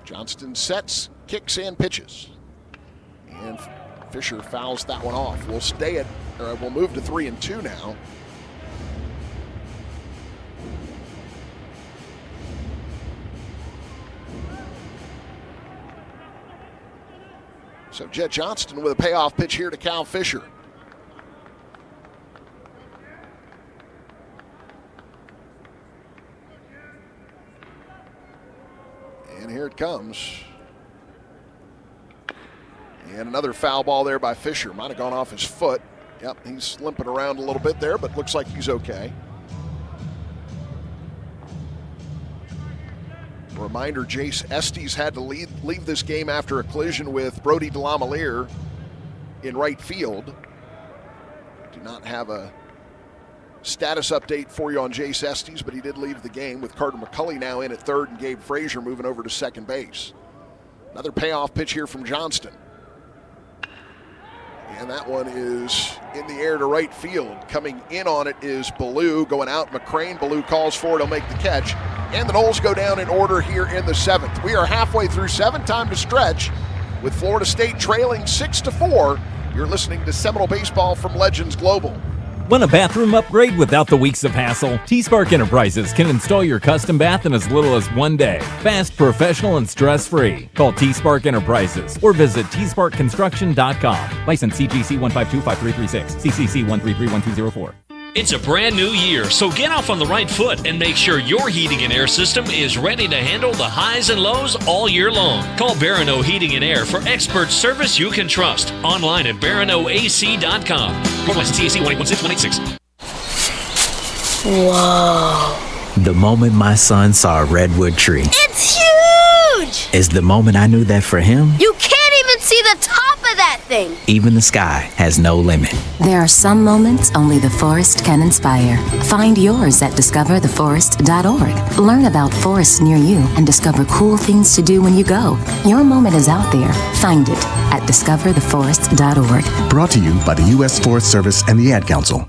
Johnston sets, kicks, and pitches. And Fisher fouls that one off. We'll we'll move to 3-2 now. So Jet Johnston with a payoff pitch here to Cal Fisher. And here it comes. And another foul ball there by Fisher. Might have gone off his foot. Yep, he's limping around a little bit there, but looks like he's okay. Reminder, Jace Estes had to leave this game after a collision with Brody DeLamiere in right field. Do not have a status update for you on Jace Estes, but he did leave the game with Carter McCulley now in at third and Gabe Frazier moving over to second base. Another payoff pitch here from Johnston. And that one is in the air to right field. Coming in on it is Ballou. Going out, McCrane. Ballou calls for it. He'll make the catch. And the Noles go down in order here in the 7th. We are halfway through 7, time to stretch. With Florida State trailing 6-4. You're listening to Seminole Baseball from Legends Global. Want a bathroom upgrade without the weeks of hassle? T-Spark Enterprises can install your custom bath in as little as 1 day. Fast, professional, and stress-free. Call T-Spark Enterprises or visit tsparkconstruction.com. License CGC 1525336, CCC 1331204. It's a brand new year, so get off on the right foot and make sure your heating and air system is ready to handle the highs and lows all year long. Call Barano Heating and Air for expert service you can trust. Online at baranoac.com. Code license TAC 1816-186. Whoa. The moment my son saw a redwood tree. It's huge! Is the moment I knew that for him, You can't even see the top of that thing! even the sky has no limit. There are some moments only the forest can inspire. Find yours at discovertheforest.org. Learn about forests near you and discover cool things to do when you go. Your moment is out there. Find it at discovertheforest.org. Brought to you by the U.S. Forest Service and the Ad Council.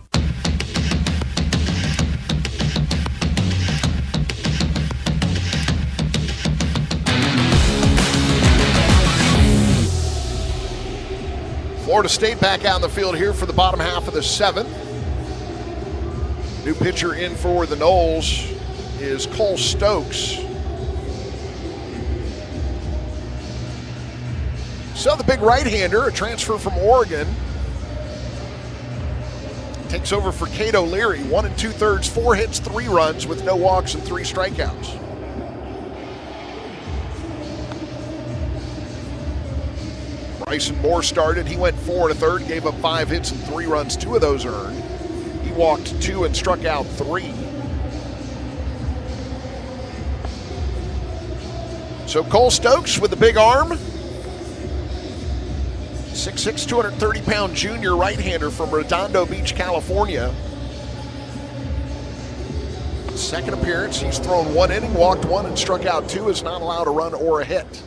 Florida State back out in the field here for the bottom half of the 7th. New pitcher in for the Noles is Cole Stokes. So the big right-hander, a transfer from Oregon, takes over for Cato Leary. 1 2/3, 4 hits, 3 runs with no walks and 3 strikeouts. Bryson Moore started. He went 4 1/3, gave up 5 hits and 3 runs, 2 of those earned. He walked 2 and struck out 3. So Cole Stokes with the big arm. 6'6", 230-pound junior right-hander from Redondo Beach, California. Second appearance, he's thrown 1 inning, walked 1 and struck out 2, is not allowed a run or a hit.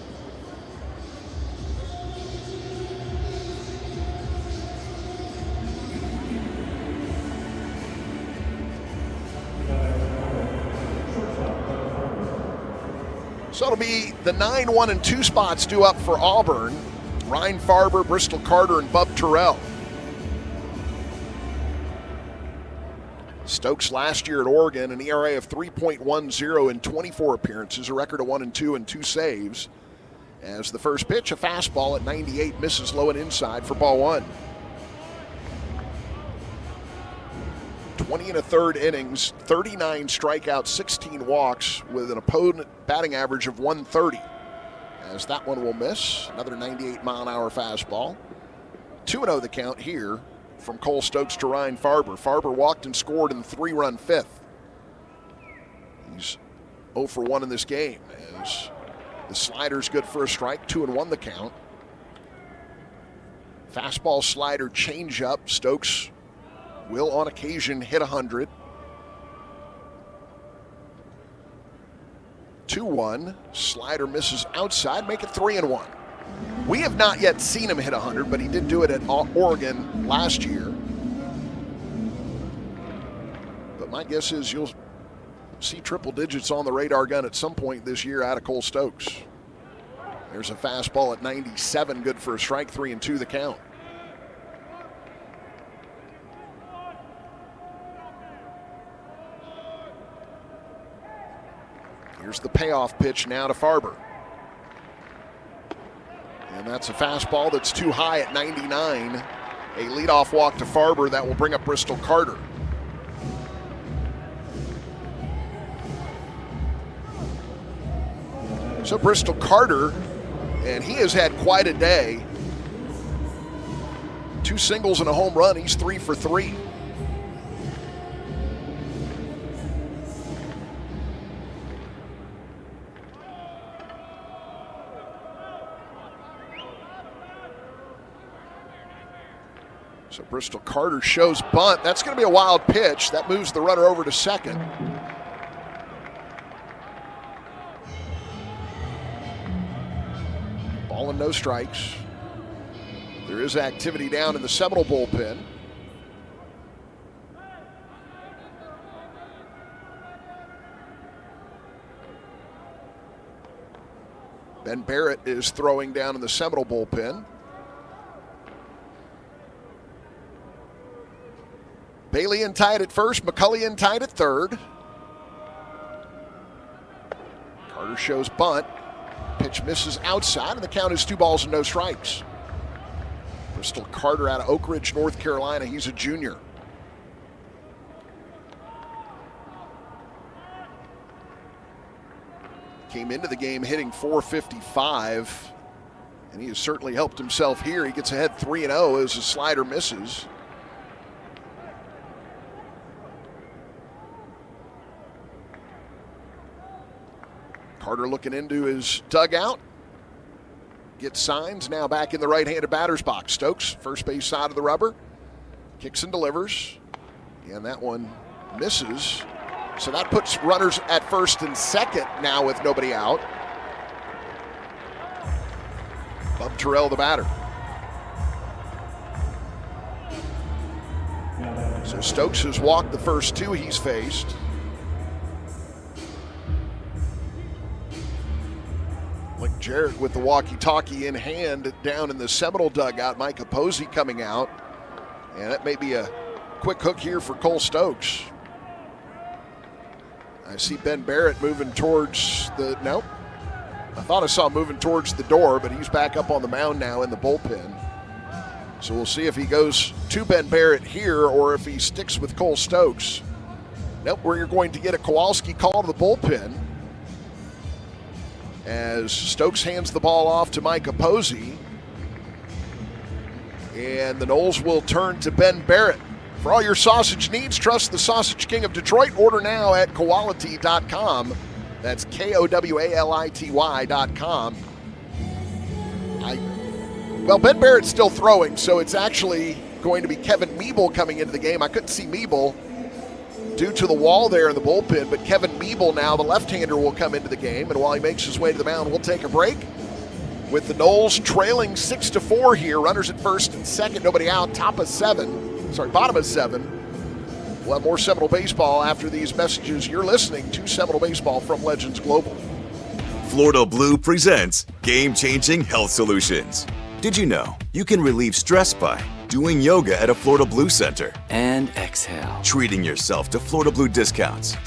So it'll be the 9, 1, and 2 spots due up for Auburn. Ryan Farber, Bristol Carter, and Bub Terrell. Stokes last year at Oregon, an ERA of 3.10 in 24 appearances, a record of 1-2 and 2 saves. As the first pitch, a fastball at 98, misses low and inside for ball one. 20 and a third innings, 39 strikeouts, 16 walks, with an opponent batting average of 130. As that one will miss, another 98-mile-an-hour fastball. 2-0 the count here from Cole Stokes to Ryan Farber. Farber walked and scored in the 3-run fifth. He's 0 for 1 in this game, as the slider's good for a strike, 2-1 the count. Fastball, slider, changeup. Stokes will on occasion hit 100. 2-1. Slider misses outside, make it 3-1. We have not yet seen him hit 100, but he did do it at Oregon last year. But my guess is you'll see triple digits on the radar gun at some point this year out of Cole Stokes. There's a fastball at 97, good for a strike, 3-2 the count. Here's the payoff pitch now to Farber. And that's a fastball that's too high at 99. A leadoff walk to Farber that will bring up Bristol Carter. So Bristol Carter, and he has had quite a day. 2 singles and a home run. He's 3 for 3. So Bristol Carter shows bunt. That's going to be a wild pitch. That moves the runner over to second. Ball and no strikes. There is activity down in the Seminole bullpen. Ben Barrett is throwing down in the Seminole bullpen. Bailey in tied at first, McCulley in tied at third. Carter shows bunt. Pitch misses outside, and the count is 2 balls and no strikes. Bristol Carter out of Oak Ridge, North Carolina. He's a junior. Came into the game hitting .455, and he has certainly helped himself here. He gets ahead 3-0 as the slider misses. Carter looking into his dugout. Gets signs, now back in the right-handed batter's box. Stokes, first base side of the rubber. Kicks and delivers. And that one misses. So that puts runners at first and second now with nobody out. Bub Terrell, the batter. So Stokes has walked the first 2 he's faced. Like Jarrett with the walkie-talkie in hand down in the Seminole dugout. Micah Posey coming out. And that may be a quick hook here for Cole Stokes. I see Ben Barrett moving towards the, nope. I thought I saw him moving towards the door, but he's back up on the mound now in the bullpen. So we'll see if he goes to Ben Barrett here or if he sticks with Cole Stokes. Nope, where you're going to get a Kowalski call to the bullpen, as Stokes hands the ball off to Micah Posey. And the Noles will turn to Ben Barrett. For all your sausage needs, trust the Sausage King of Detroit. Order now at Kowality.com. That's Kowality.com. Well, Ben Barrett's still throwing, so it's actually going to be Kevin Meeble coming into the game. I couldn't see Meeble due to the wall there in the bullpen, but Kevin Meeble now, the left-hander, will come into the game. And while he makes his way to the mound, we'll take a break. With the Noles trailing 6-4 here, runners at first and second, nobody out, bottom of 7. We'll have more Seminole baseball after these messages. You're listening to Seminole Baseball from Legends Global. Florida Blue presents Game-Changing Health Solutions. Did you know you can relieve stress by doing yoga at a Florida Blue Center and exhale, treating yourself to Florida Blue discounts,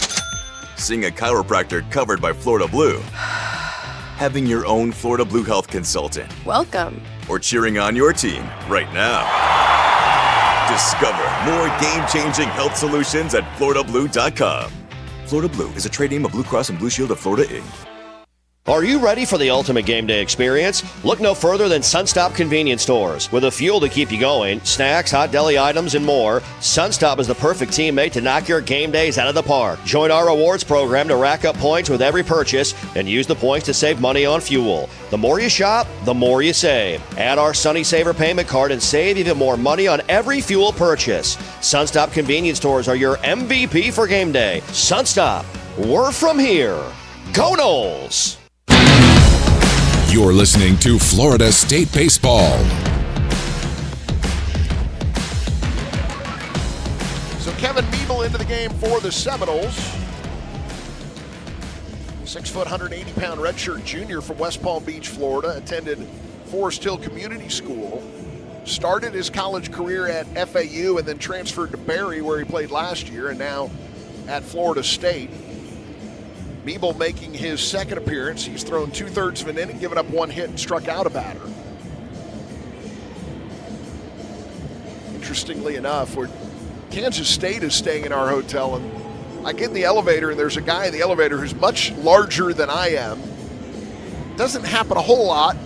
seeing a chiropractor covered by Florida Blue, having your own Florida Blue health consultant, welcome, or cheering on your team right now? Discover more game-changing health solutions at FloridaBlue.com. Florida Blue is a trade name of Blue Cross and Blue Shield of Florida, Inc. Are you ready for the ultimate game day experience? Look no further than Sunstop Convenience Stores. With the fuel to keep you going, snacks, hot deli items, and more, Sunstop is the perfect teammate to knock your game days out of the park. Join our rewards program to rack up points with every purchase and use the points to save money on fuel. The more you shop, the more you save. Add our Sunny Saver payment card and save even more money on every fuel purchase. Sunstop Convenience Stores are your MVP for game day. Sunstop, we're from here. Go Noles! You're listening to Florida State Baseball. So Kevin Meeble into the game for the Seminoles. 6 foot, 180-pound redshirt junior from West Palm Beach, Florida. Attended Forest Hill Community School. Started his college career at FAU and then transferred to Berry, where he played last year, and now at Florida State. Meeble making his second appearance. He's thrown 2/3 of an inning, given up one hit, and struck out a batter. Interestingly enough, Kansas State is staying in our hotel, and I get in the elevator, and there's a guy in the elevator who's much larger than I am. Doesn't happen a whole lot,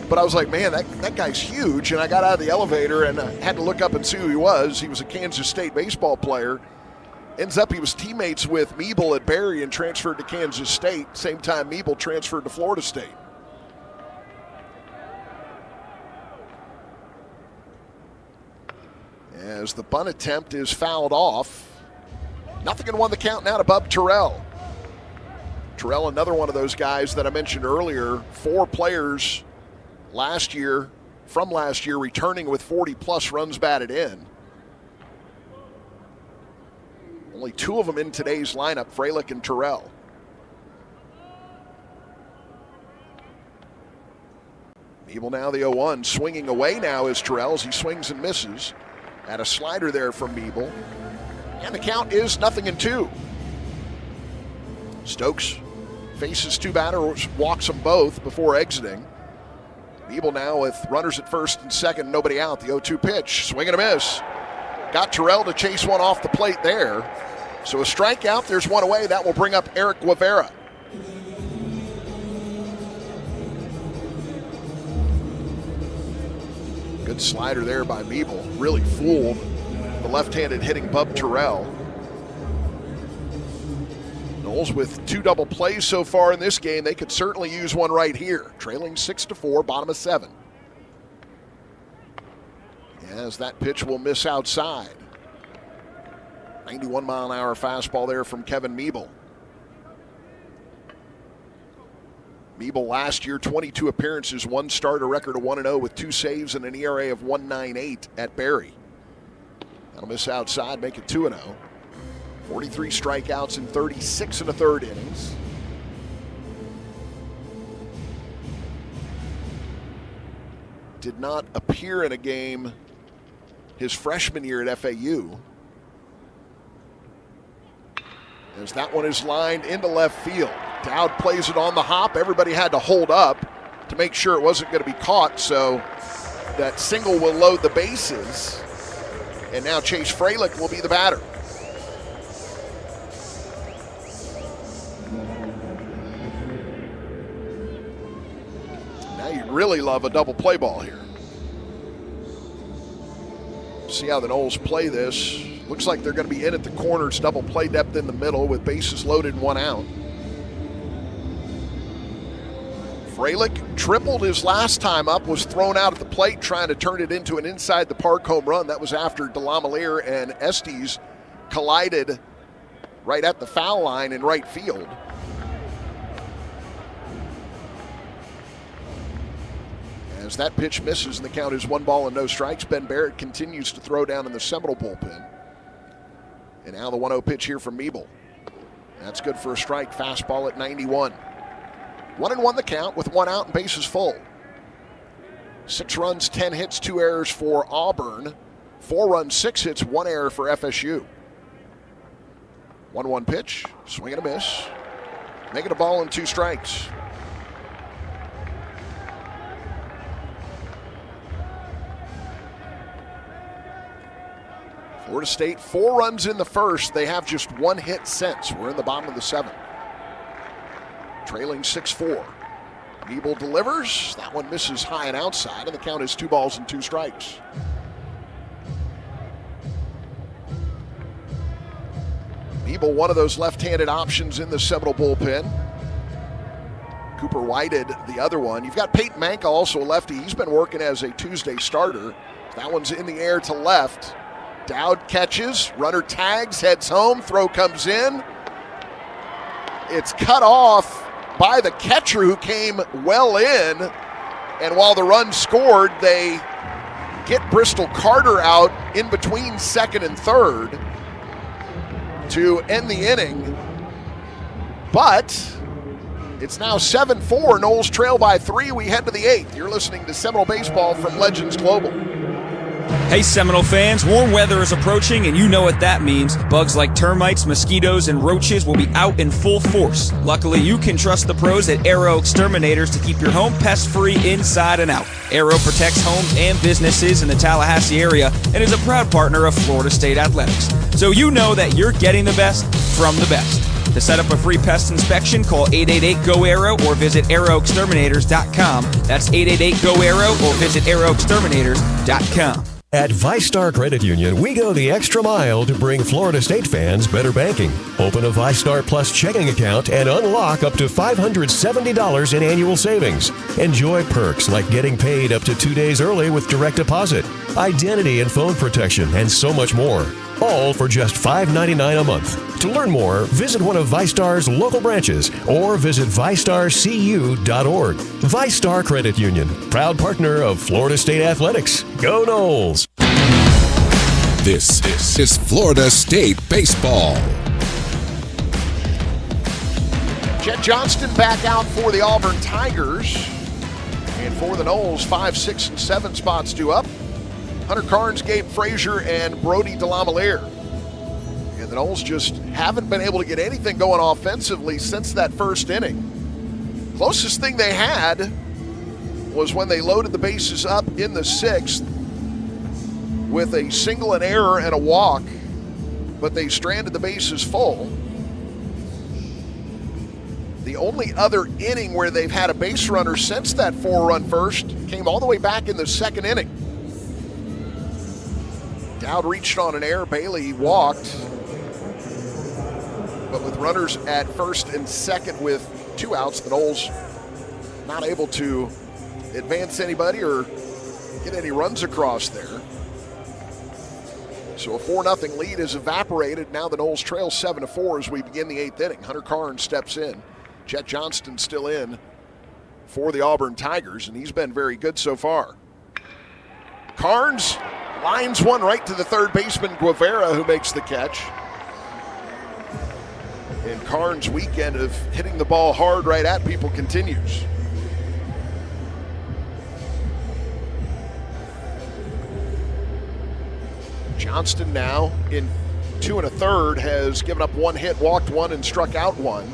but I was like, man, that guy's huge. And I got out of the elevator and I had to look up and see who he was. He was a Kansas State baseball player. Ends up he was teammates with Meeble at Berry and transferred to Kansas State. Same time Meeble transferred to Florida State. As the bunt attempt is fouled off. 0-1 the count now to Bub Terrell. Terrell, another one of those guys that I mentioned earlier. 4 players from last year returning with 40-plus runs batted in. Only 2 of them in today's lineup, Fralick and Terrell. Meeble now the 0-1. Swinging away now is Terrell as he swings and misses. Had a slider there from Meeble. And the count is 0-2. Stokes faces 2 batters, walks them both before exiting. Meeble now with runners at first and second, nobody out. The 0-2 pitch, swing and a miss. Got Terrell to chase one off the plate there. So a strikeout, there's one away. That will bring up Eric Guevara. Good slider there by Meeble. Really fooled the left-handed hitting Bub Terrell. Noles with 2 double plays so far in this game. They could certainly use one right here. Trailing 6-4, bottom of 7. As that pitch will miss outside. 91-mile-an-hour fastball there from Kevin Meeble. Meeble last year, 22 appearances, 1 start, a record of 1-0 with 2 saves and an ERA of 1.98 at Berry. That'll miss outside, make it 2-0. 43 strikeouts in 36 1/3 innings. Did not appear in a game his freshman year at FAU. As that one is lined into left field. Dowd plays it on the hop. Everybody had to hold up to make sure it wasn't going to be caught, so that single will load the bases. And now Chase Fralick will be the batter. Now you'd really love a double play ball here. See how the Noles play this. Looks like they're going to be in at the corners, double play depth in the middle with bases loaded and 1 out. Fralick tripled his last time up, was thrown out at the plate trying to turn it into an inside the park home run. That was after DeLamielleure and Estes collided right at the foul line in right field. As that pitch misses and the count is 1 ball and no strikes, Ben Barrett continues to throw down in the Seminole bullpen. And now the 1-0 pitch here from Meeble. That's good for a strike. Fastball at 91. 1-1 the count with 1 out and bases full. 6 runs, 10 hits, 2 errors for Auburn. 4 runs, 6 hits, 1 error for FSU. 1-1 pitch, swing and a miss. Making a ball and 2 strikes. Florida State, 4 runs in the first. They have just 1 hit since. We're in the bottom of the 7th. Trailing 6-4. Niebel delivers. That one misses high and outside, and the count is 2 balls and 2 strikes. Niebel, one of those left-handed options in the Seminole bullpen. Cooper Whited, the other one. You've got Peyton Manka, also a lefty. He's been working as a Tuesday starter. That one's in the air to left. Dowd catches, runner tags, heads home, throw comes in. It's cut off by the catcher who came well in. And while the run scored, they get Bristol Carter out in between second and third to end the inning. But it's now 7-4. Noles trail by 3. We head to the 8th. You're listening to Seminole Baseball from Legends Global. Hey Seminole fans, warm weather is approaching and you know what that means. Bugs like termites, mosquitoes, and roaches will be out in full force. Luckily, you can trust the pros at Arrow Exterminators to keep your home pest-free inside and out. Arrow protects homes and businesses in the Tallahassee area and is a proud partner of Florida State Athletics. So you know that you're getting the best from the best. To set up a free pest inspection, call 888-GO-ARROW or visit arrowexterminators.com. That's 888-GO-ARROW or visit arrowexterminators.com. At ViStar Credit Union, we go the extra mile to bring Florida State fans better banking. Open a ViStar Plus checking account and unlock up to $570 in annual savings. Enjoy perks like getting paid up to 2 days early with direct deposit, identity and phone protection, and so much more. All for just $5.99 a month. To learn more, visit one of ViStar's local branches or visit ViStarCU.org. ViStar Credit Union, proud partner of Florida State Athletics. Go Noles! This is Florida State Baseball. Jet Johnston back out for the Auburn Tigers. And for the Noles, 5, 6, and 7 spots due up. Hunter Carnes, Gabe Frazier, and Brody DeLamielleure. And the Noles just haven't been able to get anything going offensively since that first inning. Closest thing they had was when they loaded the bases up in the 6th with a single, an error, and a walk, but they stranded the bases full. The only other inning where they've had a base runner since that 4-run first came all the way back in the 2nd inning. Dowd reached on an error. Bailey walked. But with runners at first and second with 2 outs, the Noles not able to advance anybody or get any runs across there. So a 4-0 lead is evaporated. Now the Noles trail 7-4 as we begin the 8th inning. Hunter Carnes steps in. Jet Johnston still in for the Auburn Tigers, and he's been very good so far. Carnes lines one right to the third baseman, Guevara, who makes the catch. And Carnes' weekend of hitting the ball hard right at people continues. Johnston now in 2 1/3 has given up 1 hit, walked 1, and struck out 1.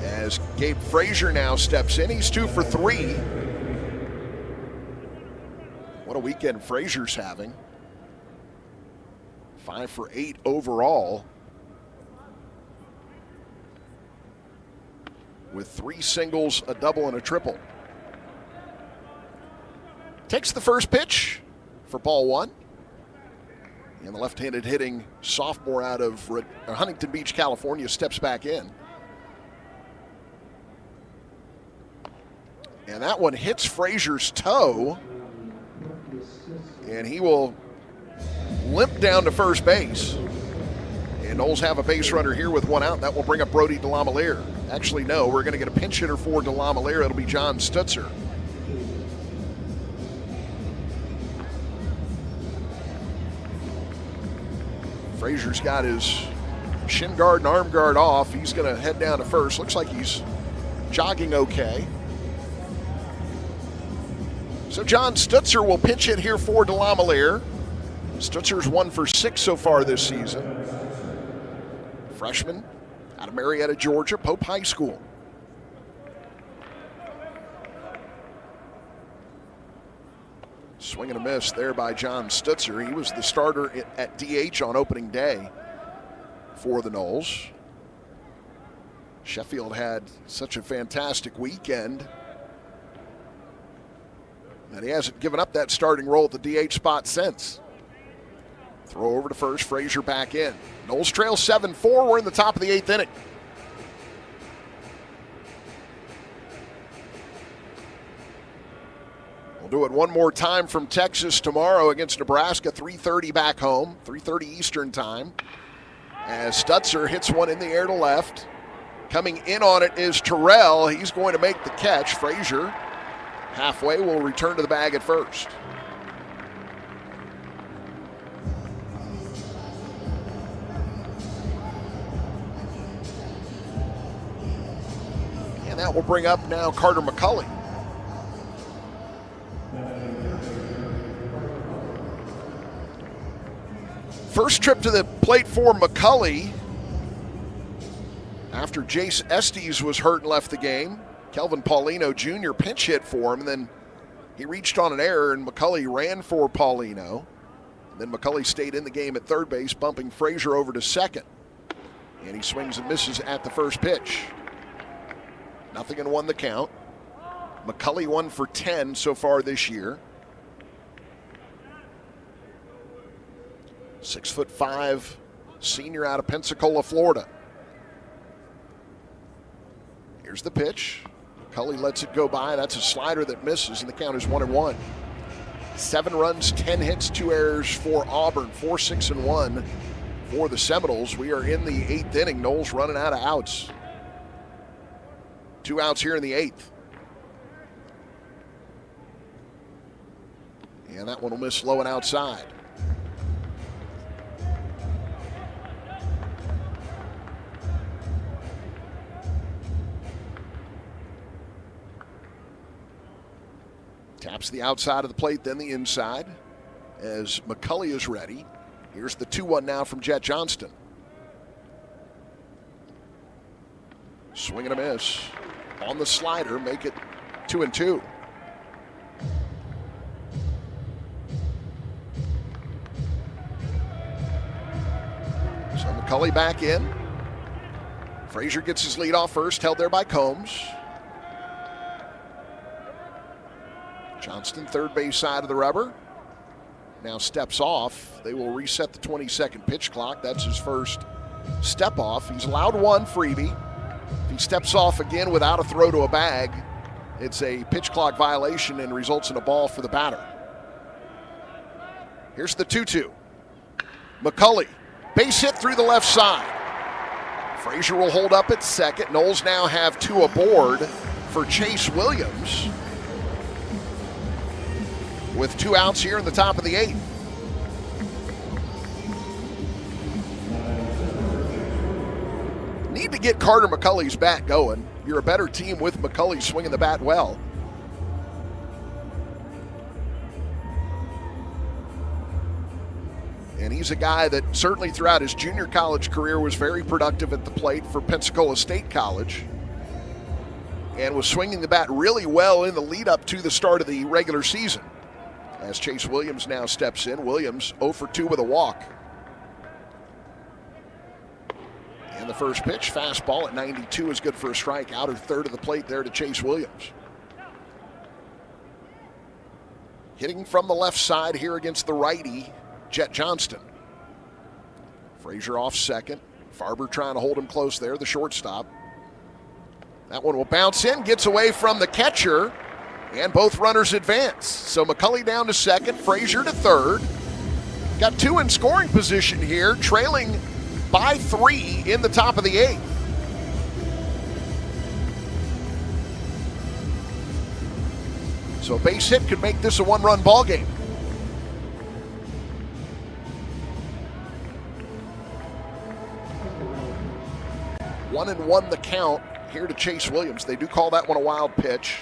As Gabe Frazier now steps in, he's 2 for 3. What a weekend Frazier's having. 5 for 8 overall, with 3 singles, a double, and a triple. Takes the first pitch for ball 1. And the left-handed hitting sophomore out of Huntington Beach, California, steps back in. And that one hits Frazier's toe, and he will limp down to first base. And Noles have a base runner here with 1 out. That will bring up Brody DeLamielleure. Actually, no, we're going to get a pinch hitter for DeLamielleure. It'll be John Stutzer. Frazier's got his shin guard and arm guard off. He's going to head down to first. Looks like he's jogging okay. So John Stutzer will pinch hit here for DeLamielleure. Stutzer's 1 for 6 so far this season. Freshman out of Marietta, Georgia, Pope High School. Swing and a miss there by John Stutzer. He was the starter at DH on opening day for the Noles. Sheffield had such a fantastic weekend that he hasn't given up that starting role at the DH spot since. Throw over to first, Frazier back in. Noles trail 7-4. We're in the top of the 8th inning. We'll do it one more time from Texas tomorrow against Nebraska, 3:30 back home, 3:30 Eastern time. As Stutzer hits one in the air to left. Coming in on it is Terrell. He's going to make the catch. Frazier halfway will return to the bag at first. And that will bring up now Carter McCulley. First trip to the plate for McCulley after Jace Estes was hurt and left the game. Kelvin Paulino Jr. pinch hit for him, and then he reached on an error, and McCulley ran for Paulino. And then McCulley stayed in the game at third base, bumping Frazier over to second. And he swings and misses at the first pitch. 0-1 the count. McCulley 1 for 10 so far this year. 6'5" senior out of Pensacola, Florida. Here's the pitch. McCulley lets it go by. That's a slider that misses, and the count is 1-1. 7 runs, 10 hits, 2 errors for Auburn. 4-6-1 for the Seminoles. We are in the 8th inning. Noles running out of outs. 2 outs here in the 8th. And that one will miss low and outside. Taps the outside of the plate, then the inside as McCulley is ready. Here's the 2-1 now from Jet Johnston. Swing and a miss. On the slider, make it 2-2. So McCulley back in. Frazier gets his lead off first, held there by Combs. Johnston, third base side of the rubber. Now steps off. They will reset the 20-second pitch clock. That's his first step off. He's allowed 1 freebie. If he steps off again without a throw to a bag, it's a pitch clock violation and results in a ball for the batter. Here's the 2-2. McCulley, base hit through the left side. Frazier will hold up at second. Noles now have 2 aboard for Chase Williams, with 2 outs here in the top of the 8th. Need to get Carter McCulley's bat going. You're a better team with McCulley swinging the bat well. And he's a guy that certainly throughout his junior college career was very productive at the plate for Pensacola State College, and was swinging the bat really well in the lead up to the start of the regular season. As Chase Williams now steps in. Williams 0 for 2 with a walk. And the first pitch, fastball at 92 is good for a strike. Outer third of the plate there to Chase Williams. Hitting from the left side here against the righty, Jet Johnston. Frazier off second. Farber trying to hold him close there, the shortstop. That one will bounce in, gets away from the catcher, and both runners advance. So McCulley down to second, Frazier to third. Got 2 in scoring position here, trailing by 3 in the top of the 8th. So a base hit could make this a 1-run ball game. One and one the count here to Chase Williams. They do call that one a wild pitch.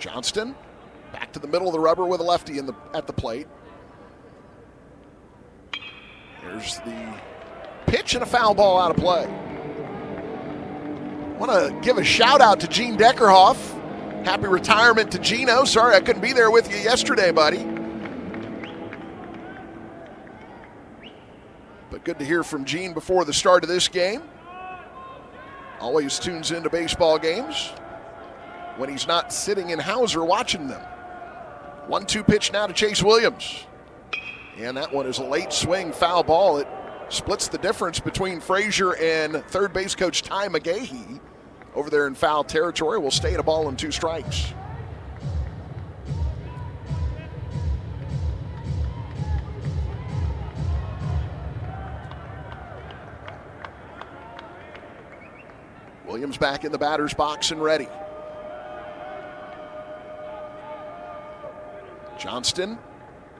Johnston back to the middle of the rubber with a lefty at the plate. Here's the pitch and a foul ball out of play. Want to give a shout out to Gene Deckerhoff. Happy retirement to Gino. Sorry I couldn't be there with you yesterday, buddy. But good to hear from Gene before the start of this game. Always tunes into baseball games when he's not sitting in Hauser watching them. 1-2 pitch now to Chase Williams. And that one is a late swing foul ball. It splits the difference between Frazier and third base coach Ty McGahee over there in foul territory. Will stay at a ball and 2 strikes. Williams back in the batter's box and ready. Johnston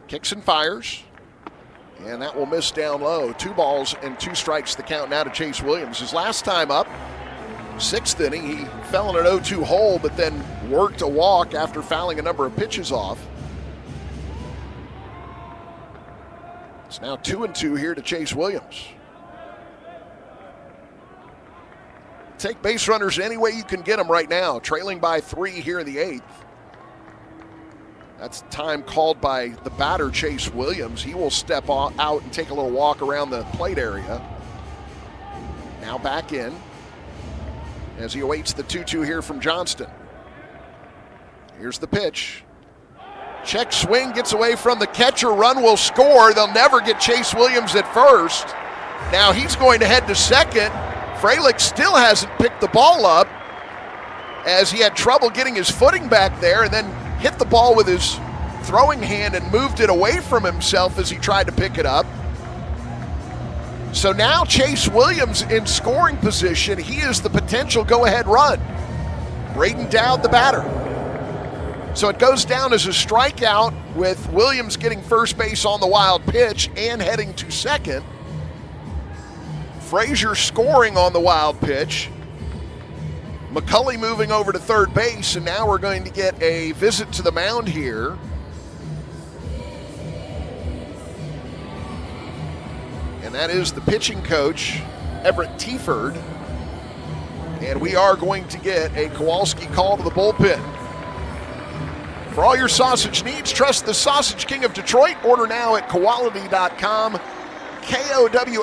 kicks and fires. And that will miss down low. 2 balls and 2 strikes the count now to Chase Williams. His last time up, 6th inning, he fell in an 0-2 hole, but then worked a walk after fouling a number of pitches off. It's now 2-2 here to Chase Williams. Take base runners any way you can get them right now. Trailing by 3 here in the 8th. That's time called by the batter, Chase Williams. He will step out and take a little walk around the plate area. Now back in as he awaits the 2-2 here from Johnston. Here's the pitch. Check swing, gets away from the catcher. Run will score. They'll never get Chase Williams at first. Now he's going to head to second. Fralick still hasn't picked the ball up as he had trouble getting his footing back there and then hit the ball with his throwing hand and moved it away from himself as he tried to pick it up. So now Chase Williams in scoring position. He is the potential go-ahead run. Braden Dowd, the batter. So it goes down as a strikeout with Williams getting first base on the wild pitch and heading to second. Frazier scoring on the wild pitch. McCulley moving over to third base, and now we're going to get a visit to the mound here. And that is the pitching coach, Everett Tieford. And we are going to get a Kowalski call to the bullpen. For all your sausage needs, trust the Sausage King of Detroit. Order now at Kowality.com. Kowality,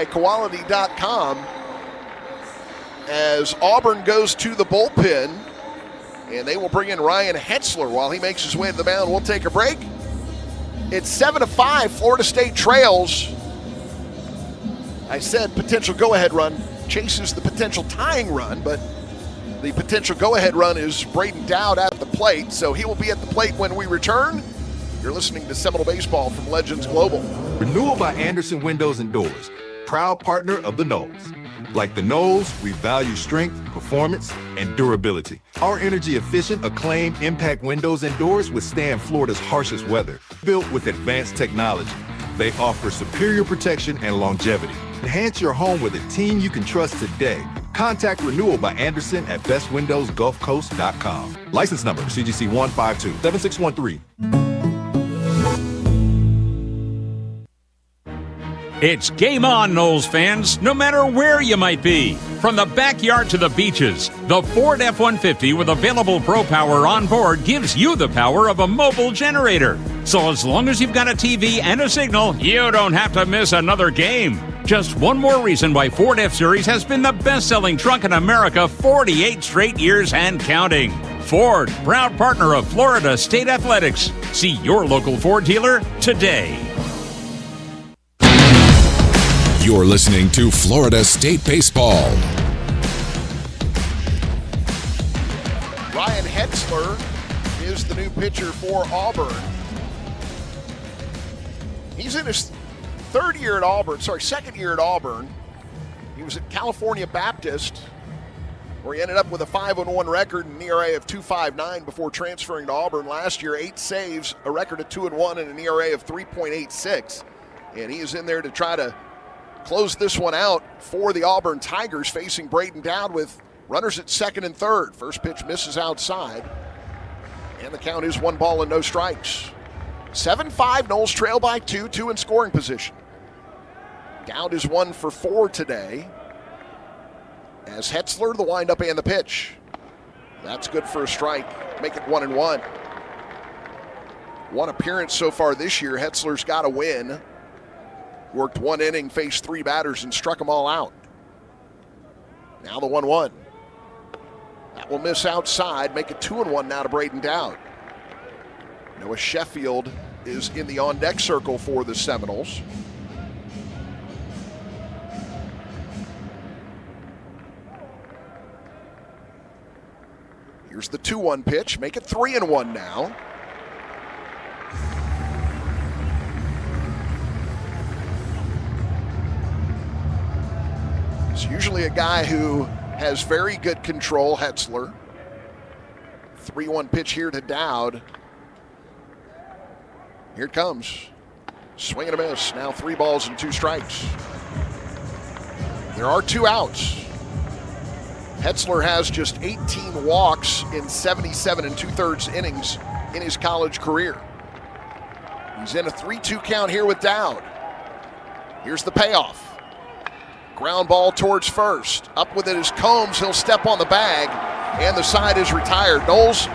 Kowality.com. As Auburn goes to the bullpen, and they will bring in Ryan Hetzler while he makes his way to the mound. We'll take a break. It's 7-5, Florida State trails. I said potential go-ahead run chases the potential tying run, but the potential go-ahead run is Braden Dowd at the plate, so he will be at the plate when we return. You're listening to Seminole Baseball from Legends Global. Renewal by Anderson Windows and Doors, proud partner of the Knolls. Like the Knolls, we value strength, performance, and durability. Our energy-efficient, acclaimed impact windows and doors withstand Florida's harshest weather. Built with advanced technology, they offer superior protection and longevity. Enhance your home with a team you can trust today. Contact Renewal by Anderson at bestwindowsgulfcoast.com. License number CGC 1527613. It's game on, Knowles fans, no matter where you might be. From the backyard to the beaches, the Ford F-150 with available Pro Power on board gives you the power of a mobile generator. So as long as you've got a TV and a signal, you don't have to miss another game. Just one more reason why Ford F-Series has been the best-selling truck in America 48 straight years and counting. Ford, proud partner of Florida State Athletics. See your local Ford dealer today. You're listening to Florida State Baseball. Ryan Hetzler is the new pitcher for Auburn. He's in his second year at Auburn. He was at California Baptist where he ended up with a 5-1 record and an ERA of 2.59 before transferring to Auburn last year. 8 saves, a record of 2-1, and an ERA of 3.86. And he is in there to try to close this one out for the Auburn Tigers, facing Braden Dowd with runners at second and third. First pitch misses outside, and the count is 1 ball and no strikes. 7-5, Noles trail by 2 in scoring position. Dowd is 1 for 4 today, as Hetzler, the windup and the pitch. That's good for a strike, make it 1-1. One appearance so far this year. Hetzler's got a win. Worked 1 inning, faced 3 batters, and struck them all out. Now the 1-1. That will miss outside, make it 2-1 now to Braden Dowd. Noah Sheffield is in the on-deck circle for the Seminoles. Here's the 2-1 pitch, make it 3-1 now. It's usually a guy who has very good control, Hetzler. 3-1 pitch here to Dowd. Here it comes. Swing and a miss. Now 3 balls and 2 strikes. There are 2 outs. Hetzler has just 18 walks in 77 2/3 innings in his college career. He's in a 3-2 count here with Dowd. Here's the payoff. Ground ball towards first. Up with it is Combs. He'll step on the bag, and the side is retired. Noles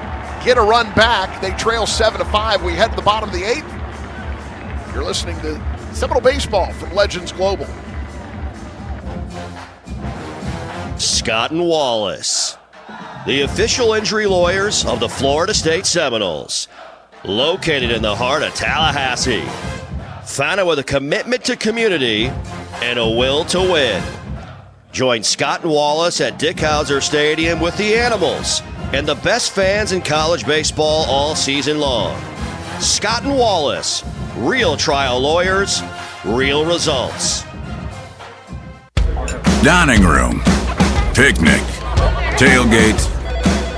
get a run back. They trail 7-5. We head to the bottom of the 8th. You're listening to Seminole Baseball from Legends Global. Scott and Wallace, the official injury lawyers of the Florida State Seminoles, located in the heart of Tallahassee. Founded with a commitment to community and a will to win. Join Scott and Wallace at Dick Howser Stadium with the Animals and the best fans in college baseball all season long. Scott and Wallace, real trial lawyers, real results. Dining room, picnic, tailgate,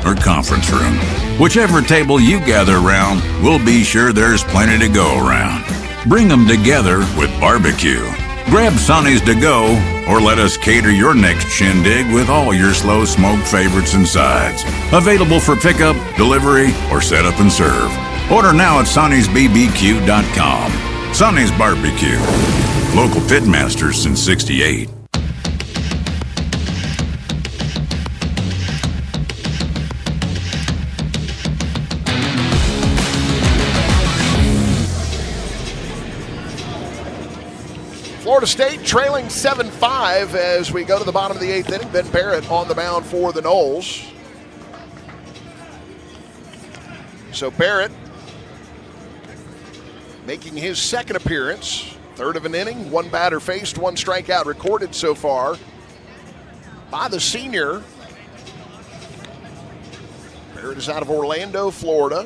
or conference room. Whichever table you gather around, we'll be sure there's plenty to go around. Bring them together with barbecue. Grab Sonny's to go, or let us cater your next shindig with all your slow smoke favorites and sides. Available for pickup, delivery, or set up and serve. Order now at sonnysbbq.com. Sonny's Barbecue. Local pitmasters since '68. Florida State trailing 7-5 as we go to the bottom of the 8th inning. Ben Barrett on the mound for the Noles. So Barrett making his second appearance. Third of an inning, 1 batter faced, 1 strikeout recorded so far by the senior. Barrett is out of Orlando, Florida.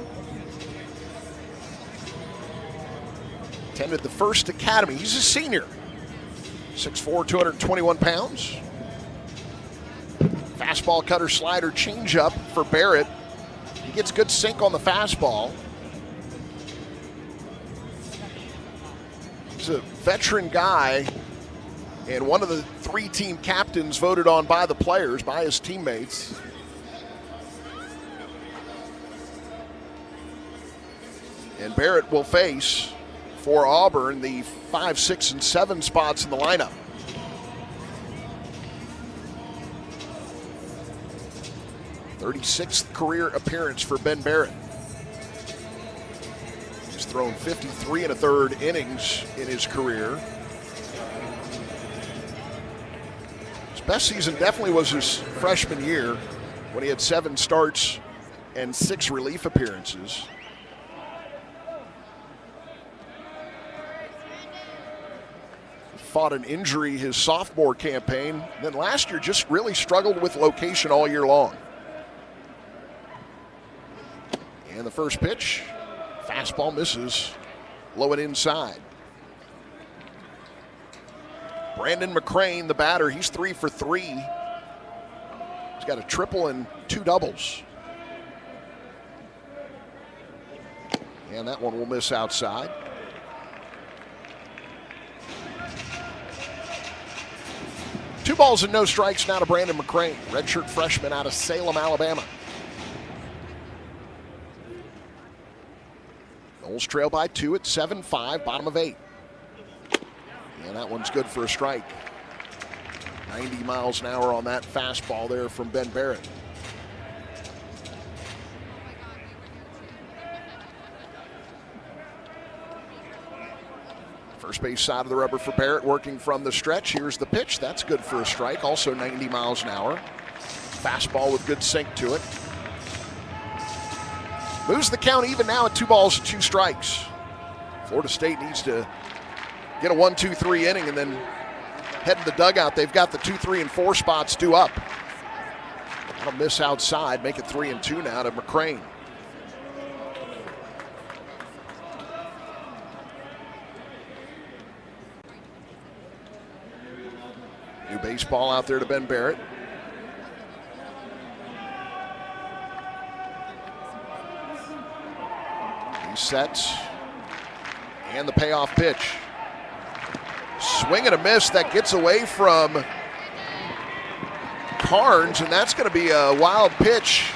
Attended the First Academy. He's a senior. 6'4", 221 pounds. Fastball, cutter, slider, changeup for Barrett. He gets good sink on the fastball. He's a veteran guy and one of the 3 team captains voted on by the players, by his teammates. And Barrett will face, for Auburn, the 5, 6, and 7 spots in the lineup. "36th career appearance for Ben Barrett. He's thrown 53 1/3 innings in his career. His best season definitely was his freshman year when he had 7 starts and 6 relief appearances. Fought an injury his sophomore campaign. Then last year just really struggled with location all year long. And the first pitch, fastball misses, low and inside. Brandon McCrane, the batter, he's 3 for 3. He's got a triple and 2 doubles. And that one will miss outside. Two balls and no strikes now to Brandon McCrane, redshirt freshman out of Salem, Alabama. Noles trail by 2 at 7-5, bottom of 8. And that one's good for a strike. 90 miles an hour on that fastball there from Ben Barrett. First base side of the rubber for Barrett, working from the stretch. Here's the pitch. That's good for a strike. Also 90 miles an hour. Fastball with good sink to it. Moves the count even now at 2 balls and 2 strikes. Florida State needs to get a 1-2-3 inning and then head to the dugout. They've got the 2, 3, and 4 spots due up. That'll miss outside, make it 3-2 now to McCrane. New baseball out there to Ben Barrett. He sets. And the payoff pitch. Swing and a miss that gets away from Carnes, and that's going to be a wild pitch.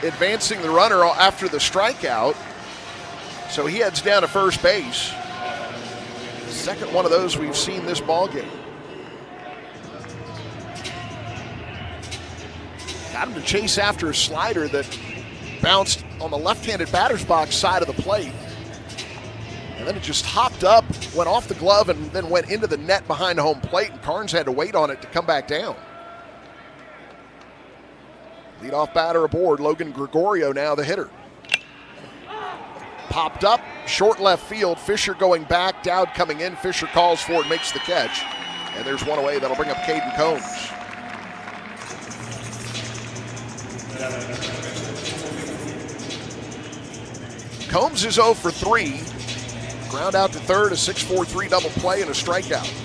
Advancing the runner after the strikeout. So he heads down to first base. Second one of those we've seen this ball game. Got him to chase after a slider that bounced on the left-handed batter's box side of the plate. And then it just hopped up, went off the glove, and then went into the net behind home plate, and Carnes had to wait on it to come back down. Leadoff batter aboard, Logan Gregorio now the hitter. Popped up, short left field. Fisher going back, Dowd coming in. Fisher calls for it, makes the catch. And there's one away. That'll bring up Caden Combs. Combs is 0 for 3. Ground out to third, a 6-4-3 double play, and a strikeout.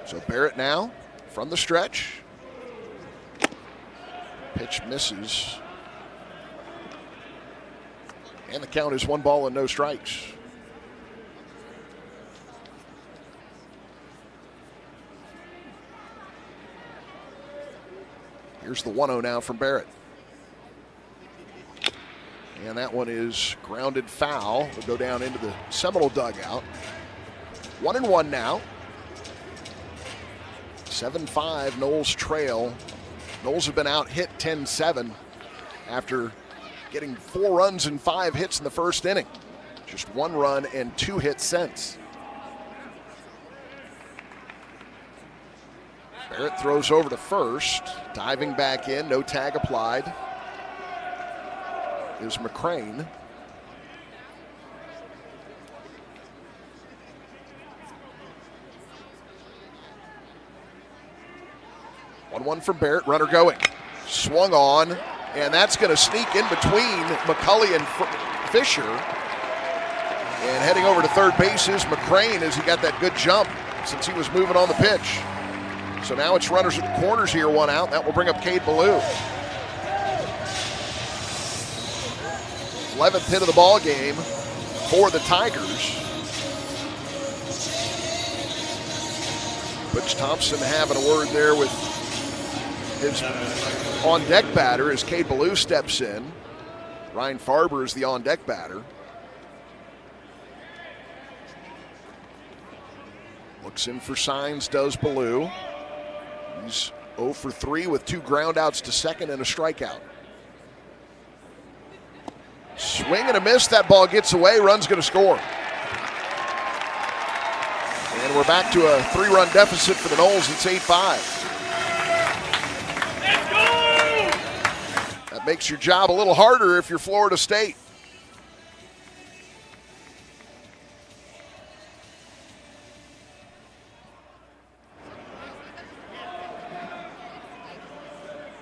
So Barrett now from the stretch. Pitch misses. And the count is 1 ball and no strikes. Here's the 1-0 now from Barrett. And that one is grounded foul. Will go down into the Seminole dugout. 1-1 now. 7-5 Noles trail. Noles have been out hit 10-7 after getting 4 runs and 5 hits in the first inning. Just 1 run and 2 hits since. Barrett throws over to first. Diving back in, no tag applied, is McCrane. One from Barrett, runner going. Swung on, and that's going to sneak in between McCulley and Fisher. And heading over to third base is McCrane as he got that good jump since he was moving on the pitch. So now it's runners at the corners here, 1 out. That will bring up Cade Ballou. 11th hit of the ball game for the Tigers. Butch Thompson having a word there with his on-deck batter as Cade Ballou steps in. Ryan Farber is the on-deck batter. Looks in for signs, does Ballou. He's 0 for 3 with 2 groundouts to second and a strikeout. Swing and a miss. That ball gets away. Run's going to score. And we're back to a 3-run deficit for the Noles. It's 8-5. That makes your job a little harder if you're Florida State.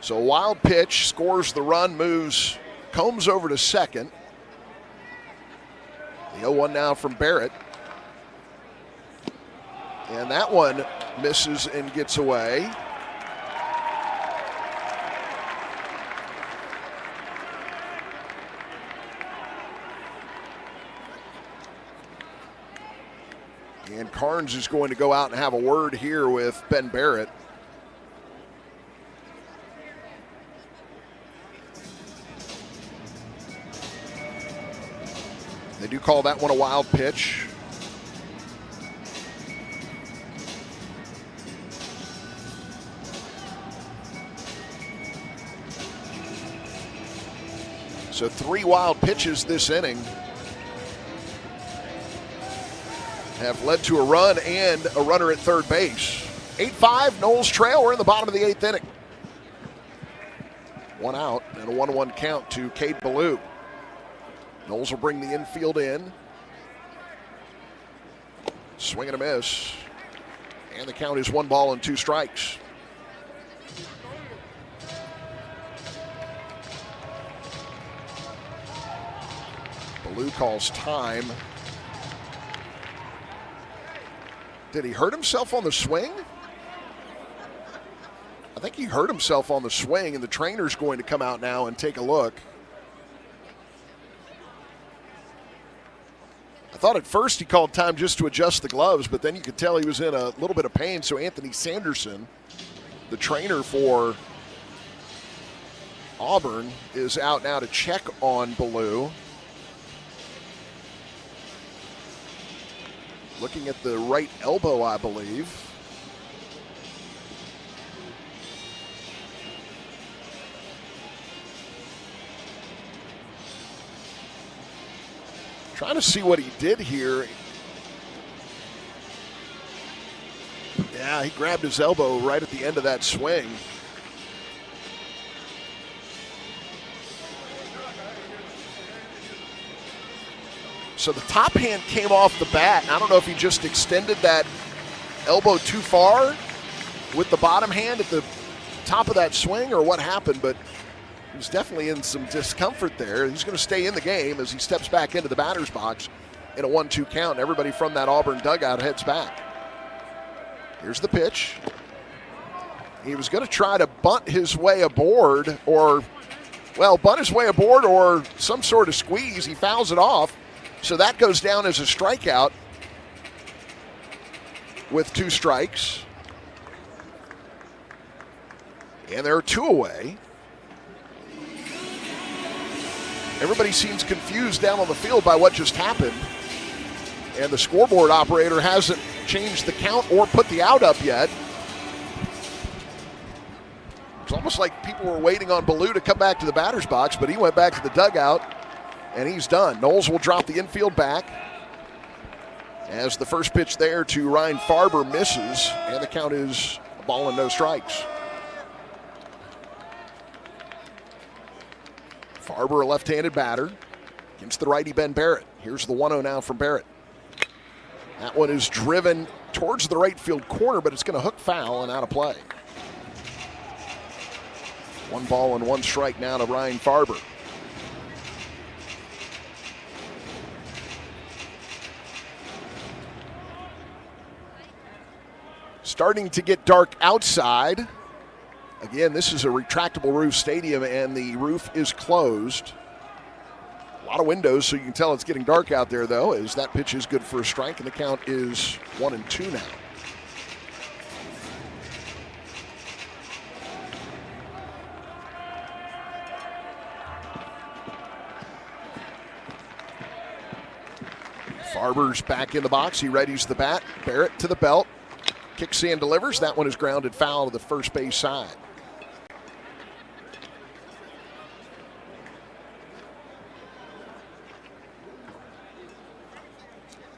So a wild pitch, scores the run, moves Combs over to second. The 0-1 now from Barrett. And that one misses and gets away. And Carnes is going to go out and have a word here with Ben Barrett. They do call that one a wild pitch. So 3 wild pitches this inning have led to a run and a runner at third base. 8-5, Noles trail. We're in the bottom of the 8th inning. 1 out and a 1-1 count to Cade Ballou. Noles will bring the infield in. Swing and a miss. And the count is 1 ball and 2 strikes. Ballou calls time. Did he hurt himself on the swing? I think he hurt himself on the swing, and the trainer's going to come out now and take a look. I thought at first he called time just to adjust the gloves, but then you could tell he was in a little bit of pain. So Anthony Sanderson, the trainer for Auburn, is out now to check on Ballou. Looking at the right elbow, I believe. Trying to see what he did here. Yeah, he grabbed his elbow right at the end of that swing. So the top hand came off the bat. I don't know if he just extended that elbow too far with the bottom hand at the top of that swing or what happened, but he was definitely in some discomfort there. He's going to stay in the game as he steps back into the batter's box in a 1-2 count. Everybody from that Auburn dugout heads back. Here's the pitch. He was going to try to bunt his way aboard or some sort of squeeze. He fouls it off. So that goes down as a strikeout with 2 strikes. And there are 2 away. Everybody seems confused down on the field by what just happened. And the scoreboard operator hasn't changed the count or put the out up yet. It's almost like people were waiting on Ballou to come back to the batter's box, but he went back to the dugout. And he's done. Noles will drop the infield back as the first pitch there to Ryan Farber misses, and the count is a ball and no strikes. Farber, a left-handed batter against the righty Ben Barrett. Here's the 1-0 now from Barrett. That one is driven towards the right field corner, but it's going to hook foul and out of play. 1 ball and 1 strike now to Ryan Farber. Starting to get dark outside. Again, this is a retractable roof stadium, and the roof is closed. A lot of windows, so you can tell it's getting dark out there, though, as that pitch is good for a strike, and the count is 1-2 now. Farber's back in the box. He readies the bat. Barrett to the belt. Kicks in, delivers. That one is grounded foul to the first base side.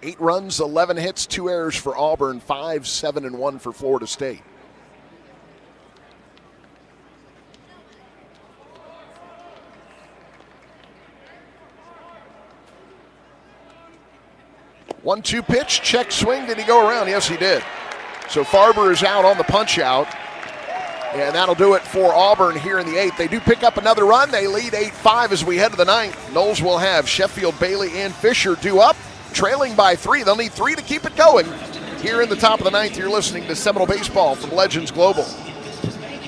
Eight runs, 11 hits, 2 errors for Auburn, 5-7-1 for Florida State. One-two pitch, check swing. Did he go around? Yes, he did. So Farber is out on the punch out. And that'll do it for Auburn here in the 8th. They do pick up another run. They lead 8-5 as we head to the 9th. Noles will have Sheffield, Bailey, and Fisher due up, trailing by 3. They'll need 3 to keep it going. Here in the top of the 9th, you're listening to Seminole Baseball from Legends Global.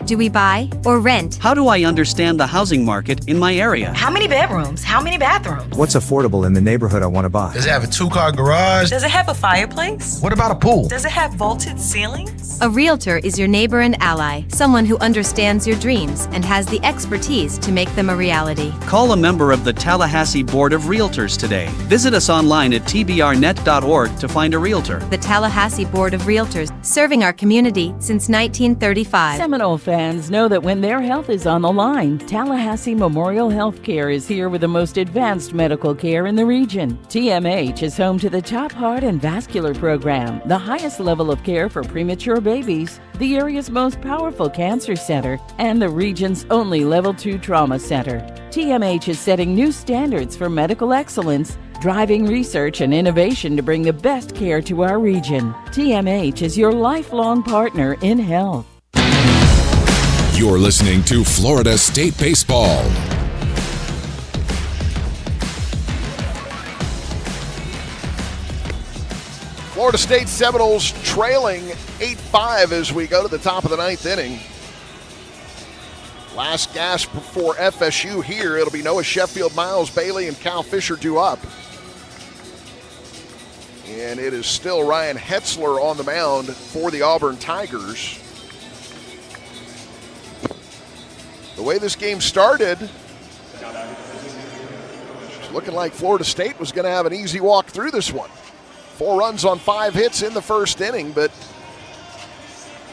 Do we buy or rent? How do I understand the housing market in my area? How many bedrooms? How many bathrooms? What's affordable in the neighborhood I want to buy? Does it have a 2-car garage? Does it have a fireplace? What about a pool? Does it have vaulted ceilings? A realtor is your neighbor and ally, someone who understands your dreams and has the expertise to make them a reality. Call a member of the Tallahassee Board of Realtors today. Visit us online at tbrnet.org to find a realtor. The Tallahassee Board of Realtors, serving our community since 1935. Seminole fans know that when their health is on the line, Tallahassee Memorial Healthcare is here with the most advanced medical care in the region. TMH is home to the top heart and vascular program, the highest level of care for premature babies, the area's most powerful cancer center, and the region's only Level 2 trauma center. TMH is setting new standards for medical excellence, driving research and innovation to bring the best care to our region. TMH is your lifelong partner in health. You're listening to Florida State Baseball. Florida State Seminoles trailing 8-5 as we go to the top of the 9th inning. Last gasp for FSU here. It'll be Noah Sheffield, Miles Bailey, and Cal Fisher due up. And it is still Ryan Hetzler on the mound for the Auburn Tigers. The way this game started, it's looking like Florida State was going to have an easy walk through this one. 4 runs on 5 hits in the first inning, but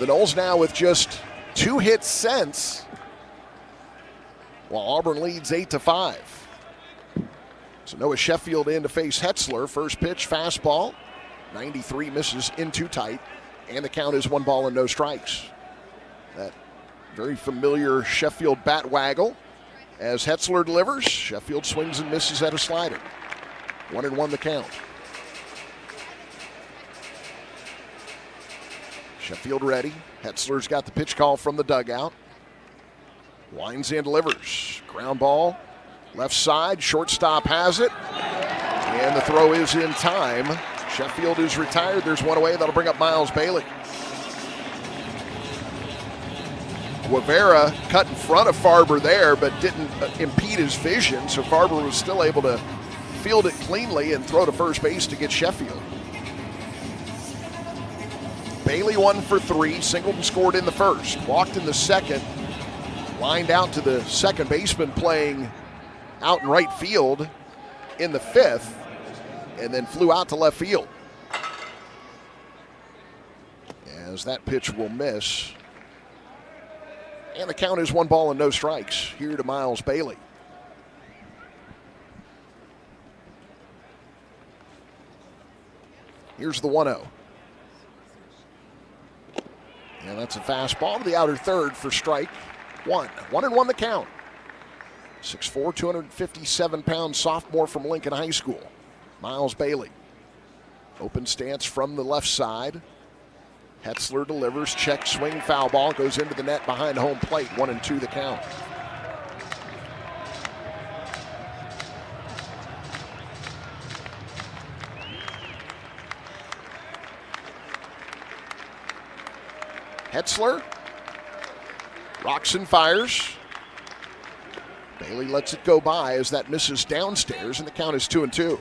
the Noles now with just 2 hits since, while Auburn leads 8-5. So Noah Sheffield in to face Hetzler. First pitch, fastball. 93 misses in too tight, and the count is 1 ball and no strikes. That very familiar Sheffield bat waggle as Hetzler delivers. Sheffield swings and misses at a slider. 1-1 the count. Sheffield ready. Hetzler's got the pitch call from the dugout. Winds in, delivers. Ground ball, left side. Shortstop has it. And the throw is in time. Sheffield is retired. There's one away. That'll bring up Miles Bailey. Guevara cut in front of Farber there, but didn't impede his vision, so Farber was still able to field it cleanly and throw to first base to get Sheffield. Bailey 1 for 3, singled and scored in the first, walked in the second, lined out to the second baseman playing out in right field in the 5th, and then flew out to left field. As that pitch will miss. And the count is 1 ball and no strikes here to Miles Bailey. Here's the 1-0. And that's a fastball to the outer third for strike 1. 1-1 the count. 6'4", 257-pound sophomore from Lincoln High School. Miles Bailey. Open stance from the left side. Hetzler delivers, check, swing, foul ball, goes into the net behind home plate. 1-2 the count. Hetzler rocks and fires. Bailey lets it go by as that misses downstairs, and the count is 2-2.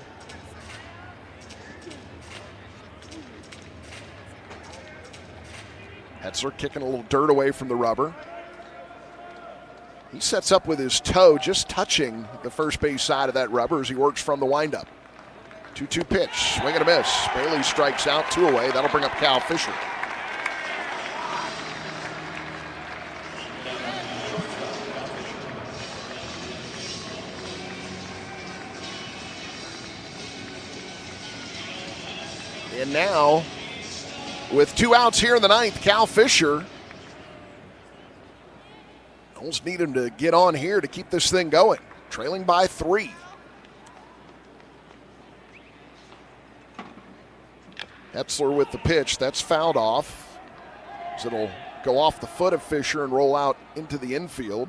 Hetzler kicking a little dirt away from the rubber. He sets up with his toe just touching the first base side of that rubber as he works from the windup. 2-2 pitch, swing and a miss. Bailey strikes out, 2 away. That'll bring up Cal Fisher. And now, with 2 outs here in the 9th, Cal Fisher. Noles need him to get on here to keep this thing going. Trailing by 3. Hetzler with the pitch. That's fouled off. So it'll go off the foot of Fisher and roll out into the infield.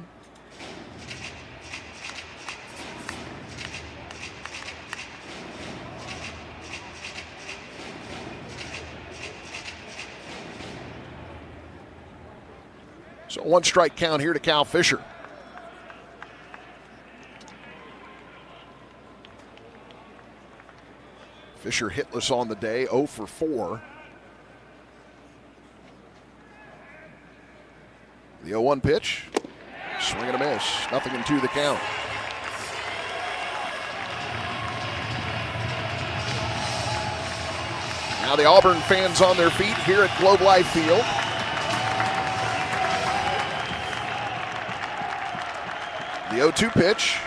So 1 strike count here to Cal Fisher. Fisher hitless on the day, 0 for 4. The 0-1 pitch, swing and a miss, nothing in 2 the count. Now the Auburn fans on their feet here at Globe Life Field. The 0-2 pitch,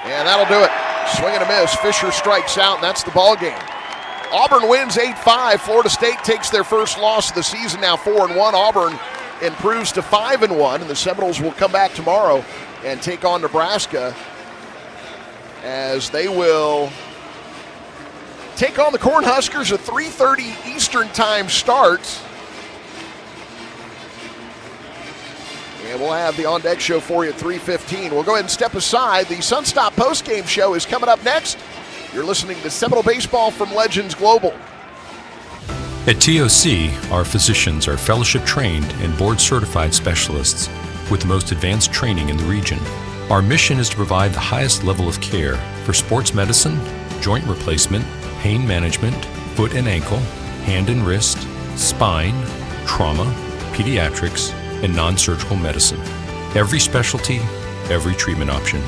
and that'll do it. Swing and a miss. Fisher strikes out, and that's the ball game. Auburn wins 8-5. Florida State takes their first loss of the season, now 4-1. Auburn improves to 5-1, and the Seminoles will come back tomorrow and take on Nebraska as they will take on the Cornhuskers, a 3:30 Eastern time start. And we'll have the On Deck show for you at 3:15. We'll go ahead and step aside. The Sunstop postgame show is coming up next. You're listening to Seminole Baseball from Legends Global. At TOC, our physicians are fellowship-trained and board-certified specialists with the most advanced training in the region. Our mission is to provide the highest level of care for sports medicine, joint replacement, pain management, foot and ankle, hand and wrist, spine, trauma, pediatrics, and non-surgical medicine. Every specialty, every treatment option.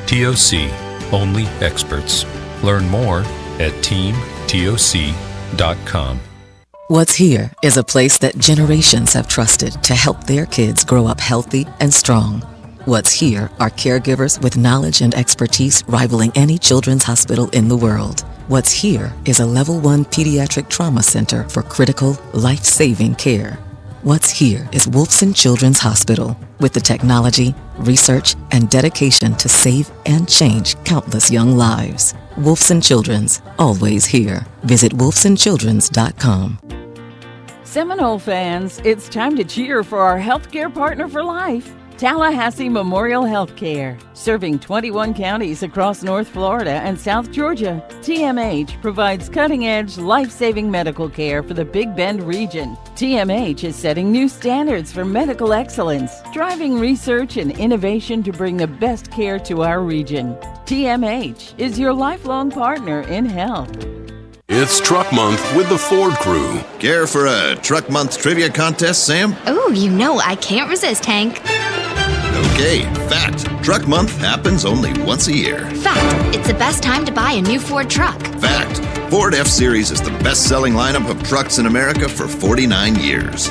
TOC, only experts. Learn more at teamtoc.com. What's Here is a place that generations have trusted to help their kids grow up healthy and strong. What's Here are caregivers with knowledge and expertise rivaling any children's hospital in the world. What's Here is a level 1 pediatric trauma center for critical, life-saving care. What's Here is Wolfson Children's Hospital with the technology, research, and dedication to save and change countless young lives. Wolfson Children's, always here. Visit wolfsonchildrens.com. Seminole fans, it's time to cheer for our healthcare partner for life, Tallahassee Memorial Healthcare. Serving 21 counties across North Florida and South Georgia, TMH provides cutting-edge, life-saving medical care for the Big Bend region. TMH is setting new standards for medical excellence, driving research and innovation to bring the best care to our region. TMH is your lifelong partner in health. It's Truck Month with the Ford crew. Care for a Truck Month trivia contest, Sam? Oh, you know I can't resist, Hank. Okay, fact. Truck Month happens only once a year. Fact. It's the best time to buy a new Ford truck. Fact. Ford F-Series is the best-selling lineup of trucks in America for 49 years.